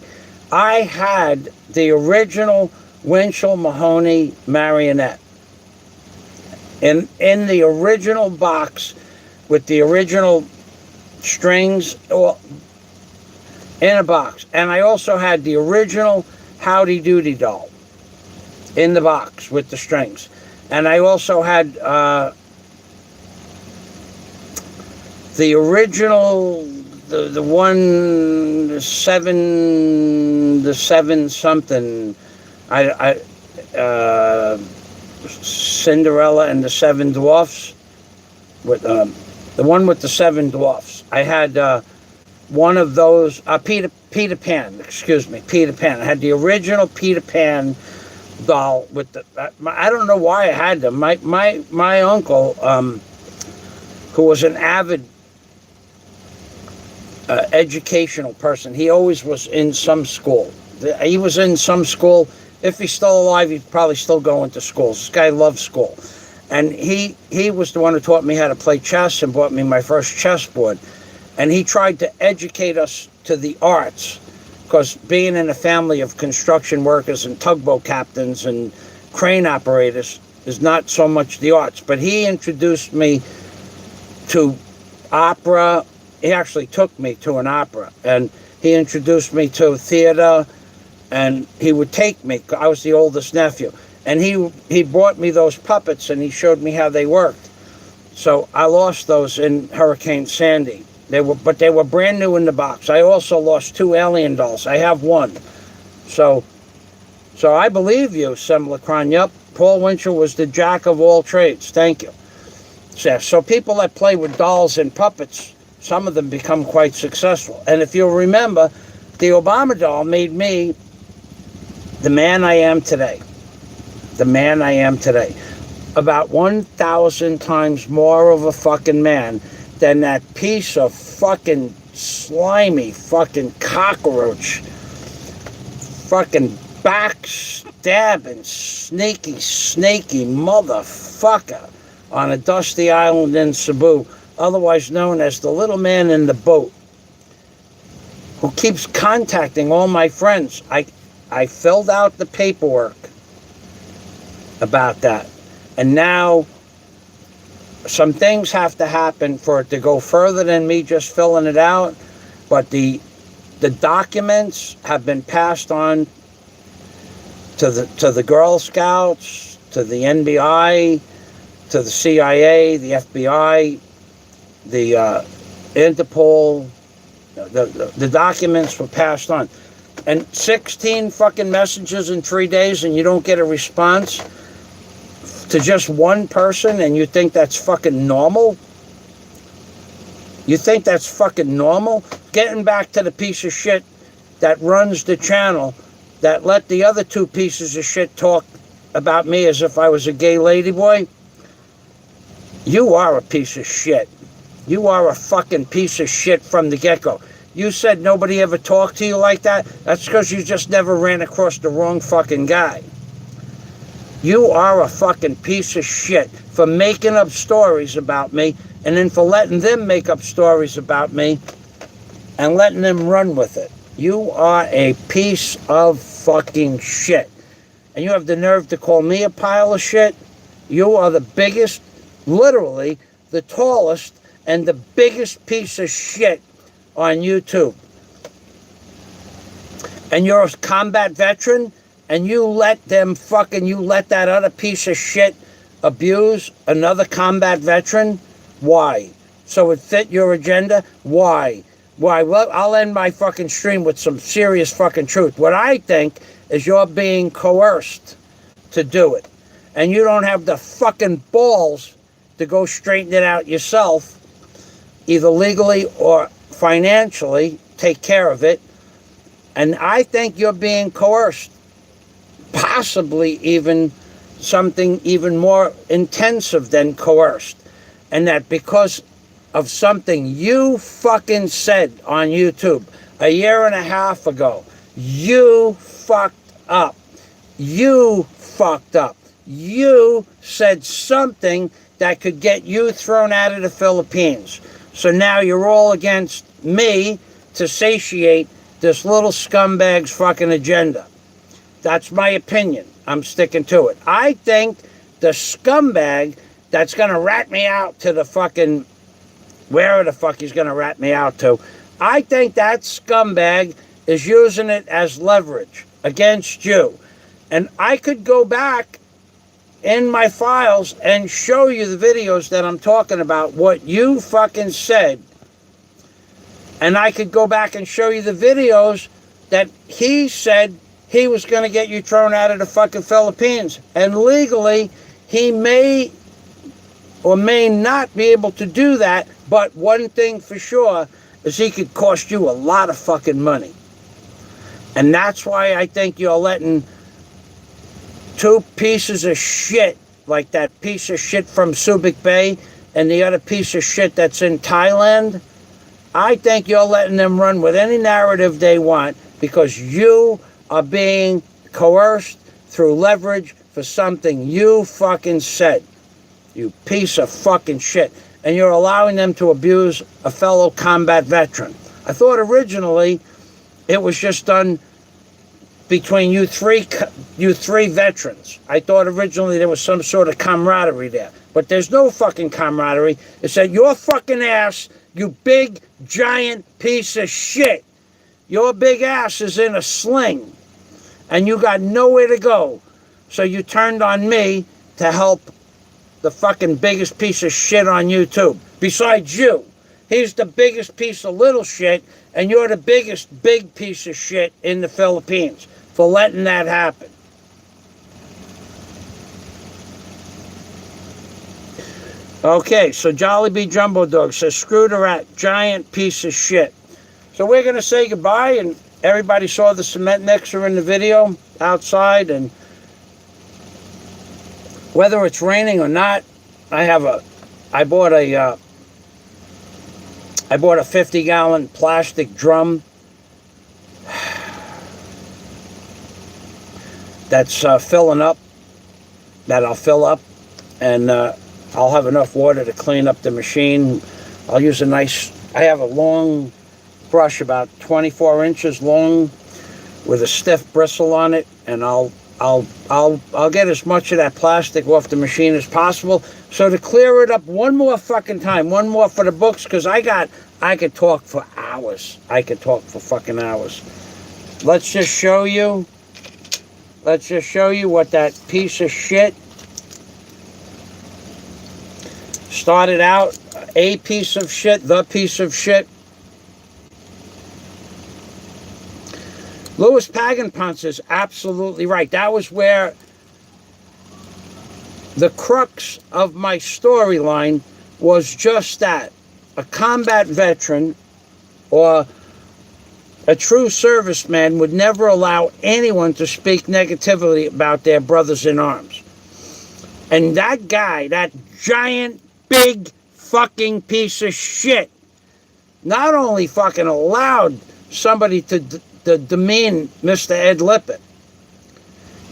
I had the original Winchell Mahoney marionette in the original box with the original strings in a box. And I also had the original Howdy Doody doll in the box with the strings. And I also had the original, the seven something, Cinderella and the Seven Dwarfs, with the one with the seven dwarfs. I had one of those, Peter Pan. Excuse me, Peter Pan. I had the original Peter Pan doll with the. I don't know why I had them. My uncle, who was an avid educational person, he always was in some school. He was in some school. If he's still alive, he's probably still going to school. This guy loved school. And he was the one who taught me how to play chess and bought me my first chessboard. And he tried to educate us to the arts, because being in a family of construction workers and tugboat captains and crane operators is not so much the arts. But he introduced me to opera. He actually took me to an opera. And he introduced me to theater. And he would take me. I was the oldest nephew. And he bought me those puppets and he showed me how they worked. So I lost those in Hurricane Sandy. But they were brand new in the box. I also lost 2 alien dolls. I have one. So I believe you, Simulacron. Yep, Paul Winchell was the jack of all trades. Thank you. So people that play with dolls and puppets, some of them become quite successful. And if you'll remember, the Obama doll made me the man I am today. The man I am today. About 1,000 times more of a fucking man than that piece of fucking slimy fucking cockroach, fucking backstabbing, snaky motherfucker on a dusty island in Cebu, otherwise known as the little man in the boat, who keeps contacting all my friends. I filled out the paperwork about that. And now some things have to happen for it to go further than me just filling it out. But the documents have been passed on to the Girl Scouts, to the NBI, to the CIA, the FBI, the Interpol, the documents were passed on. And 16 fucking messages in 3 days and you don't get a response to just one person, and you think that's fucking normal? You think that's fucking normal? Getting back to the piece of shit that runs the channel that let the other two pieces of shit talk about me as if I was a gay ladyboy. You are a piece of shit. You are a fucking piece of shit from the get-go. You said nobody ever talked to you like that? That's because you just never ran across the wrong fucking guy. You are a fucking piece of shit for making up stories about me, and then for letting them make up stories about me and letting them run with it. You are a piece of fucking shit. And you have the nerve to call me a pile of shit? You are the biggest, literally, the tallest, and the biggest piece of shit on YouTube. And you're a combat veteran, and you let that other piece of shit abuse another combat veteran? Why? So it fit your agenda? Why? Why? Well, I'll end my fucking stream with some serious fucking truth. What I think is you're being coerced to do it. And you don't have the fucking balls to go straighten it out yourself, either legally or financially, take care of it. And I think you're being coerced. Possibly even something even more intensive than coerced. And that because of something you fucking said on YouTube a year and a half ago, you fucked up. You fucked up. You said something that could get you thrown out of the Philippines. So now you're all against me to satiate this little scumbag's fucking agenda. That's my opinion. I'm sticking to it. I think the scumbag that's going to rat me out to the fucking, wherever the fuck he's going to rat me out to, I think that scumbag is using it as leverage against you. And I could go back in my files and show you the videos that I'm talking about, what you fucking said. And I could go back and show you the videos that he said he was going to get you thrown out of the fucking Philippines. And legally, he may or may not be able to do that. But one thing for sure is he could cost you a lot of fucking money. And that's why I think you're letting two pieces of shit, like that piece of shit from Subic Bay and the other piece of shit that's in Thailand, I think you're letting them run with any narrative they want because you are being coerced through leverage for something you fucking said. You piece of fucking shit. And you're allowing them to abuse a fellow combat veteran. I thought originally it was just done between you three veterans. I thought originally there was some sort of camaraderie there. But there's no fucking camaraderie. It said, your fucking ass, you big, giant piece of shit. Your big ass is in a sling. And you got nowhere to go. So you turned on me to help the fucking biggest piece of shit on YouTube. Besides you. He's the biggest piece of little shit, and you're the biggest big piece of shit in the Philippines for letting that happen. Okay, so Jollibee Jumbo Dog says, screw the rat, giant piece of shit. So we're going to say goodbye, and everybody saw the cement mixer in the video outside, and whether it's raining or not, I bought a 50-gallon plastic drum that's filling up, that I'll fill up, and I'll have enough water to clean up the machine. I'll use I have a long brush, about 24 inches long, with a stiff bristle on it, and I'll get as much of that plastic off the machine as possible. So to clear it up one more fucking time, one more for the books, because I could talk for hours. I could talk for fucking hours. Let's just show you what that piece of shit started out a piece of shit, the piece of shit. Louis Pagenpons is absolutely right. That was where the crux of my storyline was, just that. A combat veteran or a true serviceman would never allow anyone to speak negatively about their brothers in arms. And that guy, that giant, big, fucking piece of shit, not only fucking allowed somebody to demean Mr. Ed Lippert,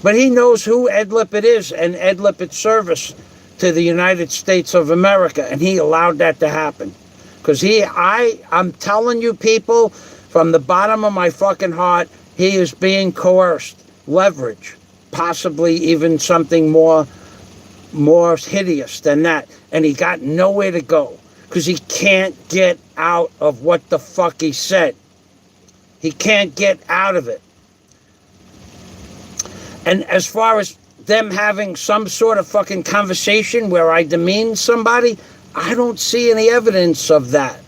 but he knows who Ed Lippert is and Ed Lippert's service to the United States of America, and he allowed that to happen. Because I'm telling you people, from the bottom of my fucking heart, he is being coerced, leverage, possibly even something more hideous than that. And he got nowhere to go because he can't get out of what the fuck he said. He can't get out of it. And as far as them having some sort of fucking conversation where I demean somebody, I don't see any evidence of that.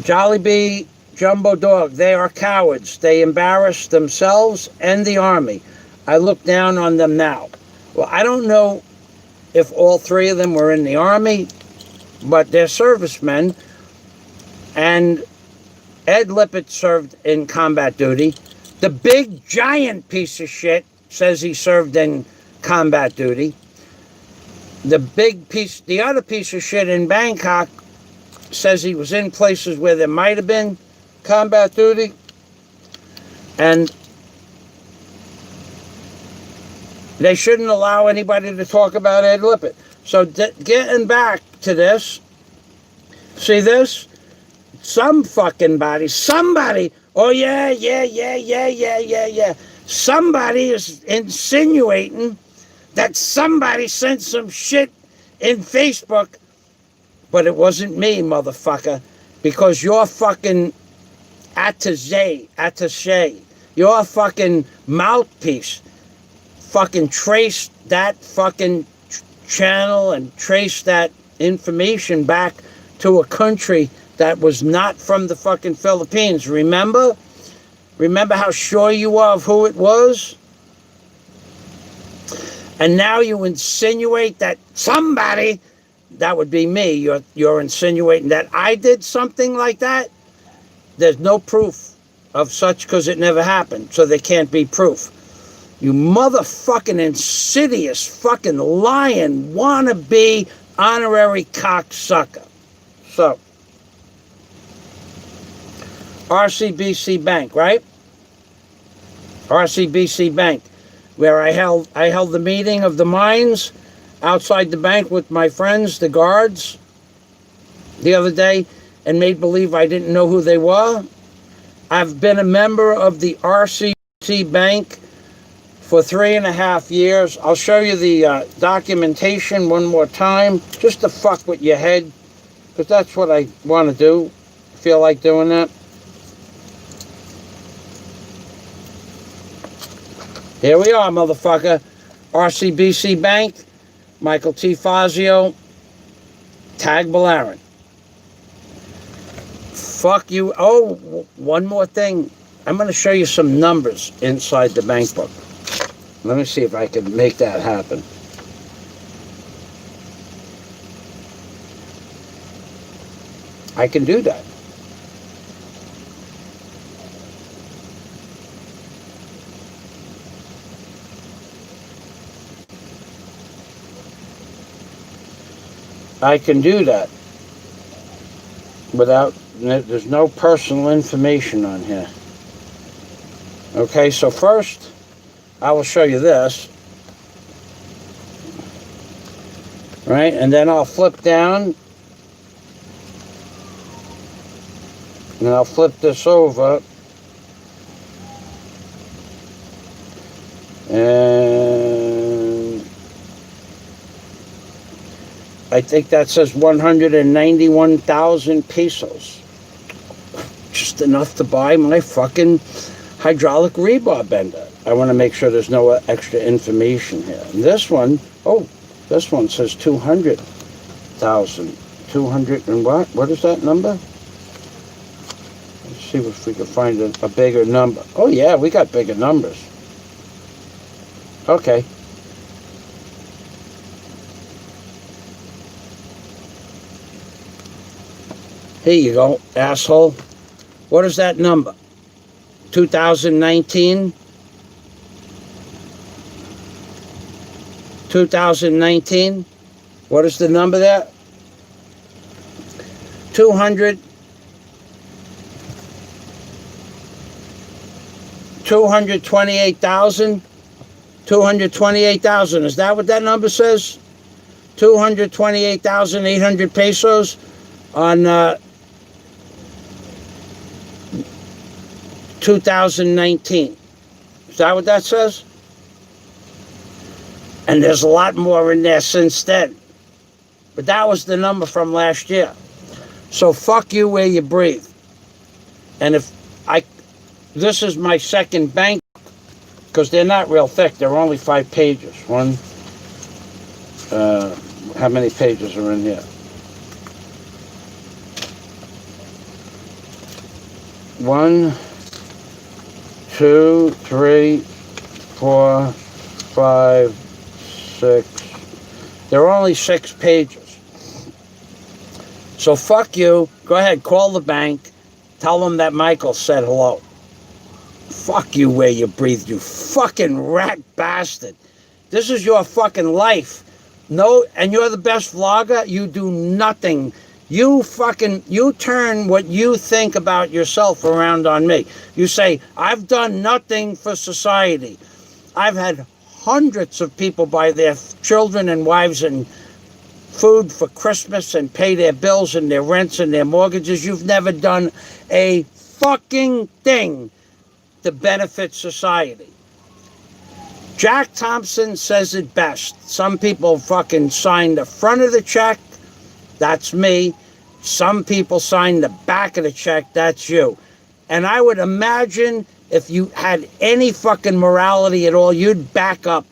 Jollibee, Jumbo Dog, they are cowards. They embarrass themselves and the Army. I look down on them now. Well, I don't know if all three of them were in the Army, but they're servicemen. And Ed Lippert served in combat duty. The big, giant piece of shit says he served in combat duty. The other piece of shit in Bangkok says he was in places where there might have been combat duty. And they shouldn't allow anybody to talk about Ed Lippert. So getting back to this, see this? Some fucking body, somebody, oh yeah. Somebody is insinuating that somebody sent some shit in Facebook, but it wasn't me, motherfucker, because you're fucking attaché, your fucking mouthpiece, fucking traced that fucking channel and traced that information back to a country that was not from the fucking Philippines. Remember? Remember how sure you were of who it was? And now you insinuate that somebody, that would be me, you're insinuating that I did something like that? There's no proof of such because it never happened, so there can't be proof. You motherfucking insidious fucking lying wannabe honorary cocksucker. So, RCBC Bank, right? RCBC Bank, where I held the meeting of the minds outside the bank with my friends, the guards, the other day, and made believe I didn't know who they were. I've been a member of the RCBC Bank for 3.5 years. I'll show you the documentation one more time, just to fuck with your head, because that's what I want to do. Feel like doing that? Here we are, motherfucker. RCBC Bank, Michael T. Fazio, Tag Balaran. Fuck you. Oh, one more thing. I'm going to show you some numbers inside the bank book. Let me see if I can make that happen. I can do that. I can do that without, there's no personal information on here. Okay, so first, I will show you this. Right, and then I'll flip down. And I'll flip this over. And I think that says 191,000 pesos. Just enough to buy my fucking hydraulic rebar bender. I want to make sure there's no extra information here. And this one, oh, this one says 200,000. 200 and what? What is that number? Let's see if we can find a bigger number. Oh yeah, we got bigger numbers. Okay. Here you go, asshole. What is that number? 2019? 2019? What is the number there? 228,000? 228,000. Is that what that number says? 228,800 pesos on 2019. Is that what that says? And there's a lot more in there since then. But that was the number from last year. So fuck you where you breathe. And this is my second bank, because they're not real thick. They're only 5 pages. How many pages are in here? 1, 2, 3, 4, 5, 6. They're only 6 pages. So fuck you. Go ahead, call the bank. Tell them that Michael said hello. Fuck you where you breathe, you fucking rat bastard. This is your fucking life. No, and you're the best vlogger. You do nothing. You turn what you think about yourself around on me. You say, I've done nothing for society. I've had hundreds of people buy their children and wives and food for Christmas and pay their bills and their rents and their mortgages. You've never done a fucking thing to benefit society. Jack Thompson says it best. Some people fucking sign the front of the check. That's me. Some people sign the back of the check. That's you. And I would imagine if you had any fucking morality at all, you'd back up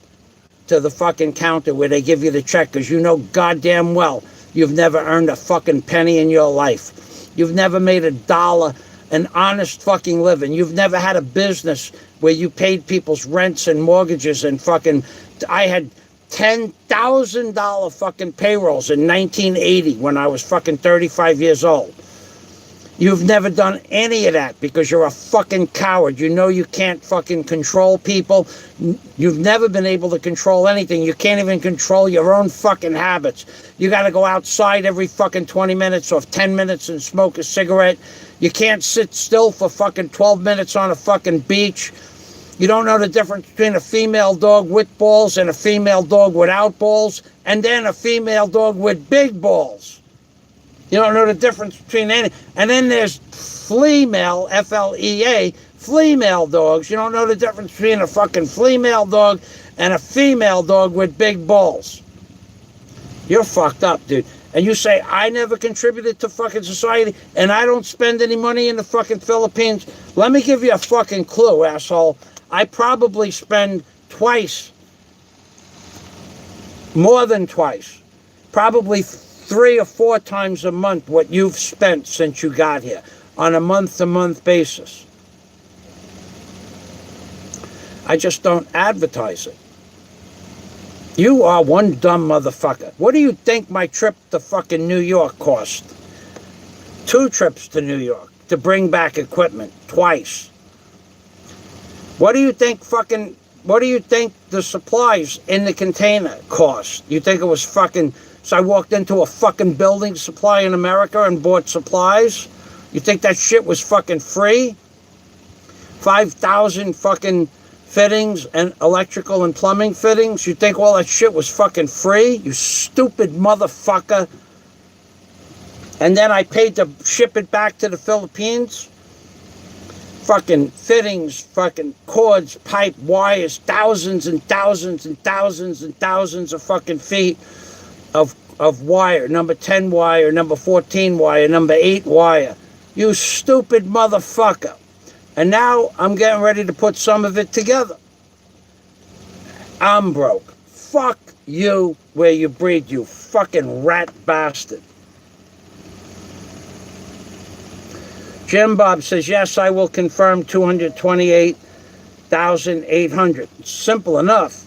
to the fucking counter where they give you the check, because you know goddamn well you've never earned a fucking penny in your life. You've never made $1, an honest fucking living. You've never had a business where you paid people's rents and mortgages and fucking... I had $10,000 fucking payrolls in 1980 when I was fucking 35 years old. You've never done any of that because you're a fucking coward. You know you can't fucking control people. You've never been able to control anything. You can't even control your own fucking habits. You got to go outside every fucking 20 minutes or 10 minutes and smoke a cigarette. You can't sit still for fucking 12 minutes on a fucking beach. You don't know the difference between a female dog with balls and a female dog without balls, and then a female dog with big balls. You don't know the difference between any. And then there's flea-male, F-L-E-A, flea-male dogs. You don't know the difference between a fucking flea-male dog and a female dog with big balls. You're fucked up, dude. And you say, I never contributed to fucking society, and I don't spend any money in the fucking Philippines. Let me give you a fucking clue, asshole. I probably spend twice, more than twice, probably 3 or 4 times a month what you've spent since you got here on a month-to-month basis. I just don't advertise it. You are one dumb motherfucker. What do you think my trip to fucking New York cost? 2 trips to New York to bring back equipment twice. What do you think the supplies in the container cost? You think it was fucking... So I walked into a fucking building supply in America and bought supplies? You think that shit was fucking free? 5,000 fucking fittings and electrical and plumbing fittings? You think all that shit was fucking free? You stupid motherfucker. And then I paid to ship it back to the Philippines? Fucking fittings, fucking cords, pipe, wires, thousands and thousands and thousands and thousands of fucking feet of wire, number 10 wire, number 14 wire, number 8 wire. You stupid motherfucker. And now I'm getting ready to put some of it together. I'm broke. Fuck you where you breed, you fucking rat bastard. Jim Bob says, yes, I will confirm 228,800. Simple enough.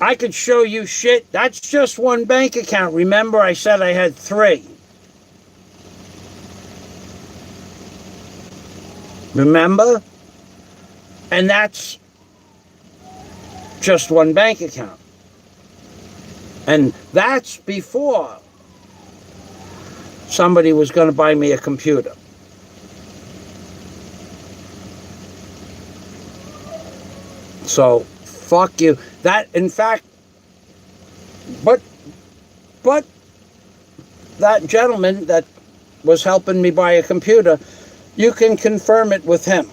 I could show you shit. That's just one bank account. Remember, I said I had 3. Remember? And that's just one bank account. And that's before somebody was going to buy me a computer. So, fuck you. That, in fact, but that gentleman that was helping me buy a computer, you can confirm it with him.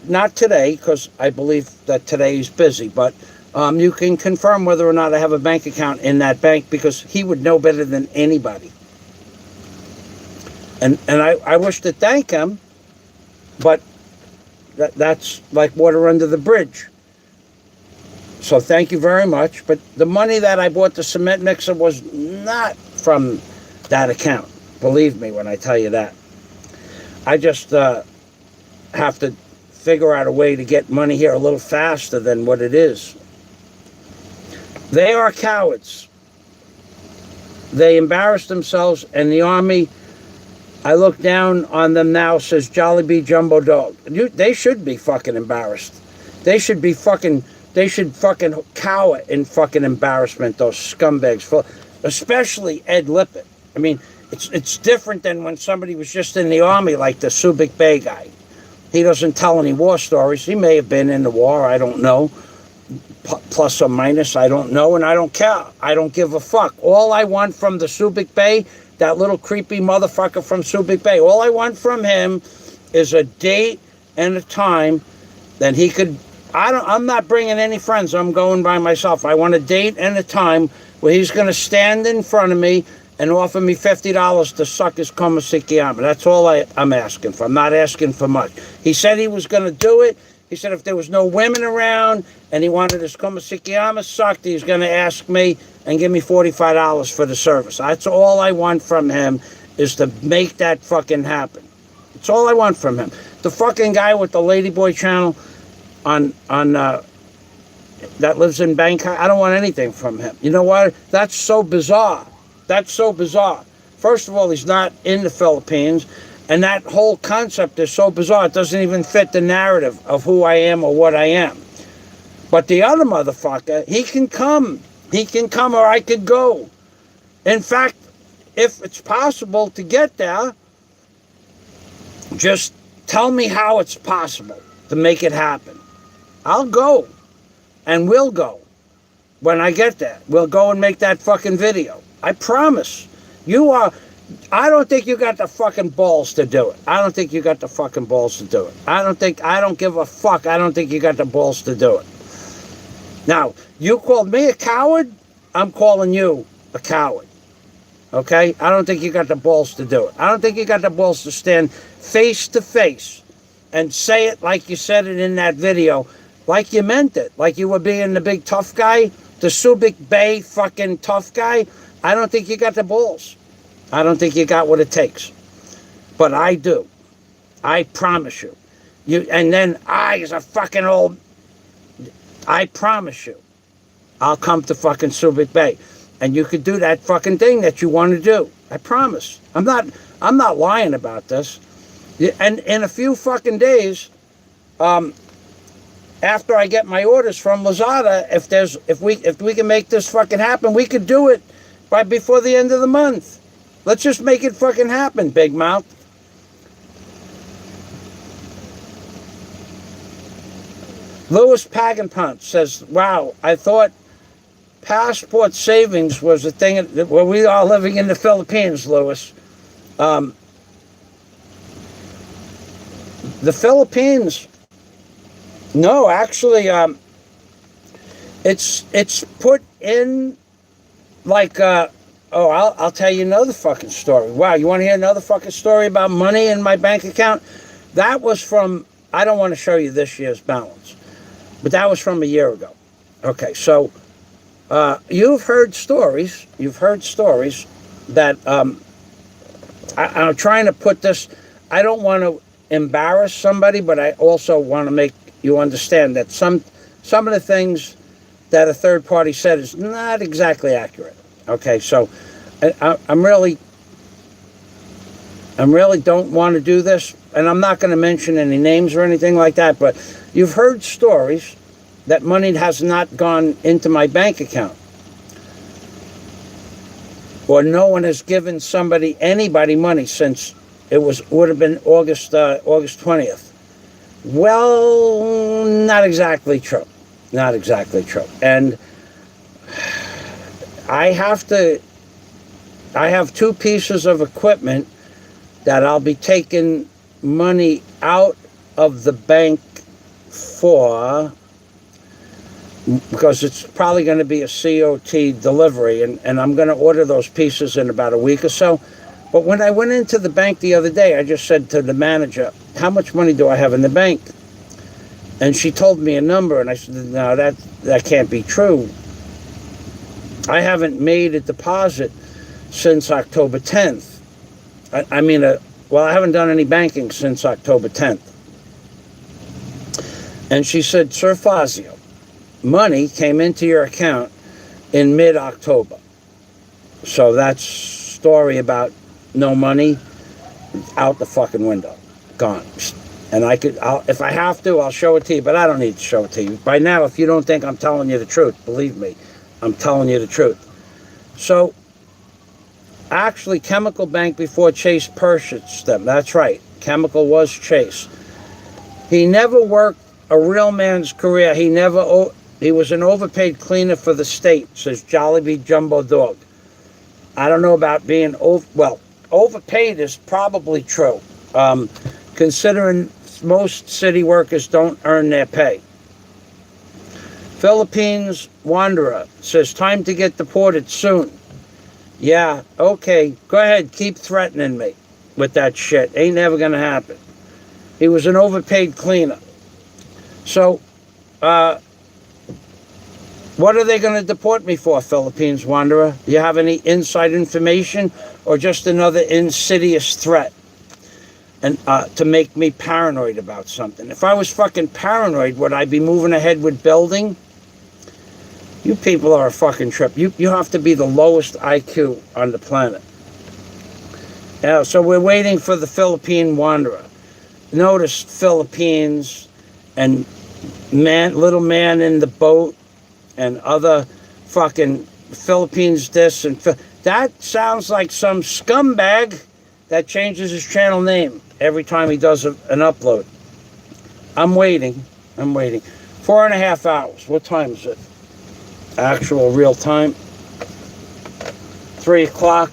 Not today, because I believe that today he's busy, but you can confirm whether or not I have a bank account in that bank, because he would know better than anybody. And I wish to thank him, but that's like water under the bridge. So thank you very much. But the money that I bought the cement mixer was not from that account. Believe me when I tell you that. I just have to figure out a way to get money here a little faster than what it is. They are cowards. They embarrass themselves, and the Army, I look down on them now, says Jollibee Jumbo Dog. They should be fucking embarrassed. They should fucking cower in fucking embarrassment, those scumbags. Especially Ed Lippert. I mean, it's different than when somebody was just in the Army, like the Subic Bay guy. He doesn't tell any war stories. He may have been in the war, I don't know. Plus or minus, I don't know, and I don't care. I don't give a fuck. All I want from the Subic Bay, that little creepy motherfucker from Subic Bay, all I want from him is a date and a time that he could... I'm not bringing any friends. I'm going by myself. I want a date and a time where he's going to stand in front of me and offer me $50 to suck his komasikiyama. That's all I'm asking for. I'm not asking for much. He said he was going to do it. He said if there was no women around and he wanted his komasikiyama sucked, he was going to ask me and give me $45 for the service. That's all I want from him, is to make that fucking happen. That's all I want from him. The fucking guy with the Ladyboy channel on that lives in Bangkok, I don't want anything from him. You know what? That's so bizarre. That's so bizarre. First of all, he's not in the Philippines, and that whole concept is so bizarre. It doesn't even fit the narrative of who I am or what I am. But the other motherfucker, he can come. He can come, or I could go. In fact, if it's possible to get there, just tell me how it's possible to make it happen. I'll go, and we'll go. When I get there, we'll go and make that fucking video. I promise. I don't think you got the fucking balls to do it. I don't think you got the fucking balls to do it. I don't give a fuck. I don't think you got the balls to do it. Now, you called me a coward, I'm calling you a coward. Okay? I don't think you got the balls to do it. I don't think you got the balls to stand face to face and say it like you said it in that video, like you meant it, like you were being the big tough guy, the Subic Bay fucking tough guy. I don't think you got the balls. I don't think you got what it takes. But I do. I promise you. And then as a fucking old... I promise you, I'll come to fucking Subic Bay. And you could do that fucking thing that you want to do. I promise. I'm not lying about this. And in a few fucking days, after I get my orders from Lazada, if we can make this fucking happen, we could do it before the end of the month. Let's just make it fucking happen, Big Mouth. Louis Paganpunt says, wow, I thought passport savings was a thing. Well, we are living in the Philippines, Louis. The Philippines, no, actually, it's put in like, I'll tell you another fucking story. Wow, you want to hear another fucking story about money in my bank account? That was from, I don't want to show you this year's balance, but that was from a year ago. Okay, so you've heard stories. You've heard stories that I'm trying to put this. I don't want to embarrass somebody, but I also want to make you understand that some of the things that a third party said is not exactly accurate. Okay, so I'm really don't want to do this, and I'm not going to mention any names or anything like that, but you've heard stories that money has not gone into my bank account, or no one has given anybody money since would have been August 20th. Well, not exactly true. Not exactly true. And I have 2 pieces of equipment that I'll be taking money out of the bank for, because it's probably going to be a COT delivery, and I'm going to order those pieces in about a week or so. But when I went into the bank the other day, I just said to the manager, how much money do I have in the bank? And she told me a number, and I said, no, that can't be true. I haven't made a deposit since October 10th. I haven't done any banking since October 10th. And she said, Sir Fazio, money came into your account in mid-October. So that's story about no money, out the fucking window, gone. And if I have to, I'll show it to you, but I don't need to show it to you. By now, if you don't think I'm telling you the truth, believe me, I'm telling you the truth. So, actually, Chemical Bank before Chase purchased them. That's right. Chemical was Chase. He never worked a real man's career. He was an overpaid cleaner for the state, says Jollibee Jumbo Dog. I don't know about being overpaid is probably true, considering most city workers don't earn their pay. Philippines Wanderer says, time to get deported soon. Yeah, okay, go ahead, keep threatening me with that shit. Ain't never gonna happen. He was an overpaid cleaner. So, what are they gonna deport me for, Philippines Wanderer? Do you have any inside information, or just another insidious threat? And to make me paranoid about something. If I was fucking paranoid, would I be moving ahead with building? You people are a fucking trip. You have to be the lowest IQ on the planet. Yeah, so we're waiting for the Philippine Wanderer. Notice Philippines and little man in the boat and other fucking Philippines this and that sounds like some scumbag that changes his channel name every time he does an upload. I'm waiting. 4.5 hours. What time is it? Actual real time. 3 o'clock.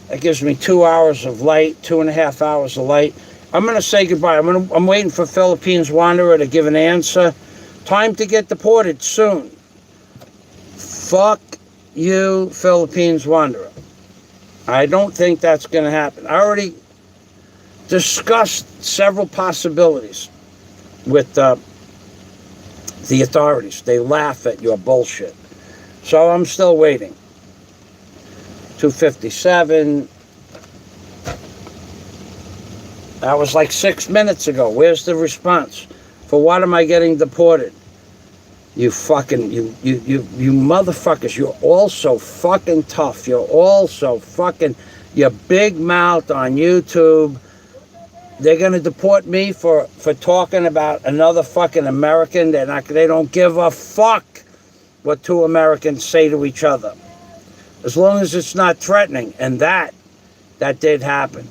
That gives me 2 hours of light, 2.5 hours of light. I'm going to say goodbye. I'm waiting for Philippines Wanderer to give an answer. Time to get deported soon. Fuck you, Philippines Wanderer. I don't think that's going to happen. I already discussed several possibilities with the authorities. They laugh at your bullshit. So I'm still waiting. 2:57. That was like 6 minutes ago. Where's the response? For what am I getting deported? You fucking, you motherfuckers, you're all so fucking tough. You're all so fucking, you're big mouth on YouTube. They're going to deport me for talking about another fucking American. They don't give a fuck what 2 Americans say to each other. As long as it's not threatening. And that did happen.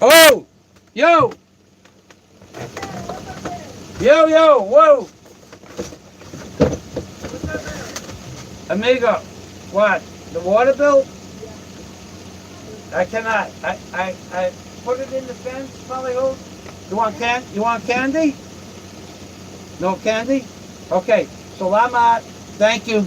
Oh! Yo! Yo, whoa! Amigo, what? The water bill? I cannot. I put it in the fence, probably hold. You want candy? No candy? Okay. Salamat. Thank you.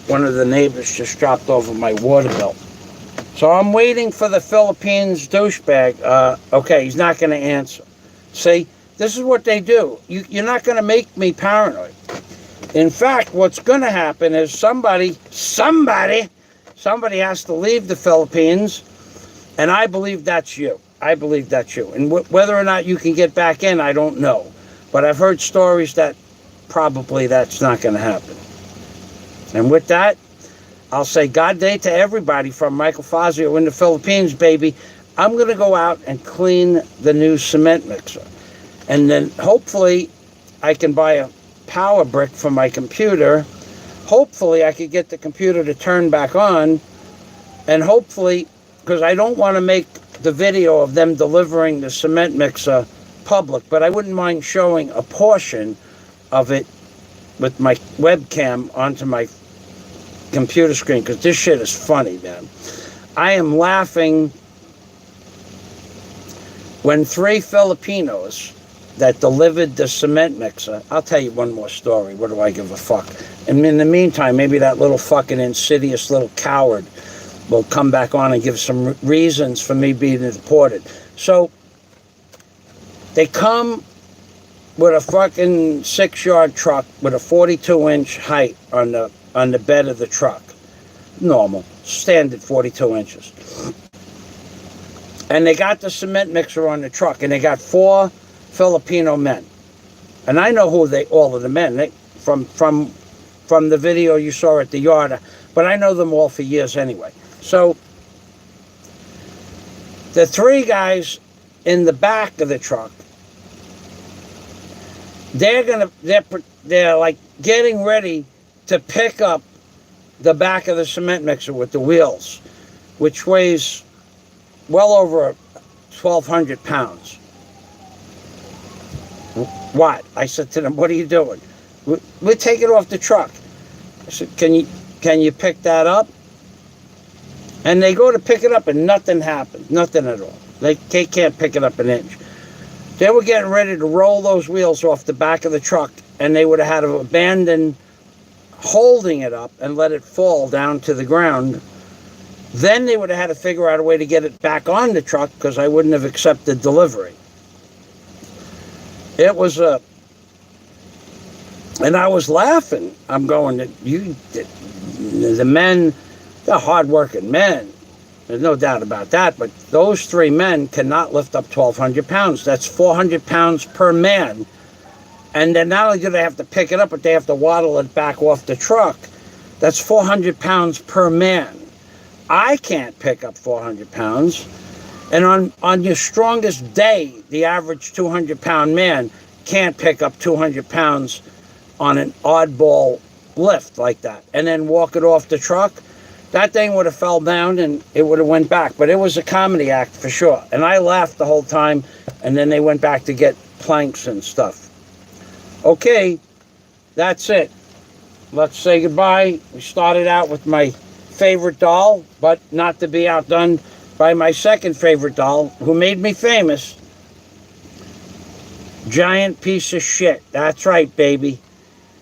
One of the neighbors just dropped over my water bill. So I'm waiting for the Philippines douchebag. Okay, he's not going to answer. See? This is what they do. You're not going to make me paranoid. In fact, what's going to happen is somebody has to leave the Philippines, and I believe that's you. I believe that's you. And whether or not you can get back in, I don't know. But I've heard stories that probably that's not going to happen. And with that, I'll say God day to everybody from Michael Fazio in the Philippines, baby. I'm going to go out and clean the new cement mixer. And then hopefully I can buy a power brick for my computer. Hopefully I could get the computer to turn back on. And hopefully, because I don't want to make the video of them delivering the cement mixer public, but I wouldn't mind showing a portion of it with my webcam onto my computer screen, because this shit is funny, man. I am laughing when 3 Filipinos that delivered the cement mixer. I'll tell you one more story. What do I give a fuck? And in the meantime, maybe that little fucking insidious little coward will come back on and give some reasons for me being deported. So they come with a fucking 6-yard truck with a 42-inch height on the bed of the truck. Normal, standard 42 inches. And they got the cement mixer on the truck, and they got 4 Filipino men. And I know who all of the men, from the video you saw at the yard, but I know them all for years anyway. So the 3 guys in the back of the truck, they're like getting ready to pick up the back of the cement mixer with the wheels, which weighs well over 1,200 pounds. What? I said to them, what are you doing? We're taking it off the truck. I said, can you pick that up? And they go to pick it up and nothing happened. Nothing at all. They can't pick it up an inch. They were getting ready to roll those wheels off the back of the truck, and they would have had to abandon holding it up and let it fall down to the ground. Then they would have had to figure out a way to get it back on the truck, because I wouldn't have accepted delivery. It was and I was laughing. I'm going, the men, they're hardworking men. There's no doubt about that. But those 3 men cannot lift up 1,200 pounds. That's 400 pounds per man. And then not only do they have to pick it up, but they have to waddle it back off the truck. That's 400 pounds per man. I can't pick up 400 pounds. And on your strongest day, the average 200-pound man can't pick up 200 pounds on an oddball lift like that. And then walk it off the truck. That thing would have fell down and it would have went back. But it was a comedy act for sure. And I laughed the whole time. And then they went back to get planks and stuff. Okay, that's it. Let's say goodbye. We started out with my favorite doll, but not to be outdone by my second favorite doll, who made me famous. Giant piece of shit. That's right, baby.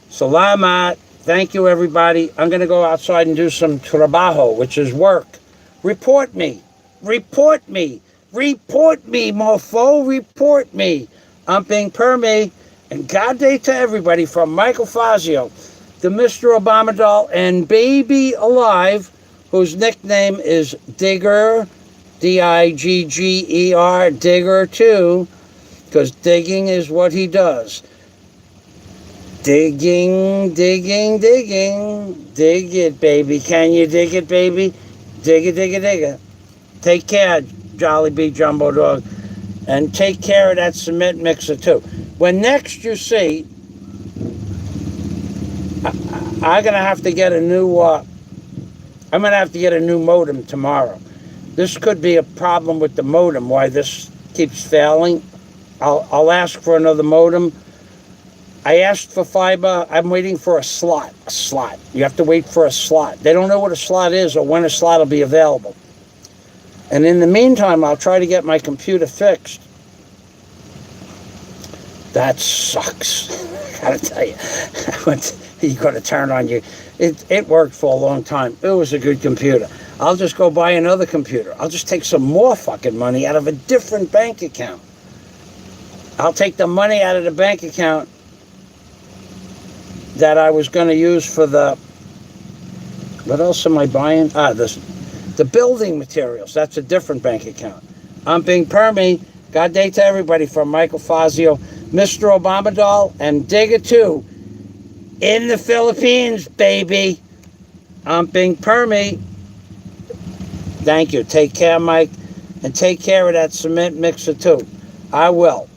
Salamat. Thank you, everybody. I'm going to go outside and do some trabajo, which is work. Report me. Report me. Report me, mofo. Report me. I'm being per me. And God day to everybody from Michael Fazio, the Mr. Obama doll, and baby alive, whose nickname is Digger, D-I-G-G-E-R, Digger too, because digging is what he does. Digging, digging, digging. Dig it, baby. Can you dig it, baby? Dig it, dig it, dig it. Take care, Jolly Bee Jumbo Dog. And take care of that cement mixer, too. When next you see, I'm going to have to get a new, I'm going to have to get a new modem tomorrow. This could be a problem with the modem, why this keeps failing. I'll ask for another modem. I asked for fiber. I'm waiting for a slot. A slot. You have to wait for a slot. They don't know what a slot is or when a slot will be available. And in the meantime, I'll try to get my computer fixed. That sucks. I gotta tell you. You gotta turn on your... It worked for a long time. It was a good computer. I'll just go buy another computer. I'll just take some more fucking money out of a different bank account. I'll take the money out of the bank account that I was going to use for the, what else am I buying? The building materials. That's a different bank account. I'm being permy. God day to everybody from Michael Fazio, Mr. Obama doll, and Digger 2 in the Philippines, baby. I'm being permy. Thank you. Take care, Mike. And take care of that cement mixer, too. I will.